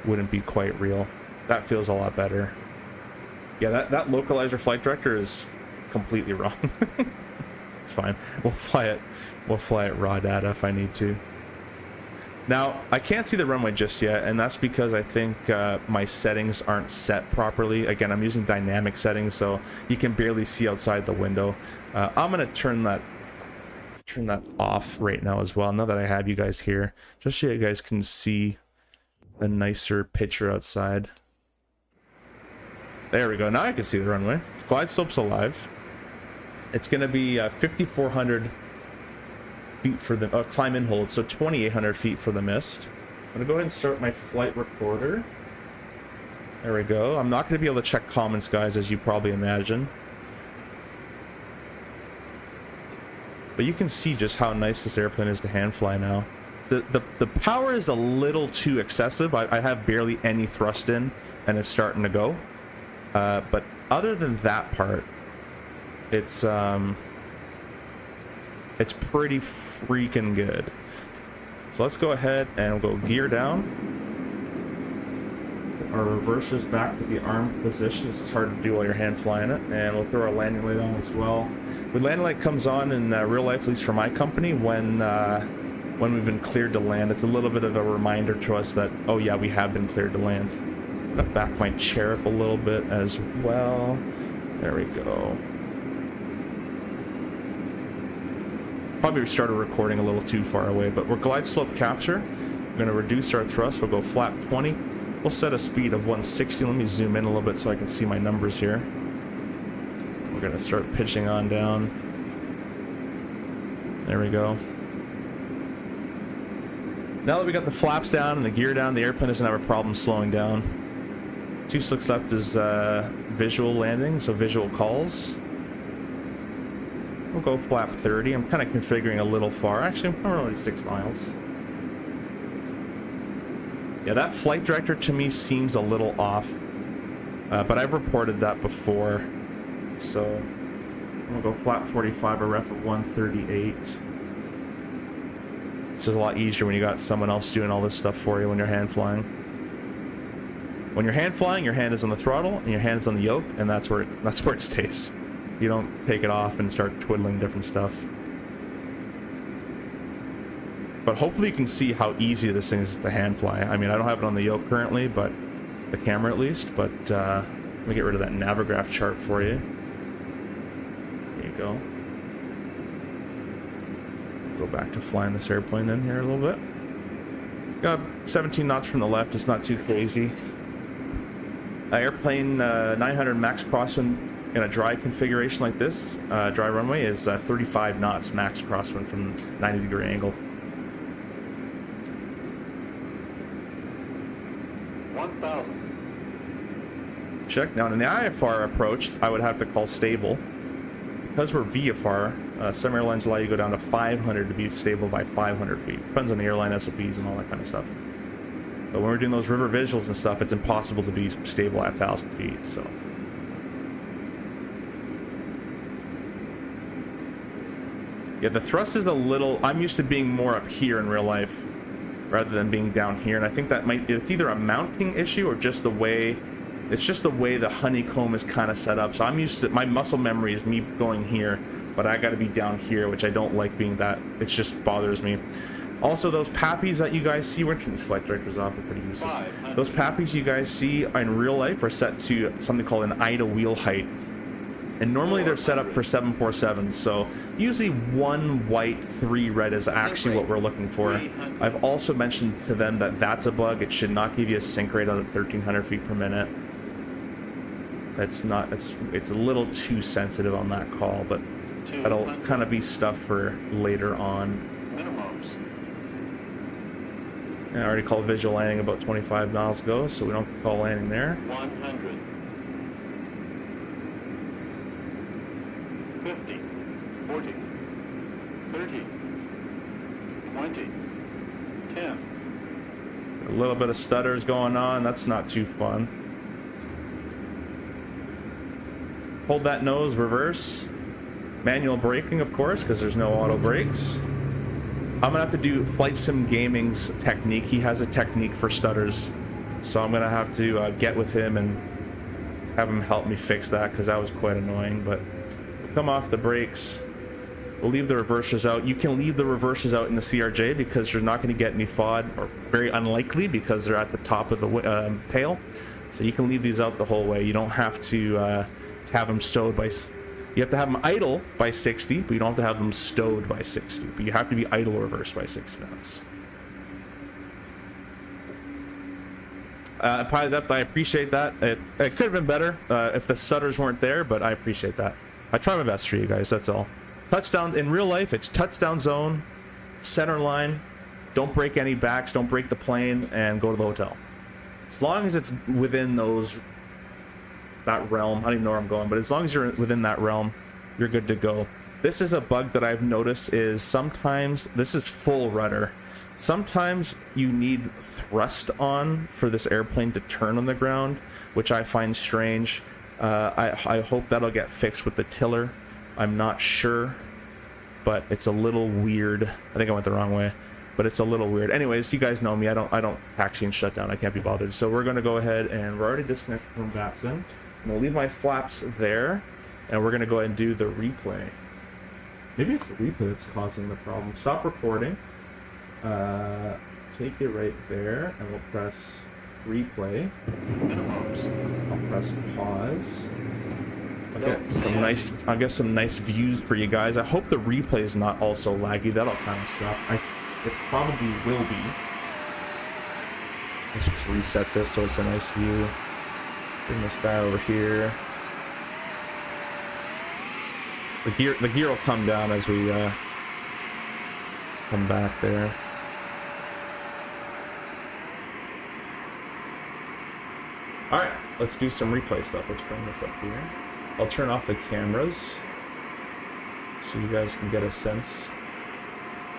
wouldn't be quite real. That feels a lot better. Yeah, that localizer flight director is completely wrong. It's fine. We'll fly it raw data if I need to. Now, I can't see the runway just yet, and that's because I think my settings aren't set properly. Again, I'm using dynamic settings, so you can barely see outside the window. I'm gonna turn that off right now as well, now that I have you guys here, just so you guys can see a nicer picture outside. There we go. Now I can see the runway. Glide slope's alive. It's going to be 5,400 feet for the climb in hold, so 2,800 feet for the mist. I'm going to go ahead and start my flight recorder. There we go. I'm not going to be able to check comments, guys, as you probably imagine. But you can see just how nice this airplane is to hand fly now. The power is a little too excessive. I have barely any thrust in, and it's starting to go. But other than that part, it's pretty freaking good. So let's go ahead and we'll go gear down. Our reversers back to the armed position. This is hard to do while you're hand flying it. And we'll throw our landing light on as well. When landing light comes on in real life, at least for my company, when we've been cleared to land, it's a little bit of a reminder to us that, oh yeah, we have been cleared to land. I'm gonna back my chair up a little bit as well. There we go. Probably started recording a little too far away, but we're glide slope capture. We're gonna reduce our thrust. We'll go flap 20. We'll set a speed of 160. Let me zoom in a little bit so I can see my numbers here. We're gonna start pitching on down. There we go. Now that we got the flaps down and the gear down, the airplane doesn't have a problem slowing down. 2 slicks left is visual landing, so visual calls. We'll go flap 30. I'm kind of configuring a little far. Actually, I'm only 6 miles. Yeah, that flight director to me seems a little off, but I've reported that before. So I'm gonna go flap 45, a ref of 138. This is a lot easier when you got someone else doing all this stuff for you when you're hand flying. When you're hand flying, your hand is on the throttle and your hand is on the yoke, and that's where it stays. You don't take it off and start twiddling different stuff. But hopefully you can see how easy this thing is to hand fly. I mean, I don't have it on the yoke currently, but the camera at least. But let me get rid of that Navigraph chart for you. There you go. Go back to flying this airplane then here a little bit. Got 17 knots from the left. It's not too crazy. Airplane 900 max crosswind in a dry configuration like this, dry runway, is 35 knots max crosswind from 90-degree angle. 1,000. Check. Now in the IFR approach, I would have to call stable. Because we're VFR, some airlines allow you to go down to 500 to be stable by 500 feet. Depends on the airline SOPs and all that kind of stuff. But when we're doing those river visuals and stuff, it's impossible to be stable at 1,000 feet, so. Yeah, the thrust is a little... I'm used to being more up here in real life rather than being down here, and I think that might... It's either a mounting issue or just the way... It's just the way the honeycomb is kind of set up. So I'm used to... My muscle memory is me going here, but I got to be down here, which I don't like being that... It just bothers me. Also, those pappies that you guys see... We're turning these flight directors off. They're pretty useless. Those pappies you guys see in real life are set to something called an idle wheel height. And normally they're set up for 747s, so usually 1 white, 3 red is actually what we're looking for. I've also mentioned to them that that's a bug. It should not give you a sync rate out of 1,300 feet per minute. That's not, it's a little too sensitive on that call, but that'll kind of be stuff for later on. And I already called visual landing about 25 miles ago, so we don't have to call landing there. 100. 50, 40, 30, 20, 10. A little bit of stutters going on. That's not too fun. Hold that nose, reverse. Manual braking, of course, because there's no auto brakes. I'm gonna have to do Flight Sim Gaming's technique. He has a technique for stutters, so I'm gonna have to get with him and have him help me fix that, because that was quite annoying. But come off the brakes. We'll leave the reversers out. You can leave the reversers out in the CRJ because you're not going to get any FOD, or very unlikely because they're at the top of the tail. So you can leave these out the whole way. You don't have to have them stowed by... You have to have them idle by 60, but you don't have to have them stowed by 60. But you have to be idle reverse by 60 knots. Pilot depth, I appreciate that. It could have been better if the stutters weren't there, but I appreciate that. I try my best for you guys, that's all. Touchdown, in real life, it's touchdown zone, center line, don't break any backs, don't break the plane, and go to the hotel. As long as it's within that realm, I don't even know where I'm going, but as long as you're within that realm, you're good to go. This is a bug that I've noticed is sometimes, this is full rudder, sometimes you need thrust on for this airplane to turn on the ground, which I find strange. I hope that'll get fixed with the tiller. I'm not sure, but it's a little weird. I think I went the wrong way, but it's a little weird. Anyways, you guys know me. I don't taxi and shut down. I can't be bothered. So we're going to go ahead, and we're already disconnected from VATSIM. I'm going to leave my flaps there, and we're going to go ahead and do the replay. Maybe it's the replay that's causing the problem. Stop recording. Take it right there, and we'll press replay. I'll press pause. I'll get some nice views for you guys. I hope the replay is not also laggy. That'll kind of suck. It probably will be. Let's just reset this so it's a nice view. Bring this guy over here. The gear will come down as we come back there. Alright, let's do some replay stuff. Let's bring this up here. I'll turn off the cameras so you guys can get a sense.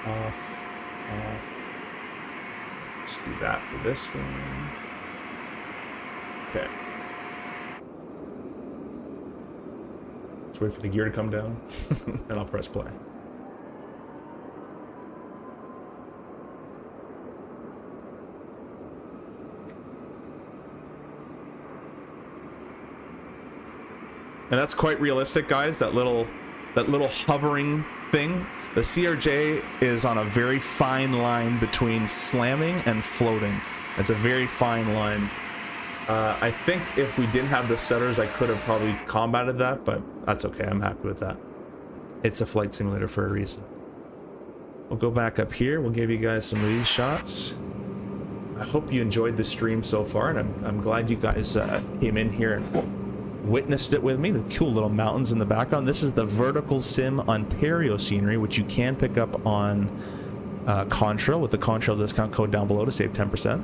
Off. Just do that for this one. Okay. Let's wait for the gear to come down, and I'll press play. And that's quite realistic, guys. That little hovering thing. The CRJ is on a very fine line between slamming and floating. It's a very fine line. I think if we didn't have the stutters, I could have probably combated that, but that's okay. I'm happy with that. It's a flight simulator for a reason. We'll go back up here. We'll give you guys some of these shots. I hope you enjoyed the stream so far, and I'm glad you guys came in here and witnessed it with me. The cool little mountains in the background. This is the Vertical Sim Ontario scenery, which you can pick up on Contrail with the Contrail discount code down below to save 10%.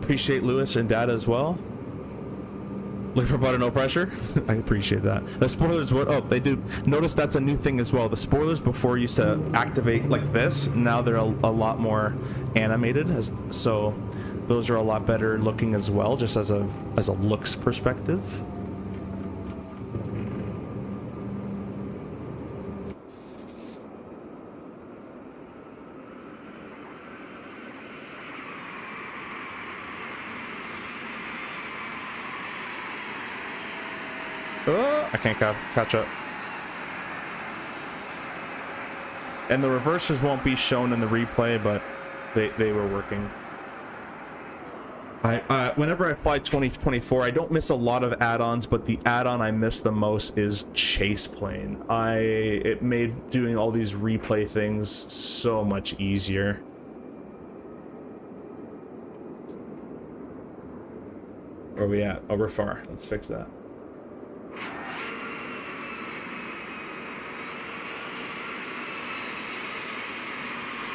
Appreciate Lewis and Dad as well. Look for butter, no pressure. I appreciate that. The spoilers, what? Oh, they do. Notice that's a new thing as well. The spoilers before used to activate like this. Now they're a lot more animated, so those are a lot better looking as well, just as a looks perspective. I can't catch up. And the reverses won't be shown in the replay, but they were working. Whenever I fly 2024, I don't miss a lot of add-ons, but the add-on I miss the most is Chase Plane. It made doing all these replay things so much easier. Where are we at? Oh, we're far. Let's fix that.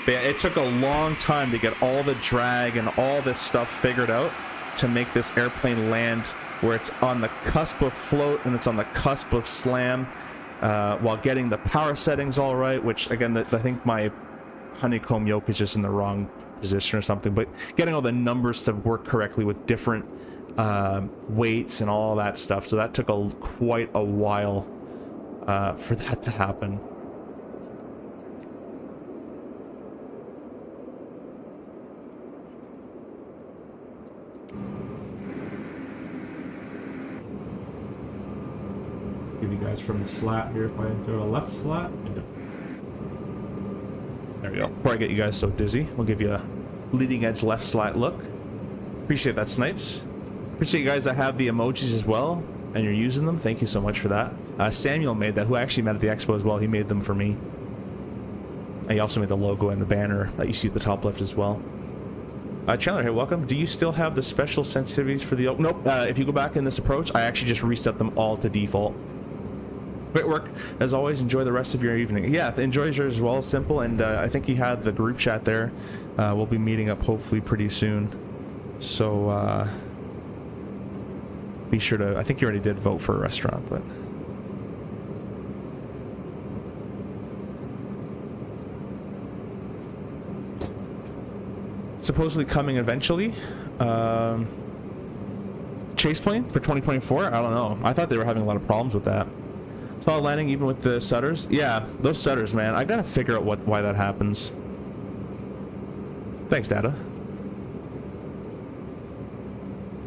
But yeah, it took a long time to get all the drag and all this stuff figured out to make this airplane land where it's on the cusp of float and it's on the cusp of slam, while getting the power settings all right, which again, I think my honeycomb yoke is just in the wrong position or something, but getting all the numbers to work correctly with different weights and all that stuff. So that took quite a while for that to happen. Give you guys from the slat here if I go to left slat. There we go. Before I get you guys so dizzy, we'll give you a leading edge left slat look. Appreciate that, Snipes. Appreciate you guys that have the emojis as well and you're using them. Thank you so much for that. Samuel made that, who I actually met at the expo as well. He made them for me. And he also made the logo and the banner that you see at the top left as well. Chandler, hey, welcome. Do you still have the special sensitivities for the... Nope. If you go back in this approach, I actually just reset them all to default. Great work. As always, enjoy the rest of your evening. Yeah, enjoy yours as well, Simple. And I think he had the group chat there. We'll be meeting up hopefully pretty soon. So be sure to... I think you already did vote for a restaurant, but... Supposedly coming eventually. Chase Plane for 2024? I don't know. I thought they were having a lot of problems with that. Solid landing even with the stutters. Yeah, those stutters, man. I gotta figure out why that happens. Thanks, Data.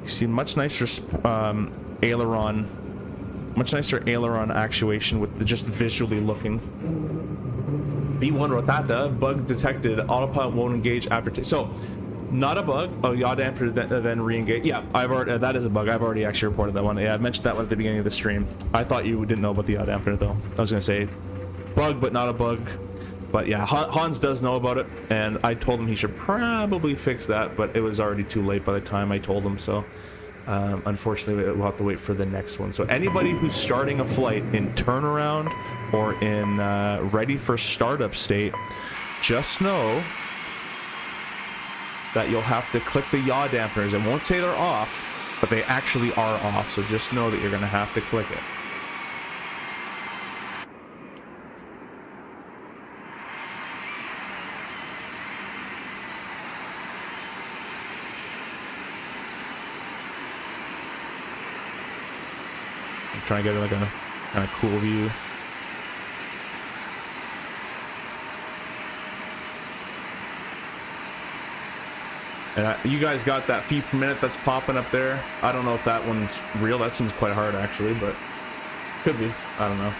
You see much nicer aileron, much nicer aileron actuation with just visually looking. B1 Rotata, bug detected. Autopilot won't engage after. So, not a bug. Oh, yaw damper then re-engage. Yeah, I've already. That is a bug. I've already actually reported that one. Yeah, I mentioned that one at the beginning of the stream. I thought you didn't know about the yaw damper though. I was gonna say, bug but not a bug. But yeah, Hans does know about it, and I told him he should probably fix that, but it was already too late by the time I told him. So, unfortunately, we'll have to wait for the next one. So anybody who's starting a flight in turnaround or in ready for startup state, just know that you'll have to click the yaw dampeners. It won't say they're off, but they actually are off, so just know that you're going to have to click it. I'm trying to get like a kind of cool view. And you guys got that feet per minute that's popping up there. I don't know if that one's real. That seems quite hard, actually, but could be. I don't know.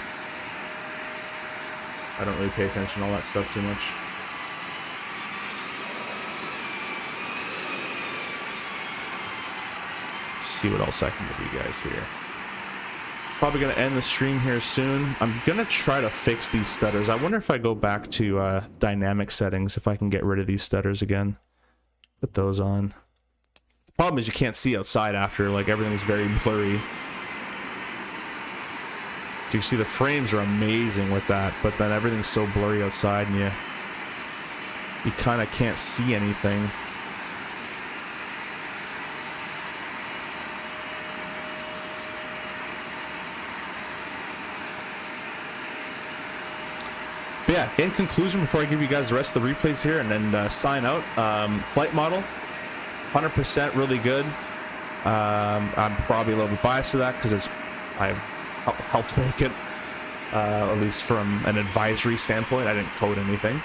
I don't really pay attention to all that stuff too much. See what else I can give you guys here. Probably going to end the stream here soon. I'm going to try to fix these stutters. I wonder if I go back to dynamic settings, if I can get rid of these stutters again. Put those on. The problem is you can't see outside after, like everything's very blurry. You see the frames are amazing with that, but then everything's so blurry outside and you kind of can't see anything. yeah, in conclusion, before I give you guys the rest of the replays here and then sign out, flight model, 100% really good. I'm probably a little bit biased to that because I helped make it, at least from an advisory standpoint. I didn't code anything.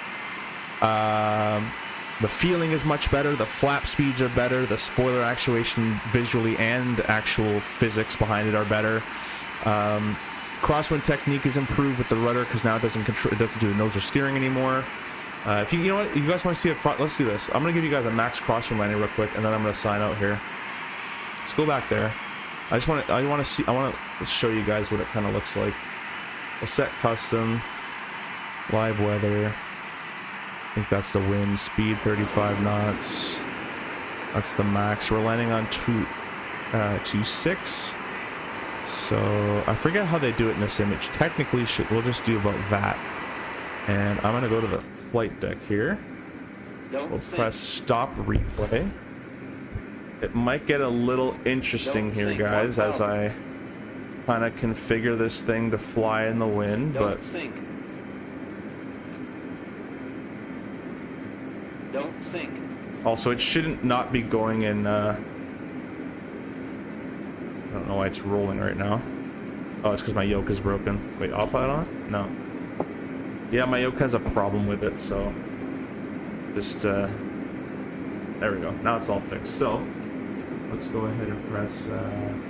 The feeling is much better. The flap speeds are better. The spoiler actuation visually and actual physics behind it are better. Crosswind technique is improved with the rudder because now it doesn't do the nose or steering anymore. If you know what, you guys want to see let's do this. I'm gonna give you guys a max crosswind landing real quick, and then I'm gonna sign out here. Let's go back there. I want to show you guys what it kind of looks like. We'll set custom, live weather. I think that's the wind speed, 35 knots. That's the max. We're landing on 26. So I forget how they do it in this image. Technically, we'll just do about that. And I'm gonna go to the flight deck here. We'll press stop replay. It might get a little interesting here, guys, as I kind of configure this thing to fly in the wind, but Don't sink. also it shouldn't not be going in I don't know why it's rolling right now. Oh, it's because my yoke is broken. Wait, autopilot on? No. Yeah, my yoke has a problem with it, so just there we go. Now it's all fixed. So let's go ahead and press line.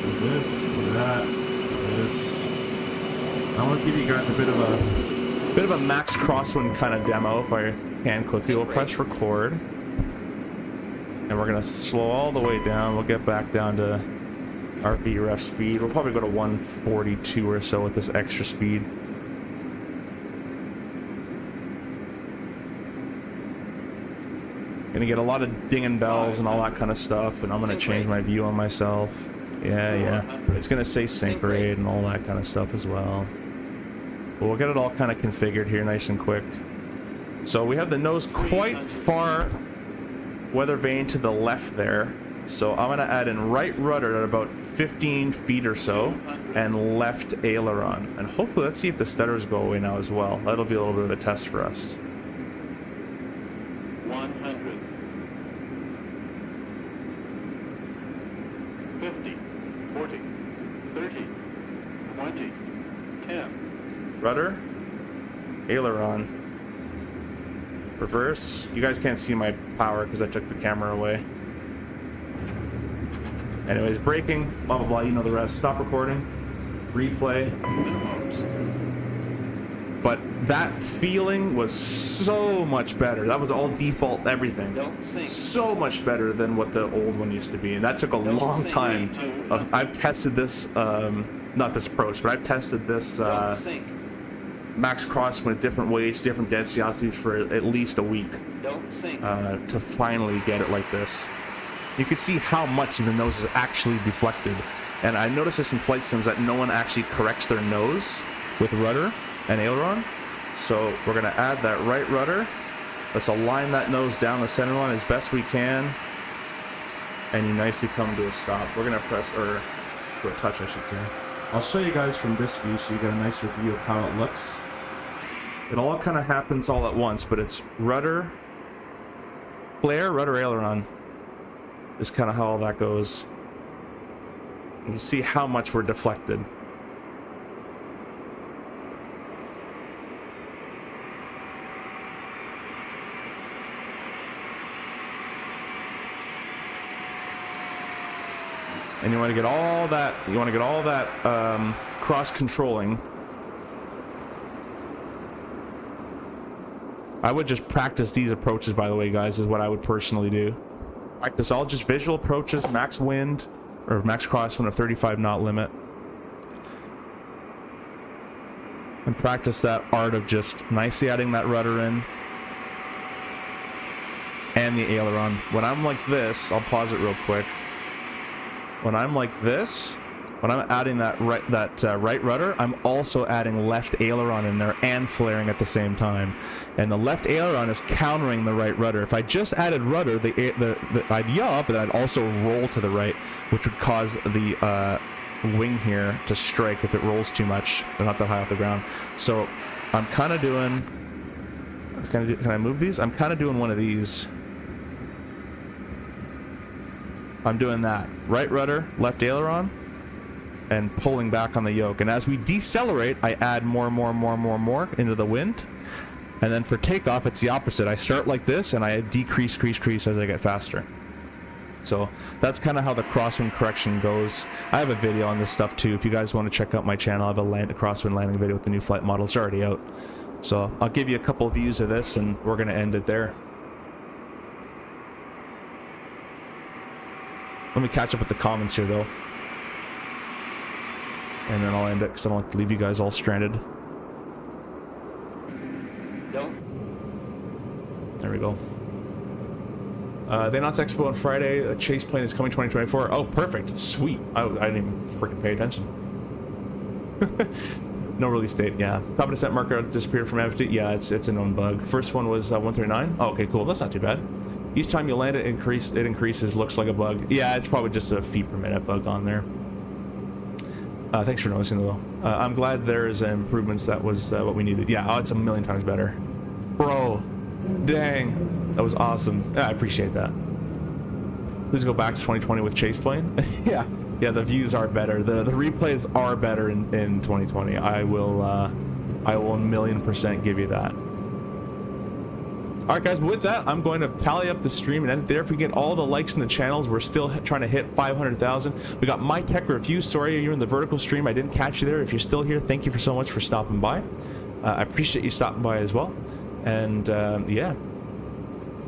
Do this, do that, do this. I want to give you guys a bit of a max crosswind kind of demo if I can quickly. We'll press record, and we're gonna slow all the way down. We'll get back down to our VREF speed. We'll probably go to 142 or so with this extra speed. Gonna get a lot of ding and bells and all that kind of stuff, and I'm gonna change my view on myself. Yeah. It's gonna say sync rate and all that kind of stuff as well. But we'll get it all kind of configured here nice and quick. So we have the nose quite far weather vane to the left there. So I'm gonna add in right rudder at about 15 feet or so, and left aileron. And hopefully, let's see if the stutters go away now as well. That'll be a little bit of a test for us. 100. 50. 40. 30. 20. 10. Rudder, aileron, reverse. You guys can't see my power because I took the camera away. Anyways, braking, blah blah blah, you know the rest. Stop recording, replay. But that feeling was so much better. That was all default everything. So much better than what the old one used to be. And that took a long time. I've tested this, not this approach, but I've tested this max crosswind with different weights, different density altitudes for at least a week to finally get it like this. You can see how much of the nose is actually deflected. And I noticed this in flight sims that no one actually corrects their nose with rudder and aileron. So we're gonna add that right rudder. Let's align that nose down the center line as best we can. And you nicely come to a stop. We're gonna press, or to a touch I should say. I'll show you guys from this view so you get a nicer view of how it looks. It all kind of happens all at once, but it's rudder, flare, rudder, aileron. Is kind of how all that goes. You can see how much we're deflected. And you want to get all that, cross controlling. I would just practice these approaches, by the way, guys, is what I would personally do. Practice all just visual approaches, max wind, or max crosswind of 35 knot limit. And practice that art of just nicely adding that rudder in. And the aileron. When I'm like this, I'll pause it real quick. When I'm like this, when I'm adding that right rudder, I'm also adding left aileron in there and flaring at the same time. And the left aileron is countering the right rudder. If I just added rudder, I'd yaw, but I'd also roll to the right, which would cause the wing here to strike if it rolls too much. They're not that high off the ground. So I'm kind of doing... Can I move these? I'm kind of doing one of these. I'm doing that. Right rudder, left aileron, and pulling back on the yoke. And as we decelerate, I add more into the wind. And then for takeoff, it's the opposite. I start like this, and I decrease as I get faster. So that's kind of how the crosswind correction goes. I have a video on this stuff too. If you guys want to check out my channel, I have a crosswind landing video with the new flight model. It's already out. So I'll give you a couple of views of this, and we're going to end it there. Let me catch up with the comments here, though. And then I'll end it, because I don't like to leave you guys all stranded. There we go. They announced Expo on Friday. A chase plane is coming 2024. Oh, perfect. Sweet. I didn't even freaking pay attention. No release date. Yeah. Top of descent marker disappeared from empty. Yeah, it's a known bug. First one was 139. Oh, okay, cool. That's not too bad. Each time you land it, it increases. Looks like a bug. Yeah, it's probably just a feet per minute bug on there. Thanks for noticing, though. I'm glad there's improvements. That was what we needed. Yeah, oh, it's a million times better. Bro. Dang. That was awesome. I appreciate that. Please go back to 2020 with chase plane. Yeah, the views are better. The replays are better in 2020. I will 1,000,000% give you that. All right, guys. But with that, I'm going to tally up the stream and end it there. If we get all the likes in the channels, we're still trying to hit 500,000. We got My Tech Review. Sorry you're in the vertical stream. I didn't catch you there. If you're still here, thank you so much for stopping by. I appreciate you stopping by as well. And yeah.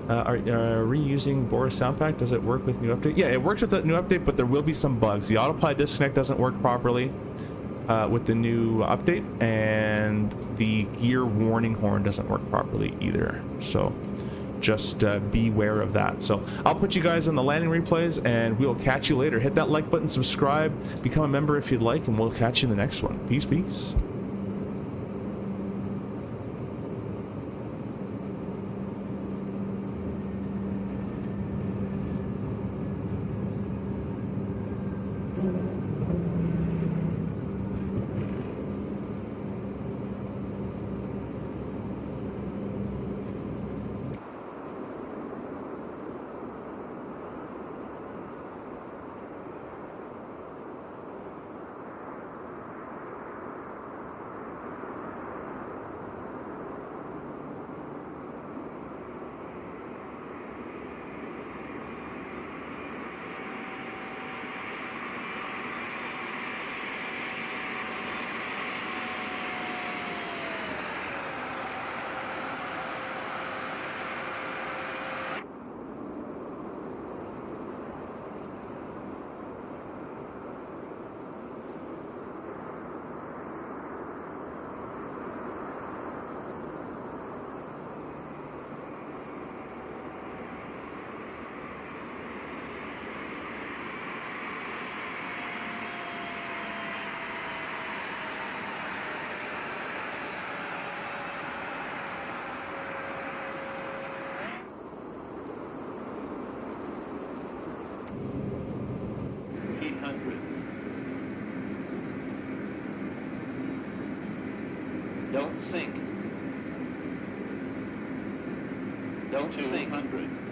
Are reusing Boris sound pack? Does it work with new update? Yeah, it works with the new update, but there will be some bugs. The autopilot disconnect doesn't work properly with the new update, and the gear warning horn doesn't work properly either. So just beware of that. So I'll put you guys on the landing replays, and we'll catch you later. Hit that like button, subscribe, become a member if you'd like, and we'll catch you in the next one. Peace, peace. Don't sink. Don't sink. 200.